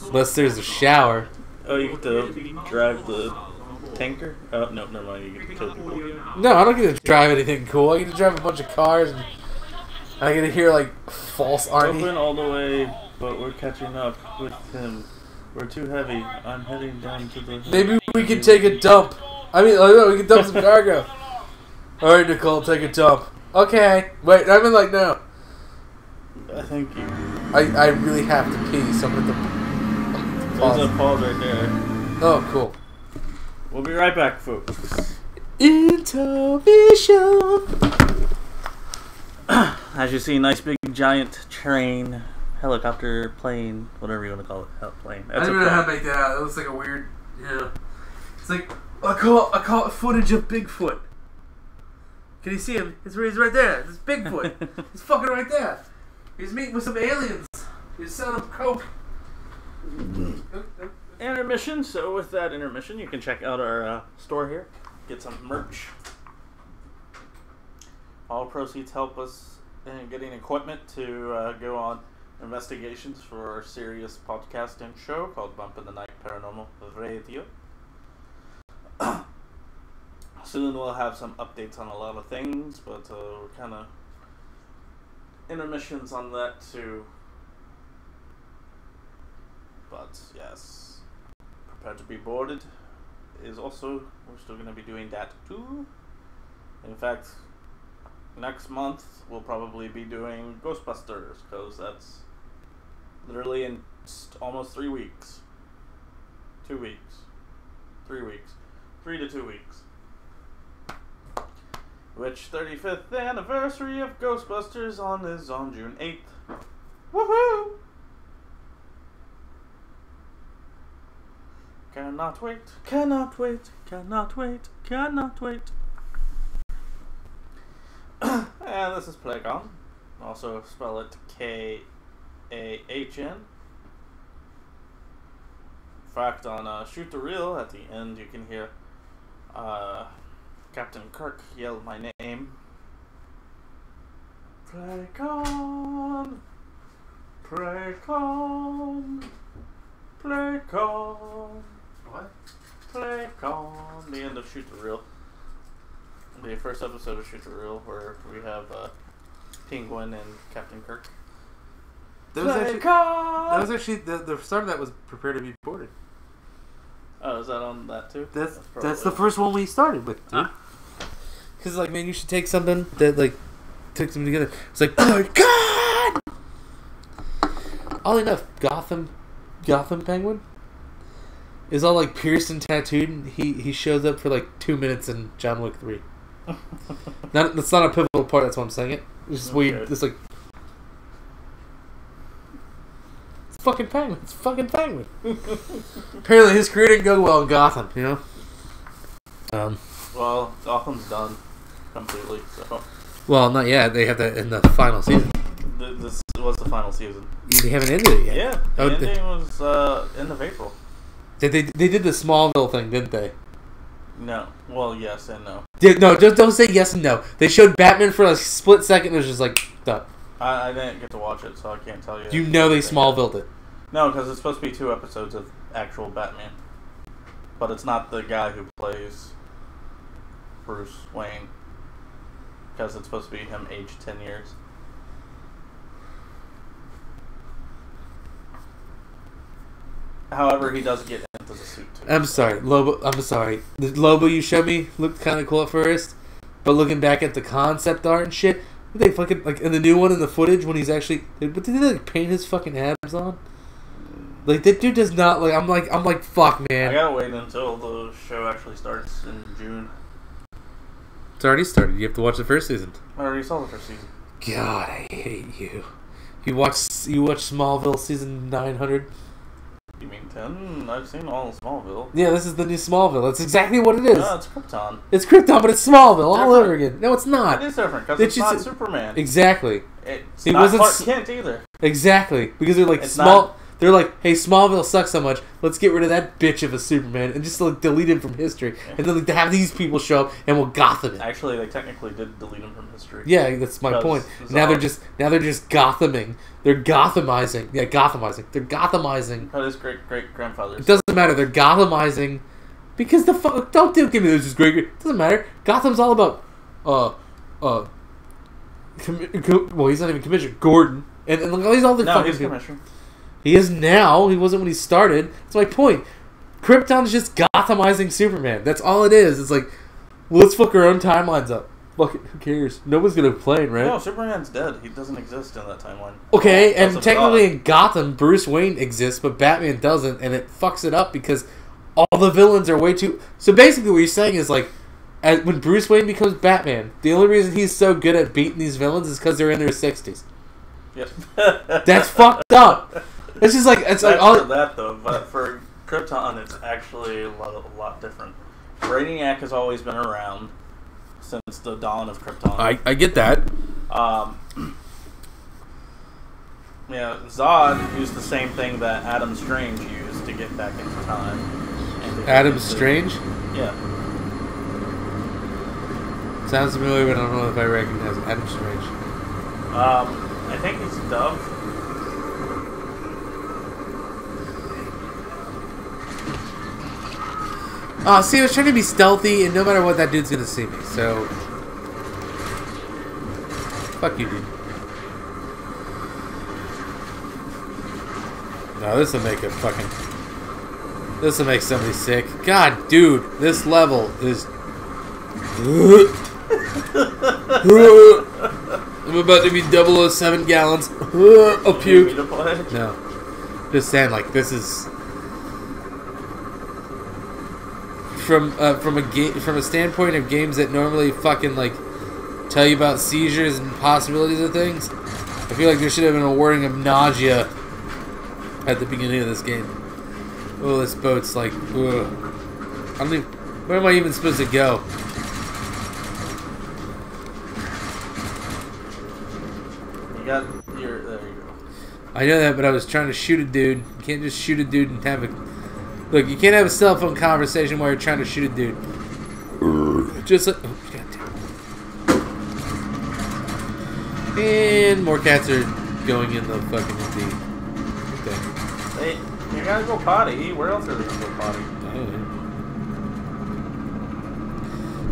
Unless there's a shower. Oh, you get to drive the tanker? Oh, no, never mind. You get to kill people. No, I don't get to drive anything cool. I get to drive a bunch of cars and I get to hear like false Arnie. Open all the way, but we're catching up with him. We're too heavy. I'm heading down to the... Maybe we can take a dump. I mean, we can dump some cargo. Alright, Nicole, take a dump. Okay. Wait, I mean like no. Thank you. I really have to pee, so I'm going to pause. There's a pause right there. Oh, cool. We'll be right back, folks. Intermission. As you see, nice big giant train, helicopter, plane, whatever you want to call it, plane. I don't even know how to make that out. It looks like a weird, It's like I call it footage of Bigfoot. Can you see him? He's right there. It's Bigfoot. He's fucking right there. He's meeting with some aliens. He's selling them coke. Intermission. So with that intermission, you can check out our store here. Get some merch. All proceeds help us in getting equipment to go on investigations for our serious podcasting show called Bump in the Night Paranormal Radio. Soon we'll have some updates on a lot of things, but we're kind of intermissions on that too. But yes, Prepare to Be Boarded is also, we're still going to be doing that too. In fact, next month we'll probably be doing Ghostbusters, because that's literally in almost 3 weeks. 2 weeks. 3 weeks. 3 to 2 weeks. Which 35th anniversary of Ghostbusters is on June 8th. Woohoo! Cannot wait, cannot wait, cannot wait, cannot wait. And this is Playcon. Also spell it K-A-H-N. In fact, on Shoot the Reel, at the end you can hear Captain Kirk yell my name. Playcon, Playcon, Playcon. What? Playcon. The end of Shoot the Reel. The first episode of Shoot the Reel, where we have Penguin and Captain Kirk. That was actually the start of that was Prepare to Be Boarded. Oh, is that on that too? That's the first one we started with, dude. Because like, man, you should take something that like took them together. It's like, oh God! Oddly enough, Gotham Penguin is all like pierced and tattooed. And he shows up for like 2 minutes in John Wick 3. That's not a pivotal part. That's why I'm saying it. It's just weird. It's like it's fucking Penguin. It's fucking Penguin. Apparently, his career didn't go well in Gotham. You know. Well, Gotham's done completely. So. Well, not yet. They have that in the final season. This was the final season. They haven't ended it yet. Yeah, the ending was end of April. They did the Smallville thing, didn't they? No. Well, yes and no. No, just don't say yes and no. They showed Batman for a split second. It was just like done. I didn't get to watch it, so I can't tell you. You know they Smallvilled it. No, because it's supposed to be 2 episodes of actual Batman, but it's not the guy who plays Bruce Wayne, because it's supposed to be him aged 10 years. However, he does get into the suit too. I'm sorry, Lobo. I'm sorry. The Lobo you showed me looked kind of cool at first, but looking back at the concept art and shit, they fucking like in the new one in the footage when he's actually, but did they like paint his fucking abs on? Like that dude does not like. I'm like fuck, man. I gotta wait until the show actually starts in June. It's already started. You have to watch the first season. I already saw the first season. God, I hate you. You watch Smallville season 900? You mean 10? I've seen all of Smallville. Yeah, this is the new Smallville. That's exactly what it is. No, it's Krypton. It's Krypton, but it's Smallville all over again. No, it's not. It is different because it's not Superman. Exactly. It's It not wasn't Clark Kent either. Exactly, because they're like It's small. not- They're like, hey, Smallville sucks so much. Let's get rid of that bitch of a Superman and just like delete him from history, and then like to have these people show up and we'll Gotham it. Actually, they technically did delete him from history. Yeah, that's my point. Now they're just Gothaming. They're Gothamizing. Yeah, Gothamizing. They're Gothamizing. His great grandfather. It doesn't matter. They're Gothamizing because the fuck. Don't give me this is great. It doesn't matter. Gotham's all about well, he's not even Commissioner Gordon, and look all these other No, fucking he's people. Commissioner. He is now. He wasn't when he started. That's my point. Krypton's just Gothamizing Superman. That's all it is. It's like, well, let's fuck our own timelines up. Fuck it. Who cares? Nobody's gonna complain, right? No, Superman's dead. He doesn't exist in that timeline. Okay, and That's technically a in Gotham, Bruce Wayne exists, but Batman doesn't, and it fucks it up because all the villains are way too... So basically what you're saying is, like, when Bruce Wayne becomes Batman, the only reason he's so good at beating these villains is because they're in their 60s. Yep. That's fucked up. It's just like... It's like That's all for that, though. But for Krypton, it's actually a lot different. Brainiac has always been around since the dawn of Krypton. I get that. Yeah, Zod used the same thing that Adam Strange used to get back into time. And Adam Strange? Yeah. Sounds familiar, but I don't know if I recognize Adam Strange. I think he's Dove. Oh, see, I was trying to be stealthy, and no matter what, that dude's gonna see me, so... Fuck you, dude. No, this will make a fucking... This will make somebody sick. God, dude, this level is... I'm about to be 007 gallons of puke. No. Just saying, like, this is... From a standpoint of games that normally fucking, like, tell you about seizures and possibilities of things, I feel like there should have been a warning of nausea at the beginning of this game. Oh, this boat's like, ugh. I don't even... Where am I even supposed to go? There you go. I know that, but I was trying to shoot a dude. You can't just shoot a dude and have a... Look, you can't have a cell phone conversation while you're trying to shoot a dude. Just like... Oh, goddamn. And more cats are going in the fucking empty. Hey, you gotta go potty. Where else are they gonna go potty?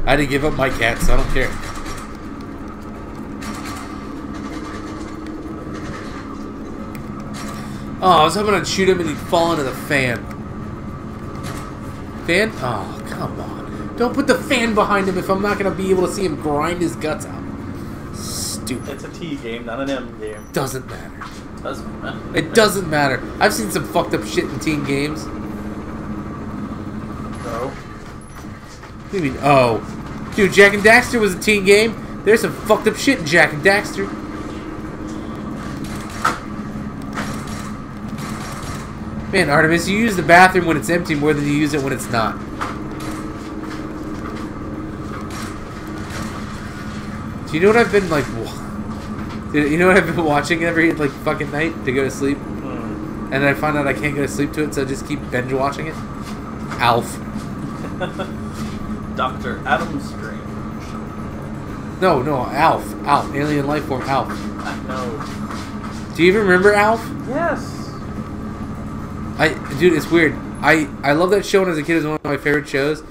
I had to give up my cats, so I don't care. Oh, I was hoping I'd shoot him and he'd fall into the fan. Fan? Oh, come on. Don't put the fan behind him if I'm not going to be able to see him grind his guts out. Stupid. It's a T game, not an M game. Doesn't matter. Doesn't matter. It doesn't matter. I've seen some fucked up shit in teen games. No. What do you mean, oh? Dude, Jak and Daxter was a teen game. There's some fucked up shit in Jak and Daxter. Man, Artemis, you use the bathroom when it's empty more than you use it when it's not. Do you know what I've been like? You know what I've been watching every like fucking night to go to sleep? And then I find out I can't go to sleep to it, so I just keep binge watching it. Alf. Dr. Adam Strange. No, Alf. Alf. Alien life form, Alf. I know. Do you even remember Alf? Yes. Dude, it's weird. I love that show, and as a kid, it was one of my favorite shows.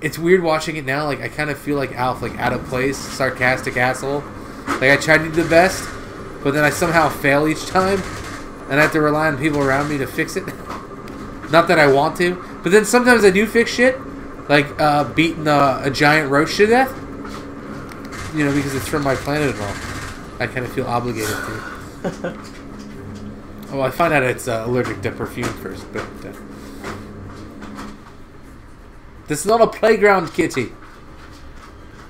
It's weird watching it now. Like, I kind of feel like Alf, like, out of place, sarcastic asshole. Like, I try to do the best, but then I somehow fail each time, and I have to rely on people around me to fix it. Not that I want to, but then sometimes I do fix shit, like beating a giant roach to death. You know, because it's from my planet and all. I kind of feel obligated to. Well, I find out it's allergic to perfume first, but... This is not a playground, kitty.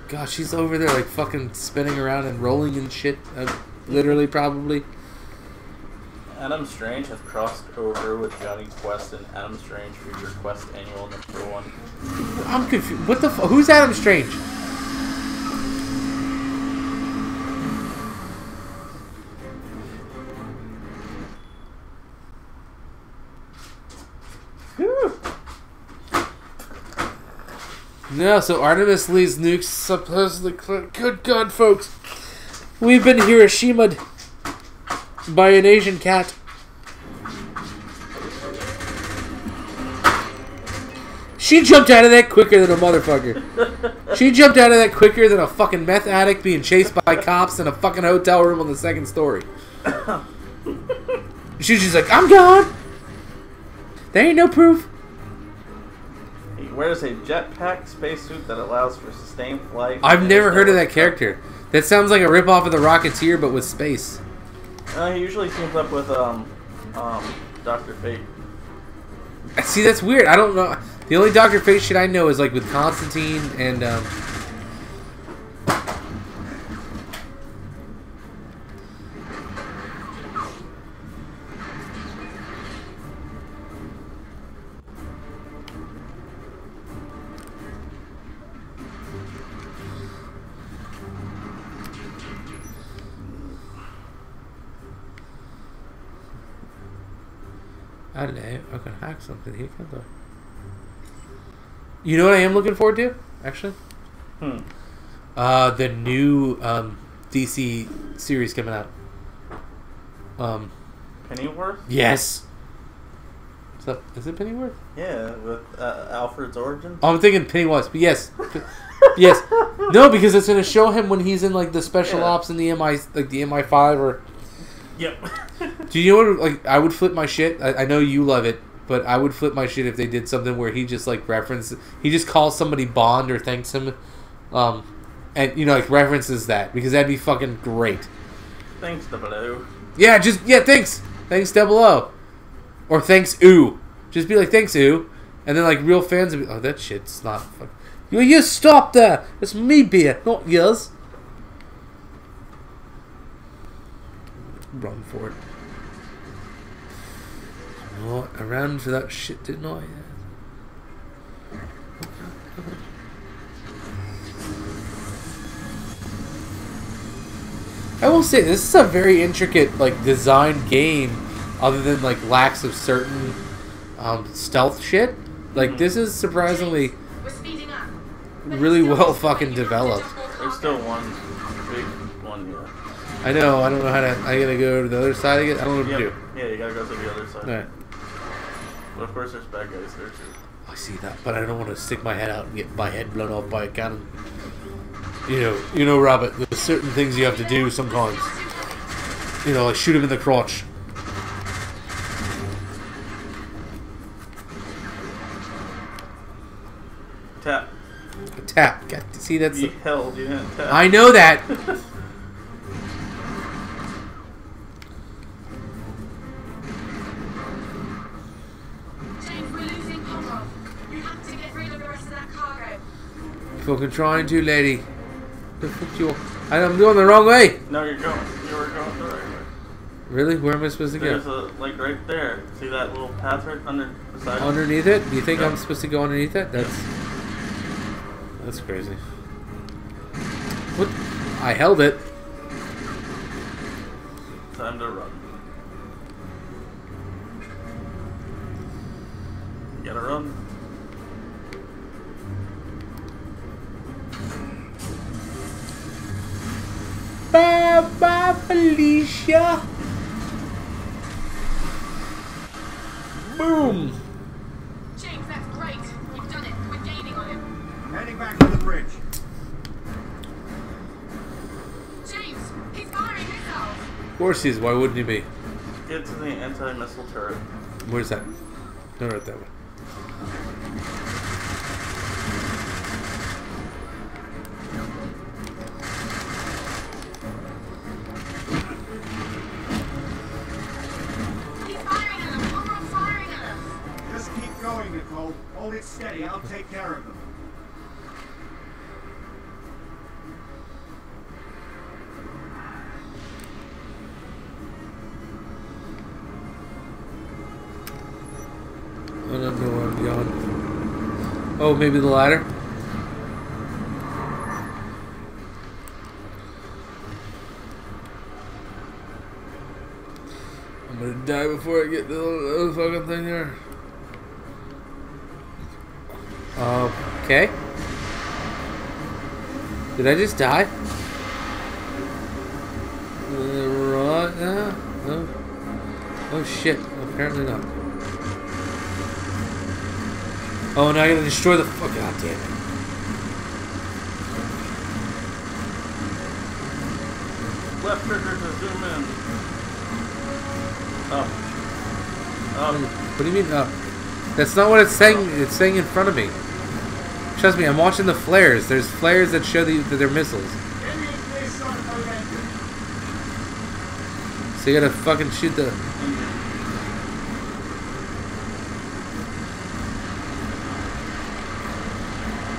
God, she's over there like fucking spinning around and rolling and shit. Literally, probably. Adam Strange has crossed over with Johnny Quest and Adam Strange Future Quest Annual #1. I'm confused. What the fuck? Who's Adam Strange? No, so Artemis Lee's nukes supposedly... Good God, folks. We've been Hiroshimaed by an Asian cat. She jumped out of that quicker than a motherfucker. She jumped out of that quicker than a fucking meth addict being chased by cops in a fucking hotel room on the 2nd story. She's just like, I'm gone. There ain't no proof. He wears a jetpack spacesuit that allows for sustained flight. I've never heard of that character. That sounds like a ripoff of the Rocketeer, but with space. He usually teams up with Dr. Fate. See, that's weird. I don't know. The only Dr. Fate shit I know is like with Constantine and I don't know. I can hack something here, can't I? You know what I am looking forward to, actually? The new DC series coming out. Pennyworth? Yes. Is it Pennyworth? Yeah, with Alfred's origin. Oh, I'm thinking Pennywise, but yes. Yes. No, because it's going to show him when he's in like the special ops in the MI5 or... Yep. Do you know what, like, I would flip my shit? I know you love it, but I would flip my shit if they did something where he just, like, he just calls somebody Bond or thanks him, and, you know, like, references that, because that'd be fucking great. Thanks, 00. Yeah, thanks. Thanks, 00. Or thanks, ooh. Just be like, thanks, ooh. And then, like, real fans would be, oh, that shit's not fucking... You stop there! It's me beer, not yours. Run for it. Oh, I ran for that shit, didn't I? I will say, this is a very intricate, like, design game, other than, like, lacks of certain stealth shit. Like, this is surprisingly really well fucking developed. There's still one big one, yeah. I know, I don't know how to... I gotta go to the other side again? I don't know what to do. Yeah, you gotta go to the other side. Alright. But of course there's bad guys there too. I see that, but I don't want to stick my head out and get my head blown off by a cannon. You know, Robert, there's certain things you have to do sometimes. You know, like shoot him in the crotch. Tap. Tap. See, that's... You held, you didn't tap. I know that! Fucking trying to, lady. The fuck you? I'm going the wrong way. No, you were going the right way. Really? Where am I supposed to go? There's a, like, right there. See that little path right beside it? Underneath it? Do you think I'm supposed to go underneath it? That's crazy. What? I held it. Time to run. You gotta run. Bye-bye, Felicia. Boom. James, that's great. You've done it. We're gaining on him. Heading back to the bridge. James, he's firing missiles. Of course he is. Why wouldn't he be? Get to the anti-missile turret. Where's that? No, right that way. Hold it steady. I'll take care of them. I don't know where I'm going. Oh, maybe the ladder? I'm gonna die before I get to the fucking thing there. Okay. Did I just die? Right now? No. Oh shit. Apparently not. Oh, now I gotta destroy the fuck. God damn it. Left trigger to zoom in. Up. What do you mean up? That's not what it's saying. It's saying in front of me. Trust me, I'm watching the flares. There's flares that show that they're missiles. So you gotta fucking shoot the...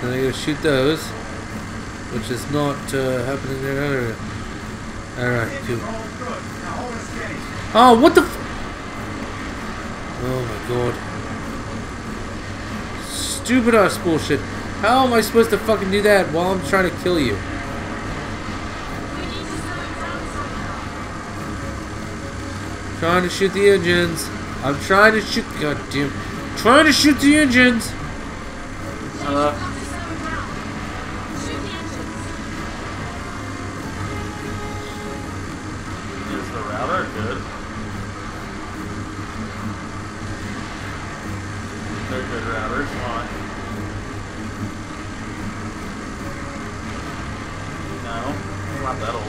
Then I gotta shoot those. Which is not happening there. Alright, cool. Oh, what the f... Oh my god. Stupid ass bullshit. How am I supposed to fucking do that while I'm trying to kill you? Trying to shoot the engines. I'm trying to shoot... God damn. Trying to shoot the engines. Is the router good? They're good routers. Why? No, it's not that old.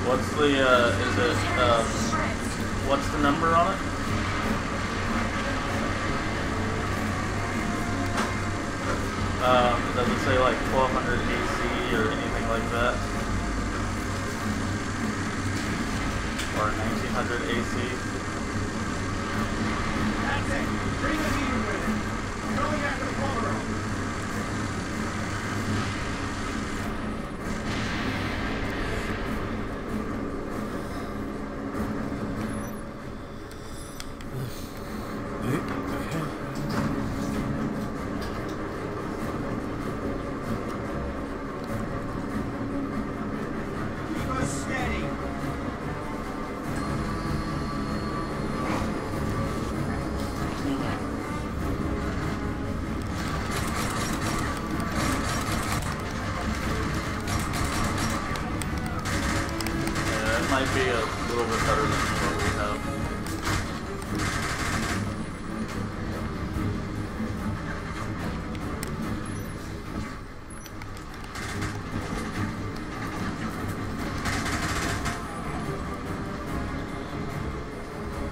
What's the, is it, what's the number on it? Does it say like 1200 AC or anything like that? Or 1900 AC? That's it. Bring us even with it. We're going after the Polaroid. Might be a little bit better than what we have.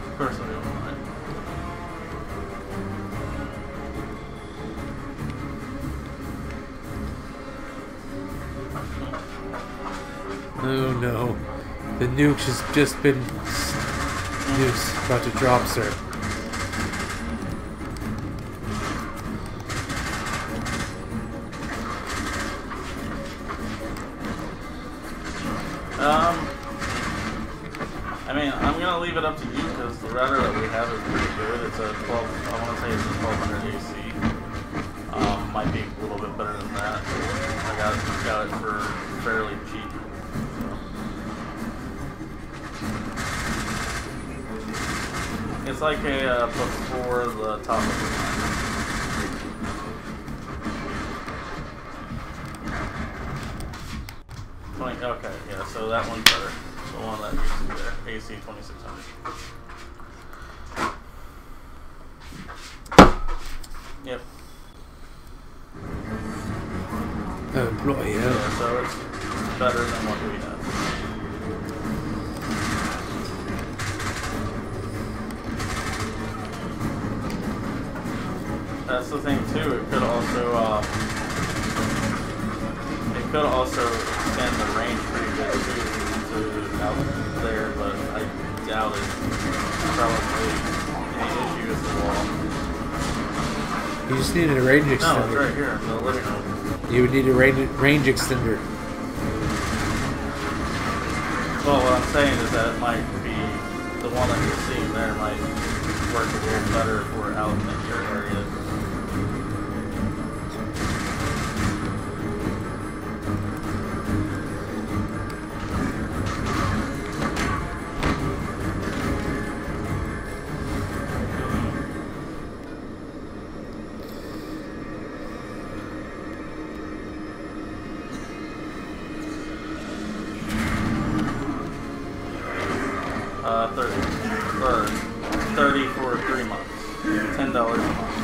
Of course I don't mind. Oh no. The nuke has just been... Nuke's about to drop, sir. I mean, I'm gonna leave it up to you because the router that we have is pretty good. It's a 12, I want to say it's a 1200 AC. Might be a little bit better than that. I got it for fairly cheap. It's like a before the top of the line. Okay, yeah, so that one's better. The one that you see there, AC 2600. Yep. Oh, bloody hell. Yeah, so it's better than what we have. That's the thing too. It could also extend the range pretty good too to out there, but I doubt it. Probably any issue with the wall. You just needed a range extender. No, it's right here in the living room. You would need a range extender. Well, what I'm saying is that it might be the one that you're seeing there might work a little better if we're out in your area. $30 for 3 months. $10 a month.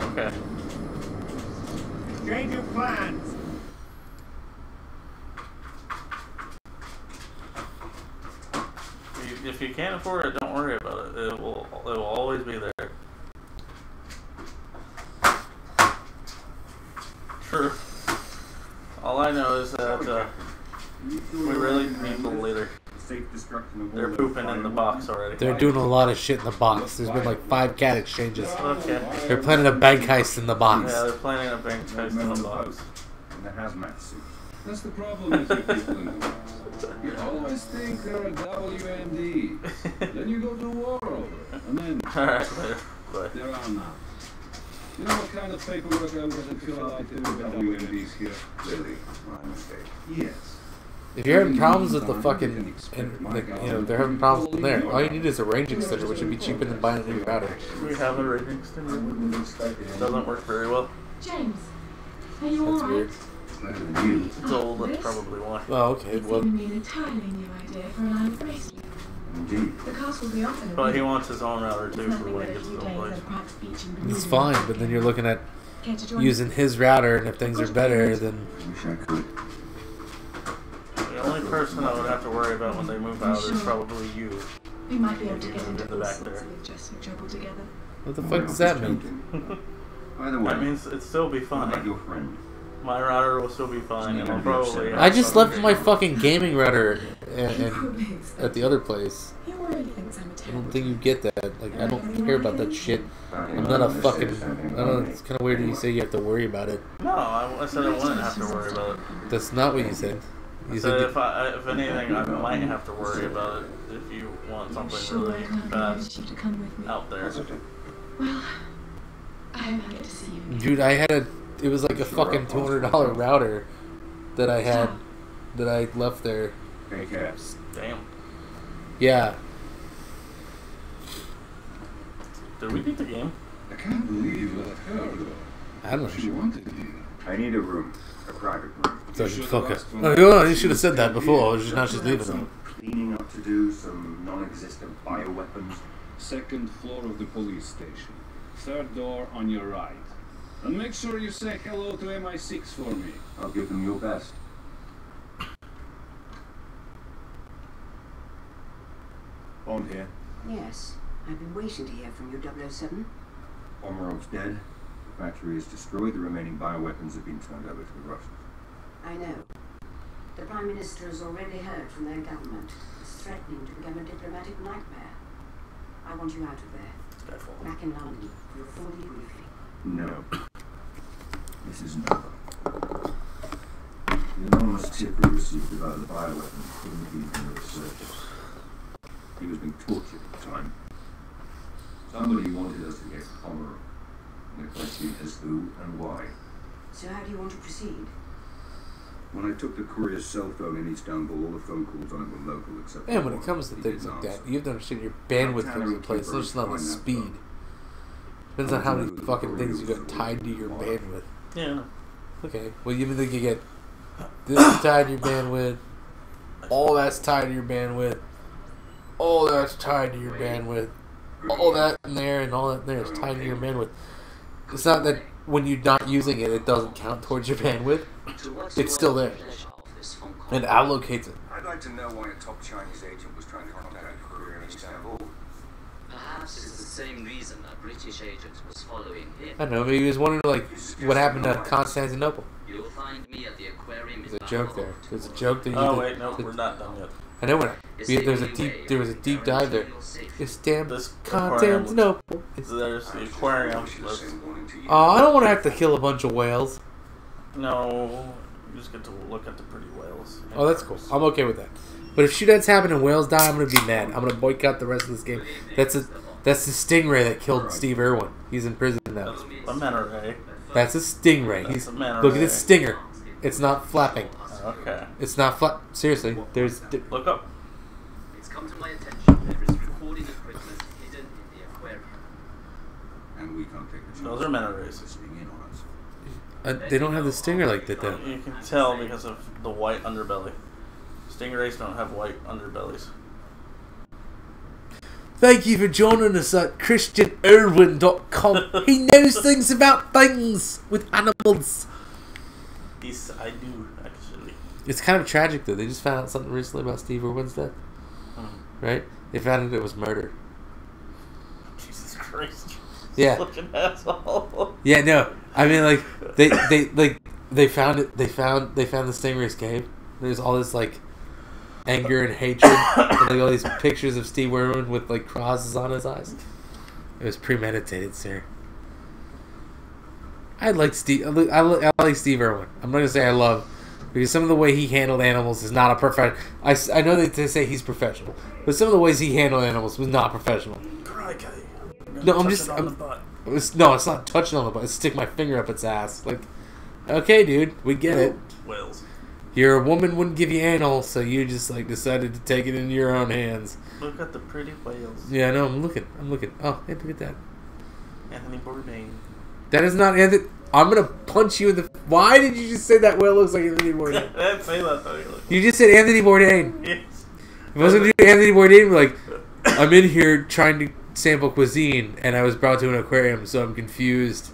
Okay. Change your plans. If you can't afford it, don't worry about it. It will always be there. True. All I know is that we really need the leader. They're pooping in the box already. They're doing a lot of shit in the box. There's been like 5 cat exchanges. Okay. They're planning a bank heist in the box. Yeah, they're planning a bank heist in the box. In the hazmat suit. That's the problem with you people in the West. You always think they're a WMD. Then you go to war over it. And then Alright, later. Bye. they're on now. You know what kind of paperwork I was to fill out with WMDs here? Clearly, my mistake. Yes. If you're having problems with the fucking, they're having problems in there. All you need is a range extender, which would be cheaper than buying a new router. We have a range extender. Doesn't work very well. James, are you That's alright? weird. Better than you. It's old, that's probably why. Oh, okay. It's Well, given me an entirely new idea for an iron bracelet. Indeed. The cost will be off in a But he week. wants his own router too It's for nothing when but he a gets to few the days place. at a private beach in it's Bermuda. fine, but then you're looking at Care to join using his router, and if things are better, then Wish I could. The only person I would have to worry about when they move out is probably you. us? We might be able to You get moved into in the all back sorts there. of interesting trouble together. what the fuck does that mean? Either way, That means it'd still be I'm fine. not your friend. My router will still be fine, and I'll probably. I just left my fucking gaming router and Probably is. at the other place. He really thinks I'm a I terrible. don't think you get that. Like, I don't care about that shit. I'm not a fucking. I don't know. It's kind of weird that you say you have to worry about it. No, I said I wouldn't have to worry about it. That's not what you said. You So said if anything, I might have to worry about it if you want something Sure, really I'd not bad urged you to come with me. out there. Well, I hope I get to see you again. dude, I had a. It was like a fucking $200 router that I had that I left there. Hey, Caps. Damn. Yeah. Did we beat the game? I can't believe you let her go. I don't know. She wanted you. I need a room. A private room. Sergeant should've Fucker. asked for Oh, you should have said that before. Now she's leaving. Some cleaning up to do, some non-existent bioweapons. Second floor of the police station. Third door on your right. And make sure you say hello to MI6 for me. I'll give them your best. Bond here. Yes, I've been waiting to hear from you, 007. Omerov's dead. The factory is destroyed. The remaining bioweapons have been turned over to the Russians. I know. The Prime Minister has already heard from their government. It's threatening to become a diplomatic nightmare. I want you out of there. Skyfall. Back in London for a full debriefing. No. This isn't over. The anonymous tip we received about the bioweapons couldn't have been from the researchers. He was being tortured at the time. Somebody wanted us to get Omerov. The question is who and why. So how do you want to proceed? When I took the courier's cell phone in Istanbul, all the phone calls on it were local except And for when it one. comes to He things didn't like that, answer. you have to understand your bandwidth comes into play. It's not just on the speed. Depends on how many fucking things you got tied to your bandwidth. Yeah. Okay, well, you think you get this is tied to your bandwidth, all that's tied to your bandwidth, all that's tied to your bandwidth. all that in there and all that in there is tied to your bandwidth. It's not that when you're not using it, it doesn't count towards your bandwidth. It's still there. And allocates it. I'd like to know why a top Chinese agent was trying to contact a career in Istanbul. Perhaps it's the same reason a British agent was following him. I don't know, maybe he was wondering, like, what happened to Constantinople. You'll find me at the aquarium. There's a joke there. There's a joke that you Oh, wait, no, we're not done yet. I know we're not. There was a deep dive there. It's damn Constantinople. There's the aquarium. Oh, I don't want to have to kill a bunch of whales. No, you just get to look at the pretty whales. Oh, that's cool. I'm okay with that. But if shootouts happen and whales die, I'm gonna be mad. I'm gonna boycott the rest of this game. That's the stingray that killed Steve Irwin. He's in prison now. That's a manta ray. That's a stingray. That's a manta Look at ray. this stinger. It's not flapping. Okay. It's not flap. Seriously, there's. Look up. It's come to my attention there is recording equipment hidden in the aquarium. And we can't take the Those are manta rays. listening in on us. They don't have the stinger like that though. You can tell because of the white underbelly. Stingrays don't have white underbellies. Thank you for joining us at ChristianIrwin.com. He knows things about things with animals. Yes, I do, actually. It's kind of tragic though. They just found out something recently about Steve Irwin's death. Right? They found out it was murder. Jesus Christ. Yeah. Looking asshole. Yeah, no. I mean, like they found it. They found the Stingray's cave. There's all this like anger and hatred, and like all these pictures of Steve Irwin with like crosses on his eyes. It was premeditated, sir. I like Steve. I like Steve Irwin. I'm not gonna say I love, because some of the way he handled animals is not a professional. I know that they say he's professional, but some of the ways he handled animals was not professional. No, I'm just. It's not touching on the butt. It's stick my finger up its ass. Like, okay, dude, we get it. Whales. Your woman wouldn't give you anal, so you just like decided to take it into your own hands. Look at the pretty whales. Yeah, I know. I'm looking. Oh, hey, look at that. Anthony Bourdain. That is not Anthony. I'm gonna punch you in the. Why did you just say that whale looks like Anthony Bourdain? I didn't say that though. You just said Anthony Bourdain. Yes. If I was gonna do Anthony Bourdain, like, I'm in here trying to sample cuisine, and I was brought to an aquarium, so I'm confused.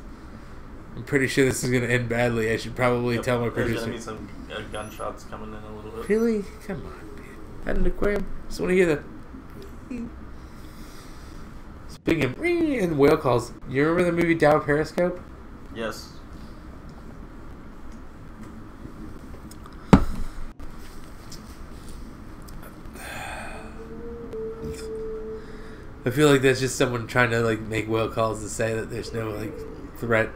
I'm pretty sure this is gonna end badly. I should probably tell my There's producer. gonna be some gunshots coming in a little bit. Really? Come on, man. At an aquarium? Just want to hear the. Speaking of and whale calls, you remember the movie Down Periscope? Yes. I feel like that's just someone trying to like make whale calls to say that there's no like threat,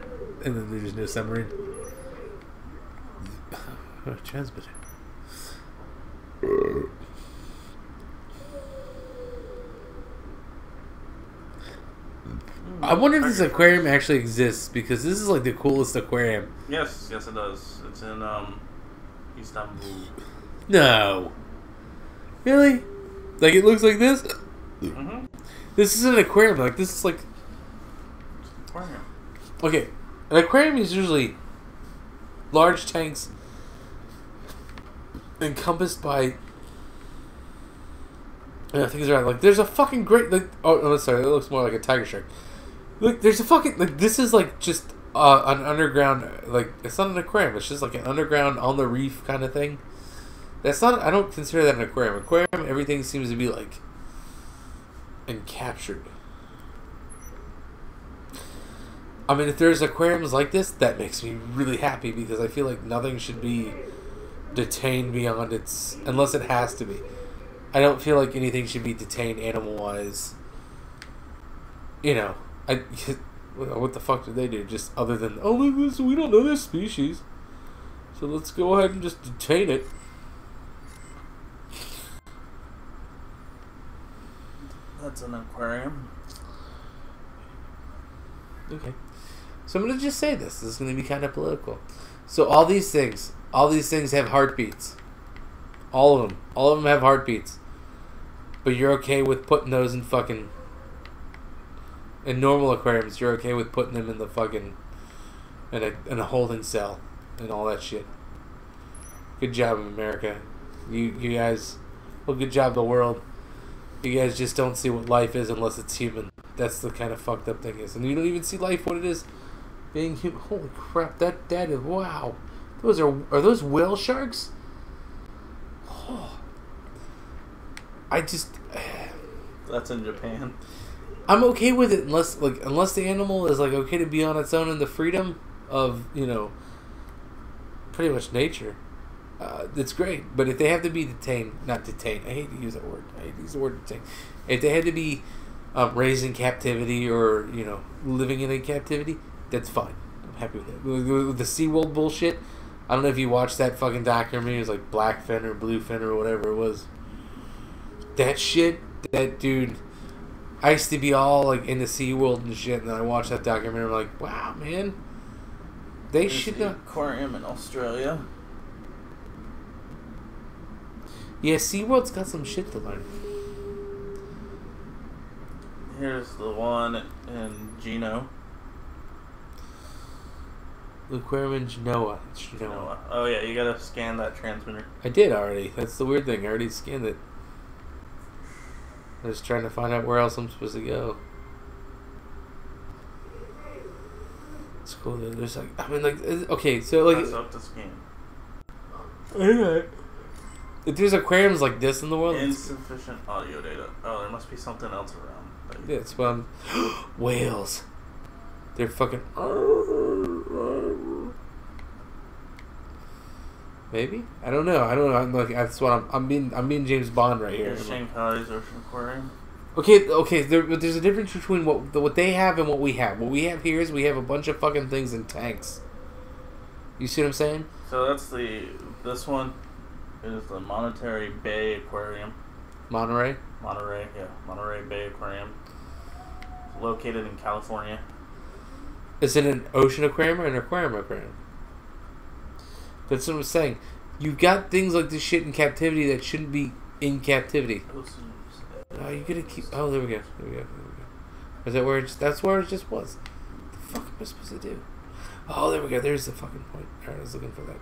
and then there's no submarine. Oh, transmitter. I wonder if this aquarium actually exists, because this is like the coolest aquarium. Yes, it does. It's in Istanbul. No. Really? Like it looks like this? Mm-hmm. This is an aquarium. Like this is like. Aquarium. Okay, an aquarium is usually large tanks encompassed by. I think it's right. Like there's a fucking great like. Oh, no, sorry. It looks more like a tiger shark. Look, there's a fucking like. This is like just an underground like. It's not an aquarium. It's just like an underground on the reef kind of thing. That's not. I don't consider that an aquarium. Aquarium, everything seems to be like encaptured. I mean, if there's aquariums like this, that makes me really happy, because I feel like nothing should be detained beyond its, unless it has to be. I don't feel like anything should be detained animal-wise. You know, what the fuck did they do? Just other than, oh, look, this, we don't know this species, so let's go ahead and just detain it. That's an aquarium. Okay. So I'm going to just say this. This is going to be kind of political. So all these things have heartbeats. All of them have heartbeats. But you're okay with putting those in fucking... In normal aquariums, you're okay with putting them in the fucking... In a holding cell. And all that shit. Good job, America. You guys... Well, good job, the world. You guys just don't see what life is unless it's human. That's the kind of fucked up thing is, and you don't even see life what it is. Being human. Holy crap! That is wow. Those are those whale sharks? Oh, I just. That's in Japan. I'm okay with it unless the animal is like okay to be on its own in the freedom of pretty much nature. It's great, but if they have to be not detained. I hate to use that word. I hate to use the word detained. If they had to be raised in captivity or living in a captivity, that's fine. I'm happy with it. With the SeaWorld bullshit, I don't know if you watched that fucking documentary. It was like Blackfin or Bluefin or whatever it was. That shit, that dude. I used to be all like into SeaWorld and shit, and then I watched that documentary. I'm like, wow, man, There's should the not. aquarium in Australia. Yeah, SeaWorld's got some shit to learn. Here's the one in Geno. The aquarium in Genoa. It's Genoa. Oh yeah, you gotta scan that transmitter. I did already. That's the weird thing. I already scanned it. I'm just trying to find out where else I'm supposed to go. It's cool. There's okay, so like. That's up to scan. Alright. If there's aquariums like this in the world, Insufficient audio data. Oh, there must be something else around. yeah, it's fun. Whales. They're fucking. Maybe I don't know. I'm like that's what I'm being James Bond right here. Here's Shanghai's Ocean Aquarium. Okay. There's a difference between what they have and what we have. What we have here is we have a bunch of fucking things in tanks. You see what I'm saying? So that's this one is the Monterey Bay Aquarium. Monterey, yeah, Monterey Bay Aquarium. It's located in California. is it an ocean aquarium or an aquarium? That's what I'm saying. You've got things like this shit in captivity that shouldn't be in captivity. Oh, you're gonna keep. Oh, there we go. Is that where that's where it just was? What the fuck am I supposed to do? Oh, there we go. There's the fucking point. Alright, I was looking for that.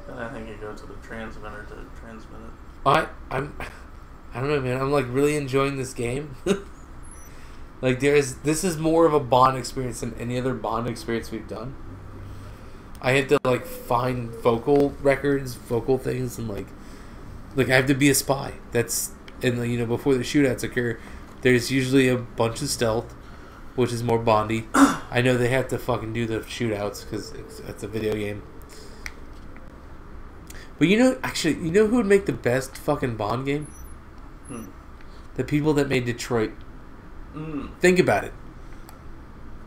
Then I think you go to the transmitter to transmit it. I don't know, man. I'm like really enjoying this game. Like this is more of a Bond experience than any other Bond experience we've done. I have to like find vocal records, vocal things, and like I have to be a spy. That's and before the shootouts occur, there's usually a bunch of stealth, which is more Bondy. I know they have to fucking do the shootouts because it's a video game. But actually, who would make the best fucking Bond game? The people that made Detroit. Think about it.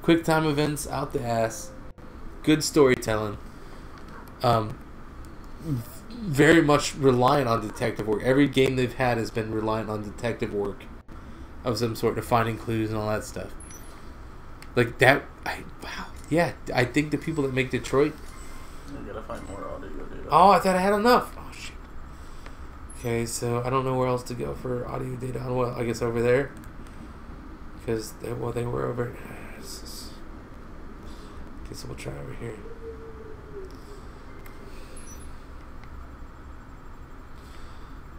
Quick time events out the ass. Good storytelling. Very much reliant on detective work. Every game they've had has been reliant on detective work of some sort to finding clues and all that stuff. Like that. Wow. Yeah, I think the people that make Detroit. I gotta find more audio data. Oh, I thought I had enough. Oh shit. Okay, so I don't know where else to go for audio data. Well, I guess over there. Because they were over. Okay, so we'll try over here.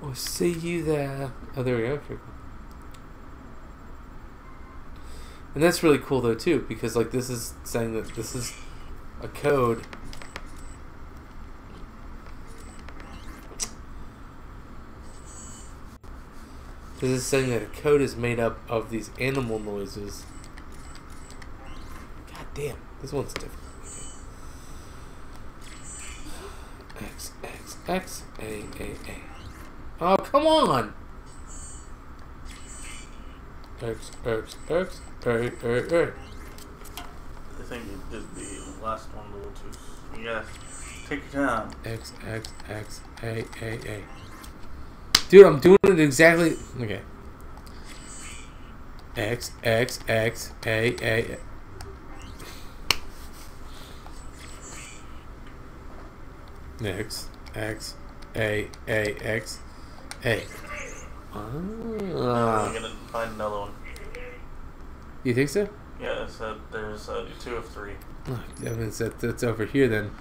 Oh, see you there. Oh, there we go. Okay, cool. And that's really cool though too, because like this is saying that this is a code. This is saying that a code is made up of these animal noises. God damn, this one's different. Okay. X, X, X, A, A, A. Oh, come on! X, X, X, A, A, A. I think it did the last one a little too. You gotta take your time. X, X, X, A, A, A. Dude, I'm doing it exactly. Okay. X, X, X, A, A. X, X, A, X, A. I'm gonna find another one. You think so? Yeah, said, there's 2 of 3. Oh, that means that's over here then.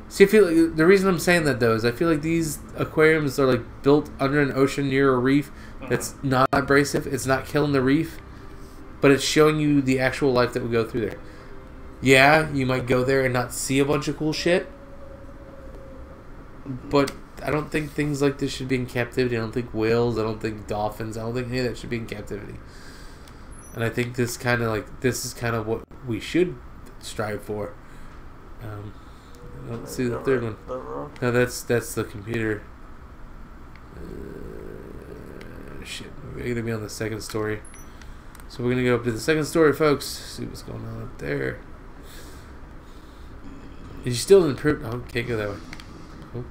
See, I feel like the reason I'm saying that though is I feel like these aquariums are like built under an ocean near a reef that's not abrasive. It's not killing the reef, but it's showing you the actual life that would go through there. Yeah, you might go there and not see a bunch of cool shit, but I don't think things like this should be in captivity. I don't think whales, I don't think dolphins, I don't think any of that should be in captivity. And I think this is kind of what we should strive for. I don't see the third one. No, that's the computer. Shit, we're gonna be on the second story. So we're gonna go up to the second story, folks. See what's going on up there. You still didn't prove? Oh, can't go that way. Oh.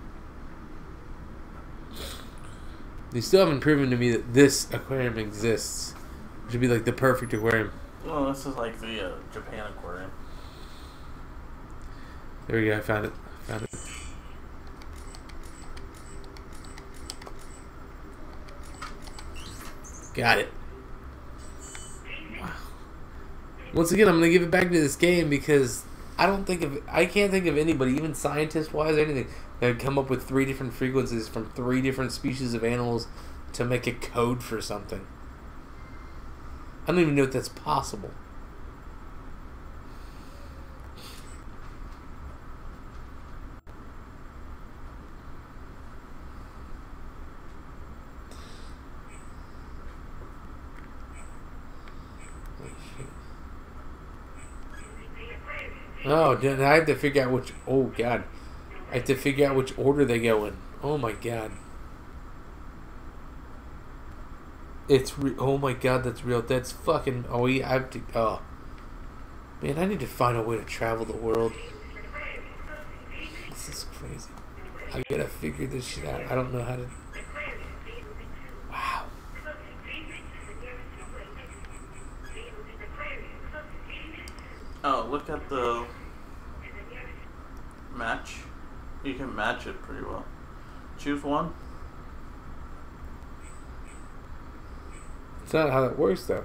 You still haven't proven to me that this aquarium exists. It should be like the perfect aquarium. Well, this is like the Japan aquarium. There we go. I found it. Got it. Wow. Once again, I'm gonna give it back to this game because I can't think of anybody, even scientist-wise or anything, that would come up with 3 different frequencies from 3 different species of animals to make a code for something. I don't even know if that's possible. Oh, then I have to figure out which... Oh, God. I have to figure out which order they go in. Oh, my God. Oh, my God, that's real. That's fucking... Oh, yeah, I have to... Oh. Man, I need to find a way to travel the world. This is crazy. I gotta figure this shit out. I don't know how to... Wow. Oh, look at the match. You can match it pretty well. Choose one. It's not how that works, though.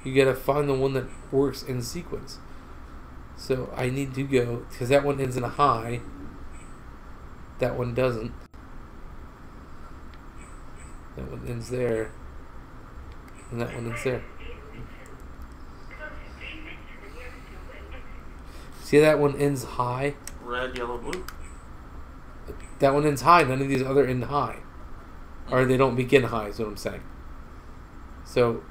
You gotta find the one that works in sequence. So I need to go, because that one ends in a high. That one doesn't. That one ends there. And that one ends there. See, that one ends high. Red, yellow, blue. That one ends high. None of these other end high. Or they don't begin high, is what I'm saying. So,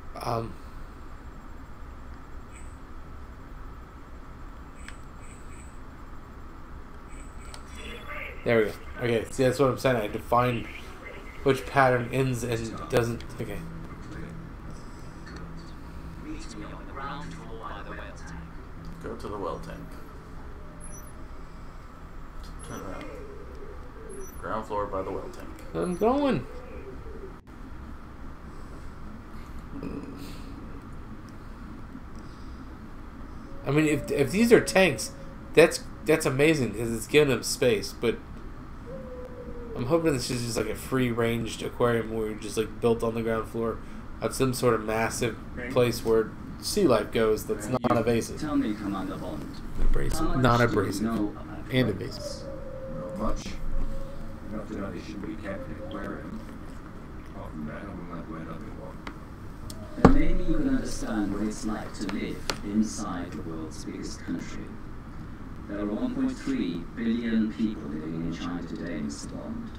there we go. Okay, see, that's what I'm saying. I had to find which pattern ends and doesn't. Okay. Go to the well tank. Turn around. Ground floor by the well tank. I'm going. I mean, if these are tanks, that's amazing because it's giving them space. But I'm hoping this is just like a free-ranged aquarium where you're just like built on the ground floor of some sort of massive place where sea life goes that's not evasive. Tell me, Commander Bond. Abrasive, not abrasive, and evasive. Not much. Enough to know they should be kept in an aquarium. Apart from that, I wouldn't like where nothing one. Then maybe you can understand what it's like to live inside the world's biggest country. There are 1.3 billion people living in China today, Mr. Bond.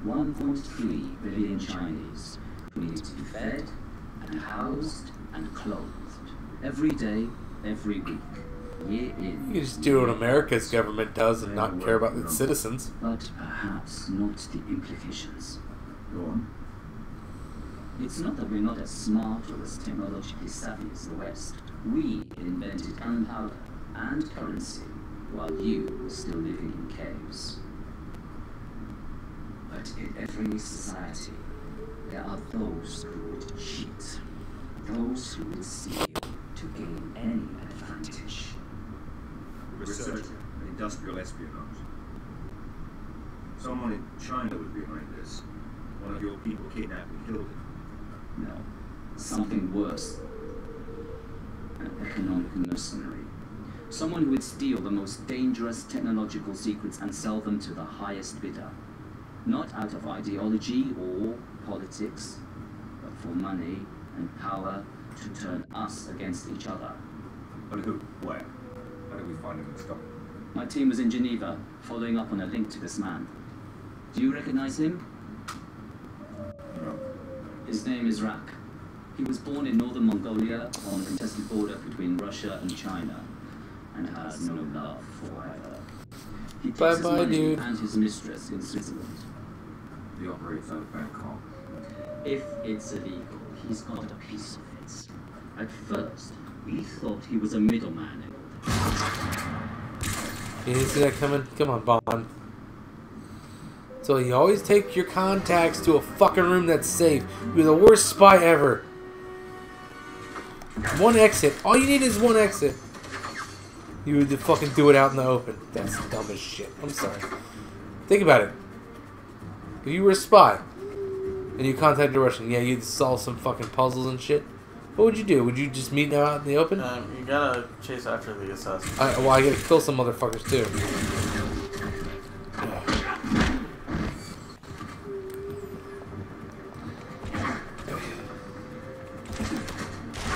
1.3 billion Chinese who need to be fed and housed and clothed every day, every week, year in. You can just do what America's government does and not care about its citizens. But perhaps not the implications. Go on. It's not that we're not as smart or as technologically savvy as the West. We invented gunpowder and currency while you were still living in caves. But in every society, there are those who would cheat, those who would steal to gain any advantage. Research and industrial espionage. Someone in China was behind this. One of your people kidnapped and killed him. No. Something worse. An economic mercenary. Someone who would steal the most dangerous technological secrets and sell them to the highest bidder. Not out of ideology or politics, but for money and power to turn us against each other. But who? Where? How did we find him and stop him? My team was in Geneva, following up on a link to this man. Do you recognize him? No. His name is Rak. He was born in northern Mongolia on the contested border between Russia and China, and has no love for either. He keeps his money and his mistress in Switzerland. He operates out of Bangkok. If it's illegal, he's got a piece of it. At first, we thought he was a middleman in all this. You didn't see that coming? Come on, Bond. So you always take your contacts to a fucking room that's safe. You're the worst spy ever. One exit. All you need is one exit. You would fucking do it out in the open. That's dumb as shit. I'm sorry. Think about it. If you were a spy and you contacted a Russian, yeah, you'd solve some fucking puzzles and shit. What would you do? Would you just meet them out in the open? You gotta chase after the assassin. Well, I gotta kill some motherfuckers too.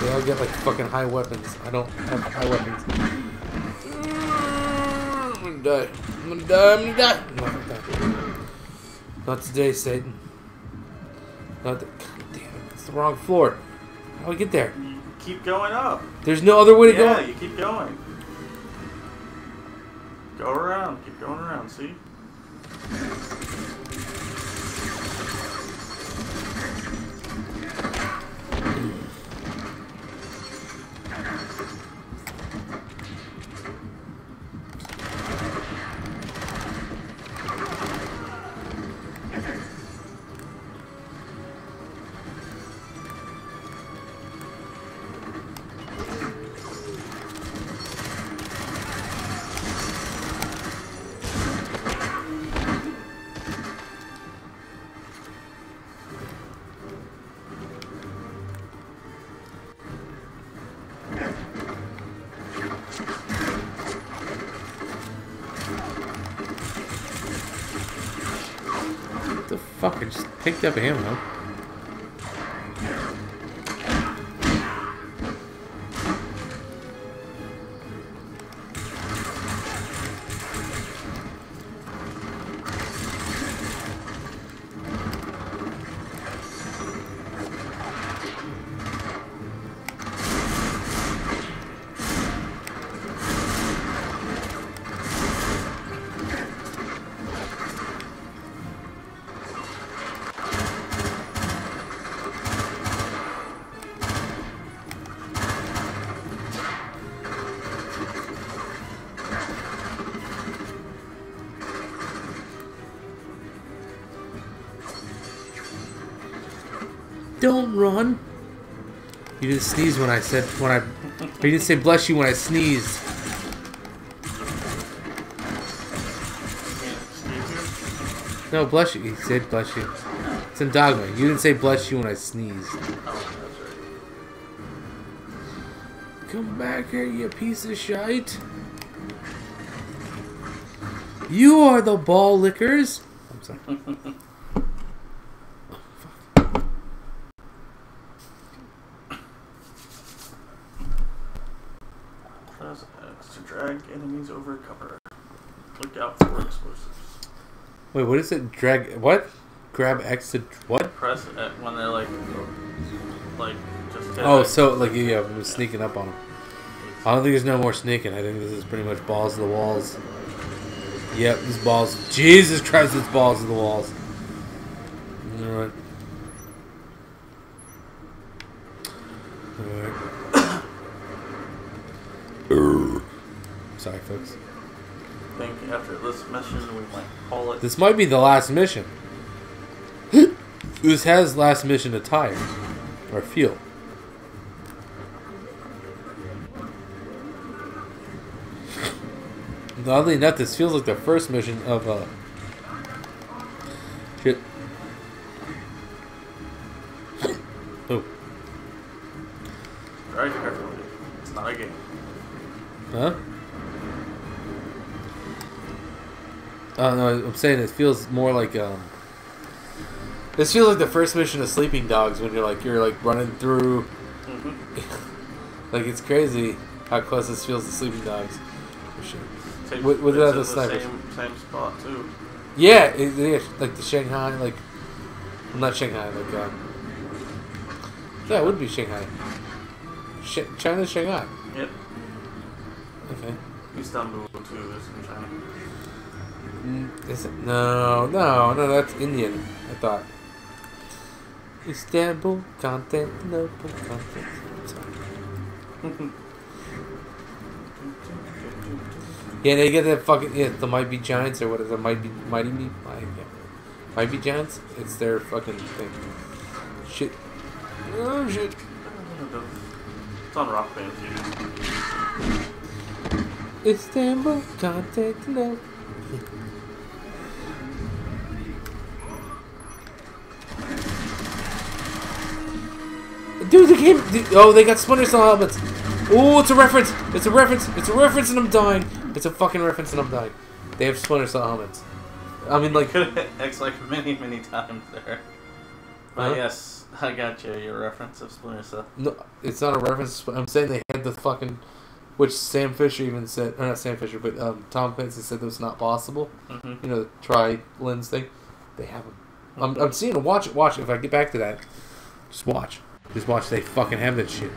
They all get like fucking high weapons. I don't have high weapons. I'm gonna die. I'm gonna die. I'm gonna die. No, I'm gonna die. Not today, Satan. Not the. God damn it! It's the wrong floor. How do we get there? You keep going up. There's no other way to go. Yeah, you keep going. Go around. Keep going around. See? Fuck, I just picked up ammo. Don't run. You didn't sneeze when I said you didn't say bless you when I sneezed. No, bless you. He said bless you. It's in Dogma. You didn't say bless you when I sneezed. Come back here, you piece of shite. You are the ball lickers. I'm sorry. Press X to drag enemies over cover. Look out for explosives. Wait, what is it? Drag what? Grab X to what? Press it when they're like just. Oh, so like yeah, I'm sneaking up on them. I don't think there's no more sneaking. I think this is pretty much balls to the walls. Yep, these balls. Jesus Christ, it's balls to the walls. Alright. Alright. Sorry, folks. I think after this mission, we might call it. This might be the last mission. This has last mission attire. Or feel. Oddly enough, this feels like the first mission of shit. Very carefully. It's not a game. Huh? Oh no, I'm saying it feels more like this feels like the first mission of Sleeping Dogs when you're like running through. Like it's crazy how close this feels to Sleeping Dogs. For sure. Without the snipers. Same spot too. Yeah, like the Shanghai, like well, not Shanghai, like yeah, it would be Shanghai. China's Shanghai. Yep. Okay. Istanbul too is in China. Is it? No, that's Indian, I thought. Istanbul, Constantinople, yeah, they get that fucking the Might Be Giants or what is it? Might Be Giants. It's their fucking thing. Shit. Oh shit. It's on Rock Band TV. Istanbul, Constantinople. Dude, oh, they got Splinter Cell helmets. Oh, it's a reference. It's a reference, and I'm dying. It's a fucking reference, and I'm dying. They have Splinter Cell helmets. I mean, like... Could have X like many times there. But yes, I got you. Your reference of Splinter Cell. No, it's not a reference. I'm saying they had the fucking... Which Sam Fisher even said... Or not Sam Fisher, but Tom Clancy said that was not possible. Mm-hmm. You know, the tri-lens thing. They have them. I'm seeing them. Watch it. If I get back to that, just watch. Just watch, they fucking have that shit.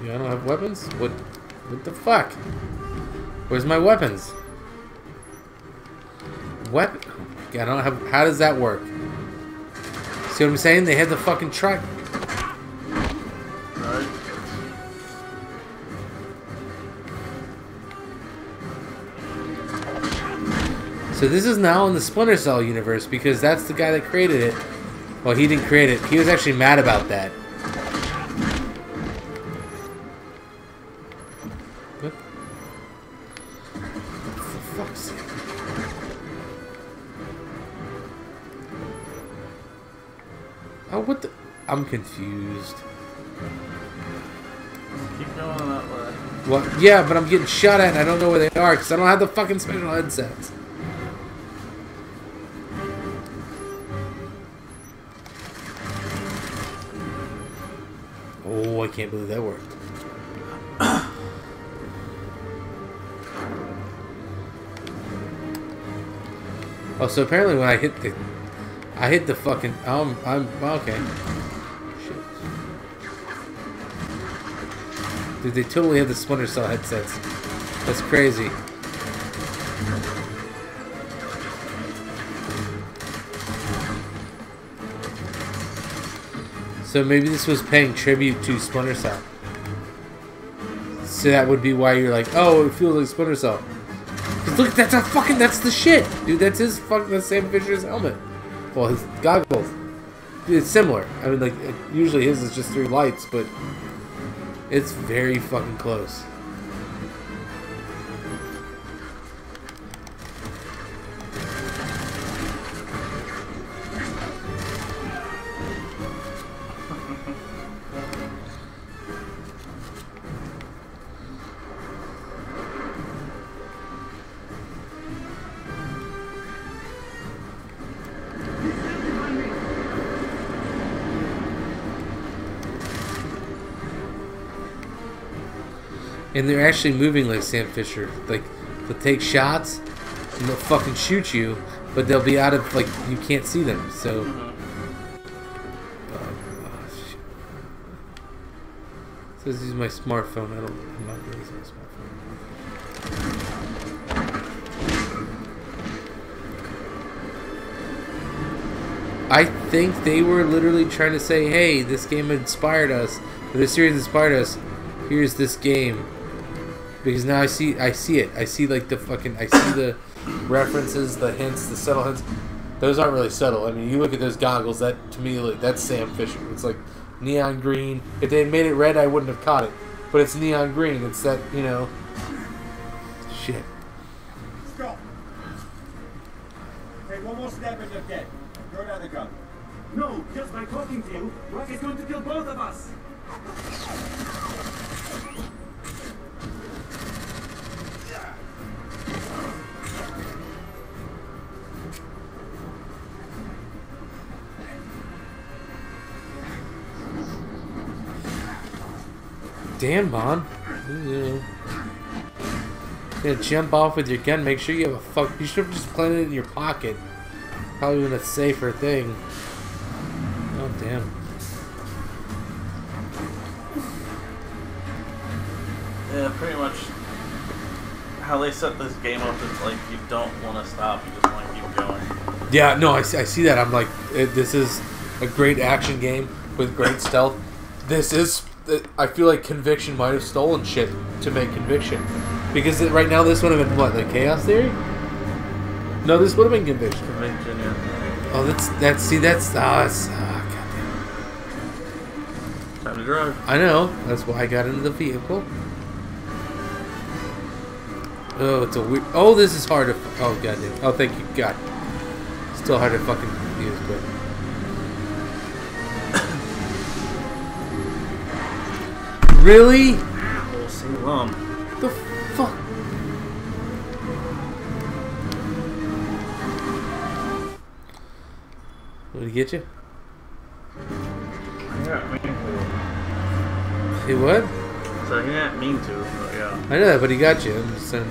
Yeah, I don't have weapons? What the fuck? Where's my weapons? Weapon? Oh my God, I don't have... How does that work? See what I'm saying? They had the fucking truck. Right. So this is now in the Splinter Cell universe because that's the guy that created it. Well, he didn't create it. He was actually mad about that. What? For fuck's sake. Oh, what the... I'm confused. Keep going that way. Well, yeah, but I'm getting shot at and I don't know where they are because I don't have the fucking special headsets. Oh, I can't believe that worked. Oh, so apparently when I hit the fucking... I'm okay. Shit. Dude, they totally have the Splinter Cell headsets. That's crazy. So maybe this was paying tribute to Splinter Cell. So that would be why you're like, oh, it feels like Splinter Cell. Cause look, that's the shit, dude. That's his fucking Sam Fisher's helmet. Well, his goggles. Dude, it's similar. I mean, like, usually his is just 3 lights, but it's very fucking close. And they're actually moving like Sam Fisher. Like, they'll take shots and they'll fucking shoot you, but they'll be out of, like, you can't see them, so... shit. It says use my smartphone. I'm not really using my smartphone. I think they were literally trying to say, hey, this game inspired us, or this series inspired us, here's this game. Because now I see it. I see like the fucking, I see the references, the hints, the subtle hints. Those aren't really subtle. I mean, you look at those goggles, that, to me, like, that's Sam Fisher. It's like neon green. If they had made it red, I wouldn't have caught it. But it's neon green. It's that, you know. Shit. Stop. Take one more step and you're dead. Throw down the gun. No, just by talking to you, Rock is going to kill both of us. Damn, Bond. You gonna jump off with your gun, make sure you have a fuck. You should have just planted it in your pocket. Probably been a safer thing. Oh, damn. Yeah, pretty much how they set this game up is like you don't want to stop, you just want to keep going. Yeah, no, I see that. I'm like, this is a great action game with great stealth. This is, I feel like Conviction might have stolen shit to make Conviction. Because right now this would have been what, like Chaos Theory? No, this would have been Conviction. Conviction, yeah. Oh, that's goddamn. Time to drive. I know. That's why I got into the vehicle. Oh, it's a weird. Oh, this is hard to. Oh, goddamn. Oh, thank you, God. Still hard to fucking use, but. Really? We'll see. The fuck? Did he get you? Yeah, I mean. He what? So he didn't mean to, but yeah. I know that, but he got you. I'm just saying.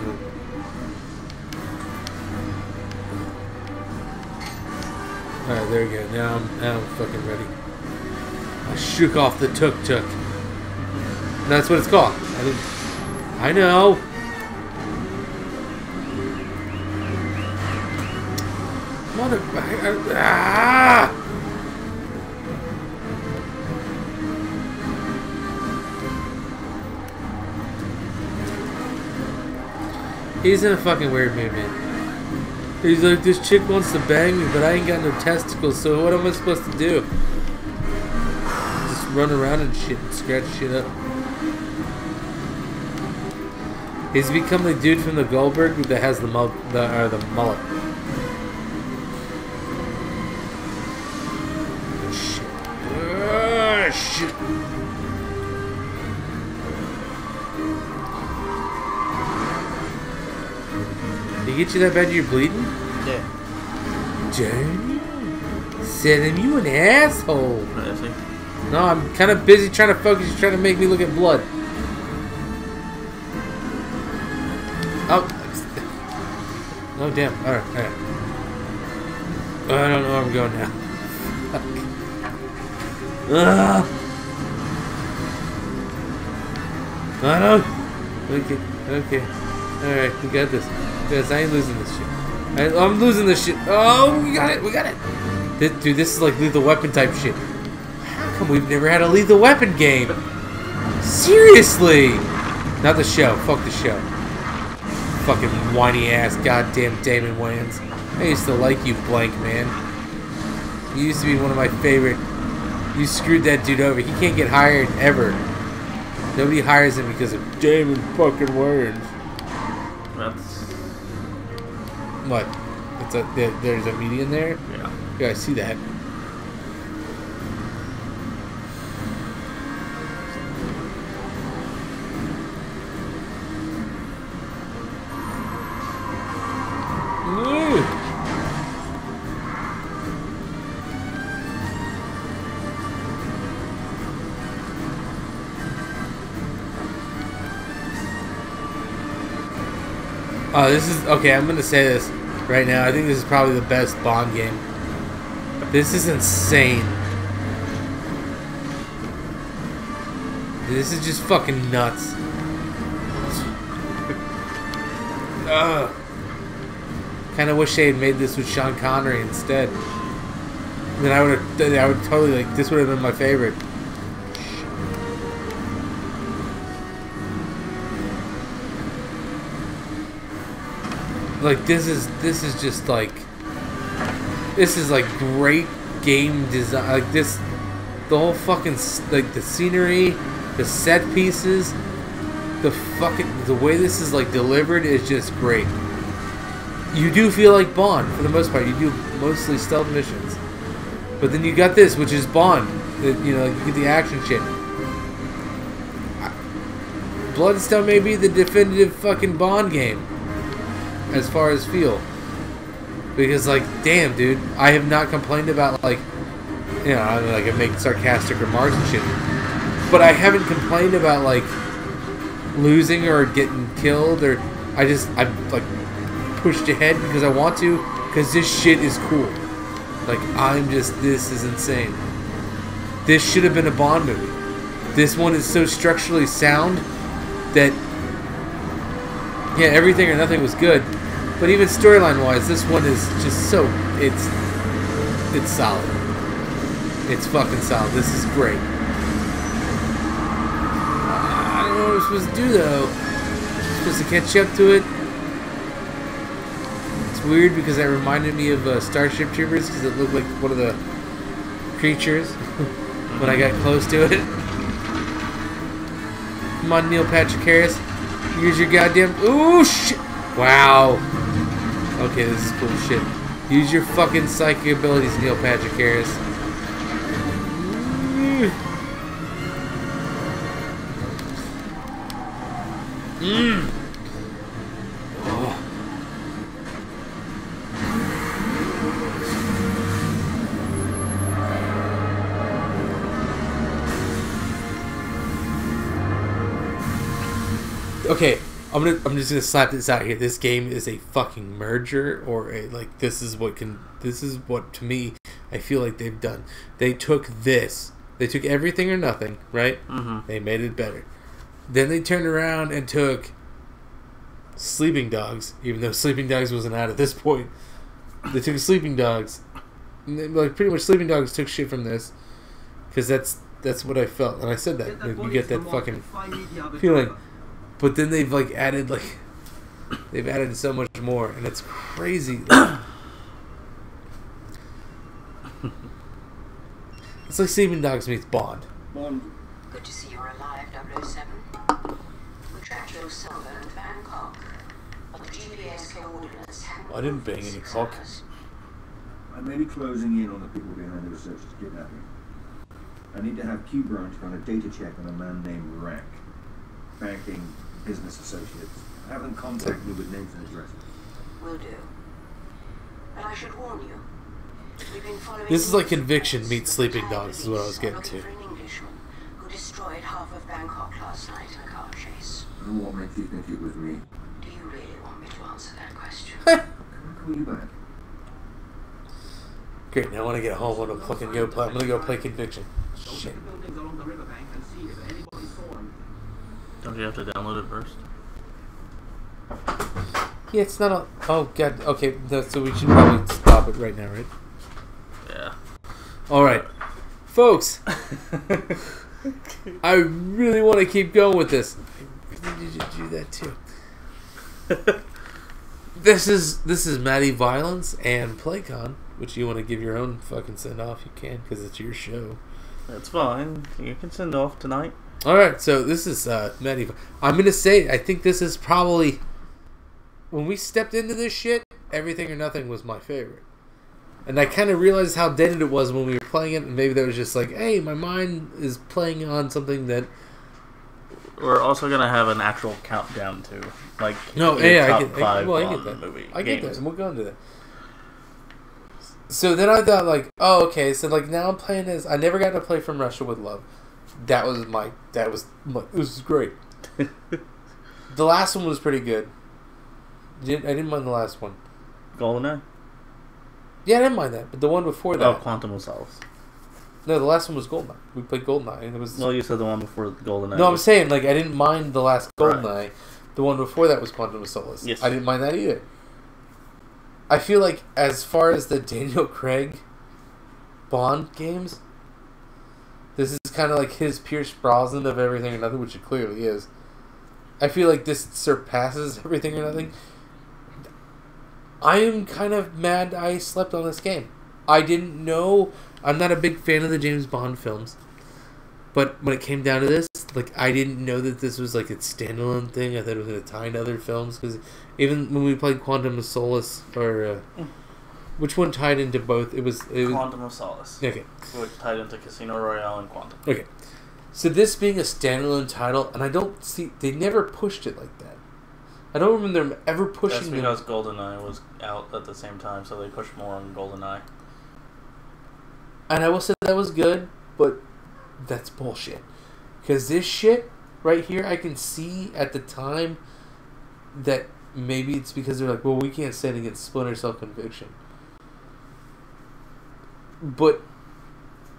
Alright, there we go. Now I'm fucking ready. I shook off the tuk-tuk. That's what it's called. I know. Ah! He's in a fucking weird mood, man. He's like, this chick wants to bang me, but I ain't got no testicles, so what am I supposed to do? Just run around and shit and scratch shit up. He's become the dude from the Goldberg that has the mullet. Shit. Did he get you that bad you're bleeding? Yeah. Jamie? Said him, you an asshole. Is he? No, I'm kind of busy trying to focus. You're trying to make me look at blood. Oh. Oh, damn. Alright. I don't know where I'm going now. I don't. Okay. Alright, we got this. Yes, I ain't losing this shit. I'm losing this shit. Oh, we got it. Dude, this is like Lethal Weapon type shit. How come we've never had a Lethal Weapon game? Seriously! Not the show. Fuck the show. Fucking whiny ass goddamn Damon Wayans. I used to like you, Blank Man. You used to be one of my favorite. You screwed that dude over. He can't get hired ever. Nobody hires him because of Damon fucking Wayans. That's... What? There's a median there? Yeah. Yeah, I see that. Oh, this is... Okay, I'm going to say this right now. I think this is probably the best Bond game. This is insane. This is just fucking nuts. Ugh. Kind of wish they had made this with Sean Connery instead. Then I would totally, like, this would have been my favorite. Like, this is just like, this is like great game design. Like, this the whole fucking like the scenery, the set pieces, the way this is like delivered is just great. You do feel like Bond for the most part. You do mostly stealth missions, but then you got this, which is Bond. That you get the action shit. Bloodstone may be the definitive fucking Bond game as far as feel. Because, like, damn, dude, I have not complained about, like, I make sarcastic remarks and shit. But I haven't complained about, like, losing or getting killed or I've, like, pushed ahead because I want to because this shit is cool. Like, this is insane. This should have been a Bond movie. This one is so structurally sound that, yeah, Everything or Nothing was good, but even storyline-wise, this one is just so, it's solid. It's fucking solid. This is great. I don't know what I'm supposed to do, though. I'm supposed to catch up to it. It's weird because it reminded me of Starship Troopers because it looked like one of the creatures when I got close to it. Come on, Neil Patrick Harris. Use your goddamn... Ooh, shit! Wow. Okay, this is cool shit. Use your fucking psychic abilities, Neil Patrick Harris. Oh. Okay, I'm just gonna slap this out here. This game is a fucking merger, or a like. This is what to me I feel like they've done. They took this. They took Everything or Nothing, right? Mm-hmm. They made it better. Then they turned around and took Sleeping Dogs, even though Sleeping Dogs wasn't out at this point. They took Sleeping Dogs, like pretty much Sleeping Dogs took shit from this, because that's what I felt, and I said that you get that fucking feeling. But then they've added so much more, and it's crazy. It's like Sleeping Dogs meets Bond. Good to see you're alive, 007. We tracked your silver in Bangkok, but the GPS coordinates haven't... I didn't bang any cock. I may be closing in on the people behind the researcher's kidnapping. I need to have Q Branch run a data check on a man named Rack. Banking, business associates. Have them contact me with names and addresses. Will do. But I should warn you. This is like Conviction meets Sleeping Dogs, is what I was getting to. Who destroyed half of Bangkok last night in a car chase. And what makes you think it was me? Do you really want me to answer that question? Can I call you back? Great, now I want to get home. I'm gonna go play Conviction. Shit. Don't you have to download it first? Yeah, it's not a... Oh, God. Okay, so we should probably stop it right now, right? Yeah. Alright. Folks. I really want to keep going with this. I really need you to do that, too. This is Maddie Violence and Playcon, which you want to give your own fucking send-off, you can, because it's your show. That's fine. You can send off tonight. Alright, so this is Maddie. I'm going to say, I think this is probably... When we stepped into this shit, Everything or Nothing was my favorite. And I kind of realized how dated it was when we were playing it, and maybe that was just like, hey, my mind is playing on something that... We're also going to have an actual countdown to, like, no, yeah, I get that. Movie I get that, and we'll go into that. So then I thought, like, oh, okay, so, like, now I'm playing as... I never got to play From Russia with Love. It was great. The last one was pretty good. I didn't mind the last one. GoldenEye? Yeah, I didn't mind that, but the one before that... Oh, Quantum of Solace. No, the last one was GoldenEye. We played GoldenEye, and it was... No, you said the one before GoldenEye. No, I'm saying, like, I didn't mind the last GoldenEye. Right. The one before that was Quantum of Solace. Yes. I didn't mind that either. I feel like, as far as the Daniel Craig Bond games, this is kind of like his Pierce Brosnan of Everything or Nothing, which it clearly is. I feel like this surpasses Everything or Nothing. I am kind of mad I slept on this game. I didn't know. I'm not a big fan of the James Bond films. But when it came down to this, like, I didn't know that this was, like, its standalone thing. I thought it was going to tie into other films. Because even when we played Quantum of Solace, or... which one tied into both? It was Quantum of Solace. Okay. Which tied into Casino Royale and Quantum. Okay. So this being a standalone title, and I don't see... They never pushed it like that. I don't remember them ever pushing it. That's because GoldenEye was out at the same time, so they pushed more on GoldenEye. And I will say that was good, but that's bullshit. Because this shit right here, I can see at the time that maybe it's because they're like, well, we can't stand against Splinter Cell Conviction. But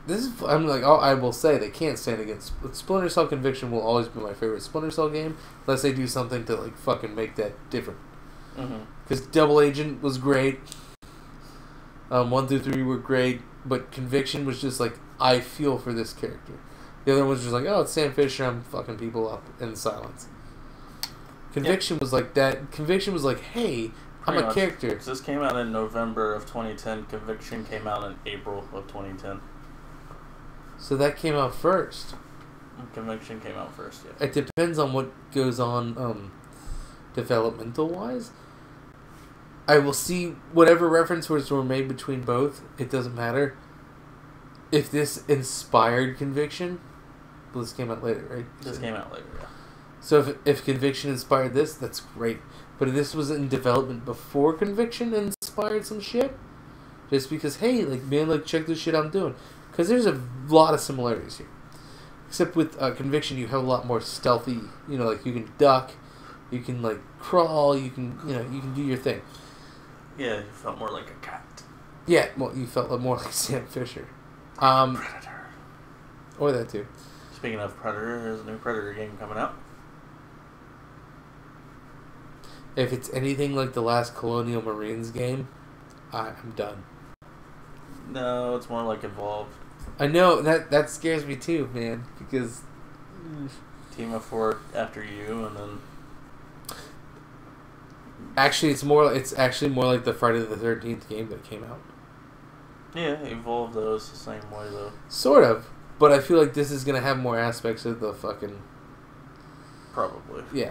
this is, I'm like, oh, I will say they can't stand against Splinter Cell Conviction. Will always be my favorite Splinter Cell game, unless they do something to like fucking make that different. Because Double Agent was great. 1 through 3 were great, but Conviction was just like, I feel for this character. The other one's just like, oh, it's Sam Fisher, I'm fucking people up in silence. Conviction was like that. Conviction was like, hey, I'm a character. This came out in November of 2010. Conviction came out in April of 2010. So that came out first. Conviction came out first, yeah. It depends on what goes on developmental-wise. I will see whatever references were made between both. It doesn't matter. If this inspired Conviction... Well, this came out later, right? This came out later, yeah. So if Conviction inspired this, that's great. But if this was in development before Conviction and inspired some shit, just because, hey, like, man, like, check this shit I'm doing. Because there's a lot of similarities here. Except with Conviction, you have a lot more stealthy, you know, like, you can duck, you can, like, crawl, you can, you know, you can do your thing. Yeah, you felt more like a cat. Yeah, well, you felt more like Sam Fisher. Predator. Or that, too. Speaking of Predator, there's a new Predator game coming out. If it's anything like the last Colonial Marines game, I'm done. No, it's more like Evolved. I know, that scares me too, man, because... Team of 4 after you, and then... Actually, it's actually more like the Friday the 13th game that came out. Yeah, Evolved, though, is the same way, though. Sort of. But I feel like this is going to have more aspects of the fucking... Probably. Yeah.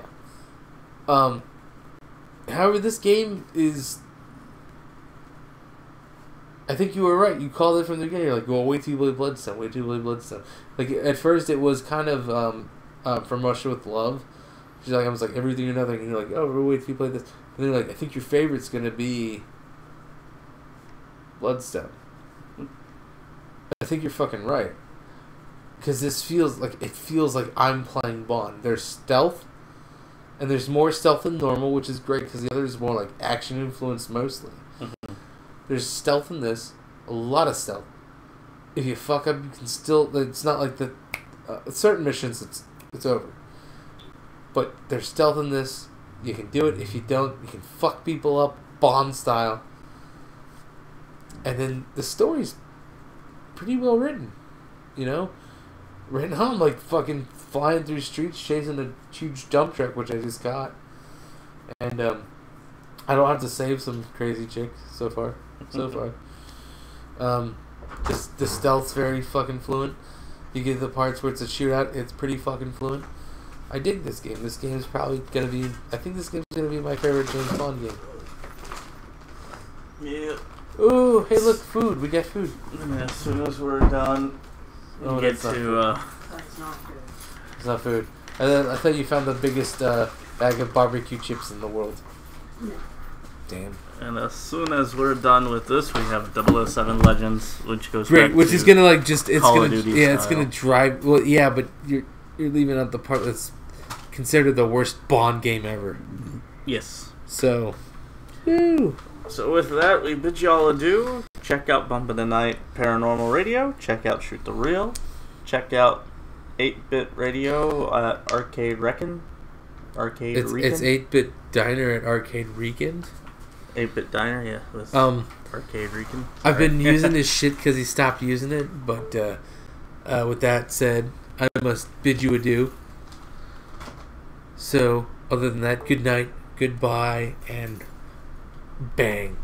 However, this game is... I think you were right. You called it from the beginning. You're like, well, wait till you play Bloodstone. Wait till you play Bloodstone. Like, at first it was kind of From Russia with Love. She's like, I was like, everything or nothing. And you're like, oh, wait till you play this. And then you're like, I think your favorite's going to be Bloodstone. I think you're fucking right. Because this feels like I'm playing Bond. There's stealth, and there's more stealth than normal, which is great because the other is more like action influenced mostly. Mm-hmm. There's stealth in this, a lot of stealth. If you fuck up, you can still. It's not like the certain missions. It's over. But there's stealth in this. You can do it. If you don't, you can fuck people up Bond style. And then the story's pretty well written, you know. Right now, I'm like fucking flying through streets chasing a huge dump truck, which I just got. And I don't have to save some crazy chick so far. The stealth's very fucking fluent. You get the parts where it's a shootout, it's pretty fucking fluent. I dig this game. This game is probably gonna be... I think this game's gonna be my favorite James Bond game. Yeah. Ooh, hey look, food. We got food. And as soon as we're done... Oh, get to That's not good. It's not food. I thought you found the biggest bag of barbecue chips in the world. No. Damn. And as soon as we're done with this, we have 007 Legends, which goes great, back which to is gonna like just it's Call gonna of Duty yeah, it's style. gonna drive. Well, yeah, but you're leaving out the part that's considered the worst Bond game ever. Yes. So, woo. So with that, we bid you all adieu. Check out Bump in the Night Paranormal Radio. Check out Shoot the Reel. Check out 8-Bit Radio at Arcade Reckon. Arcade It's 8-Bit Diner at Arcade Weekend. 8-Bit Diner, yeah. With Arcade Recon. I've been using his shit because he stopped using it, but with that said, I must bid you adieu. So, other than that, good night, goodbye, and bang.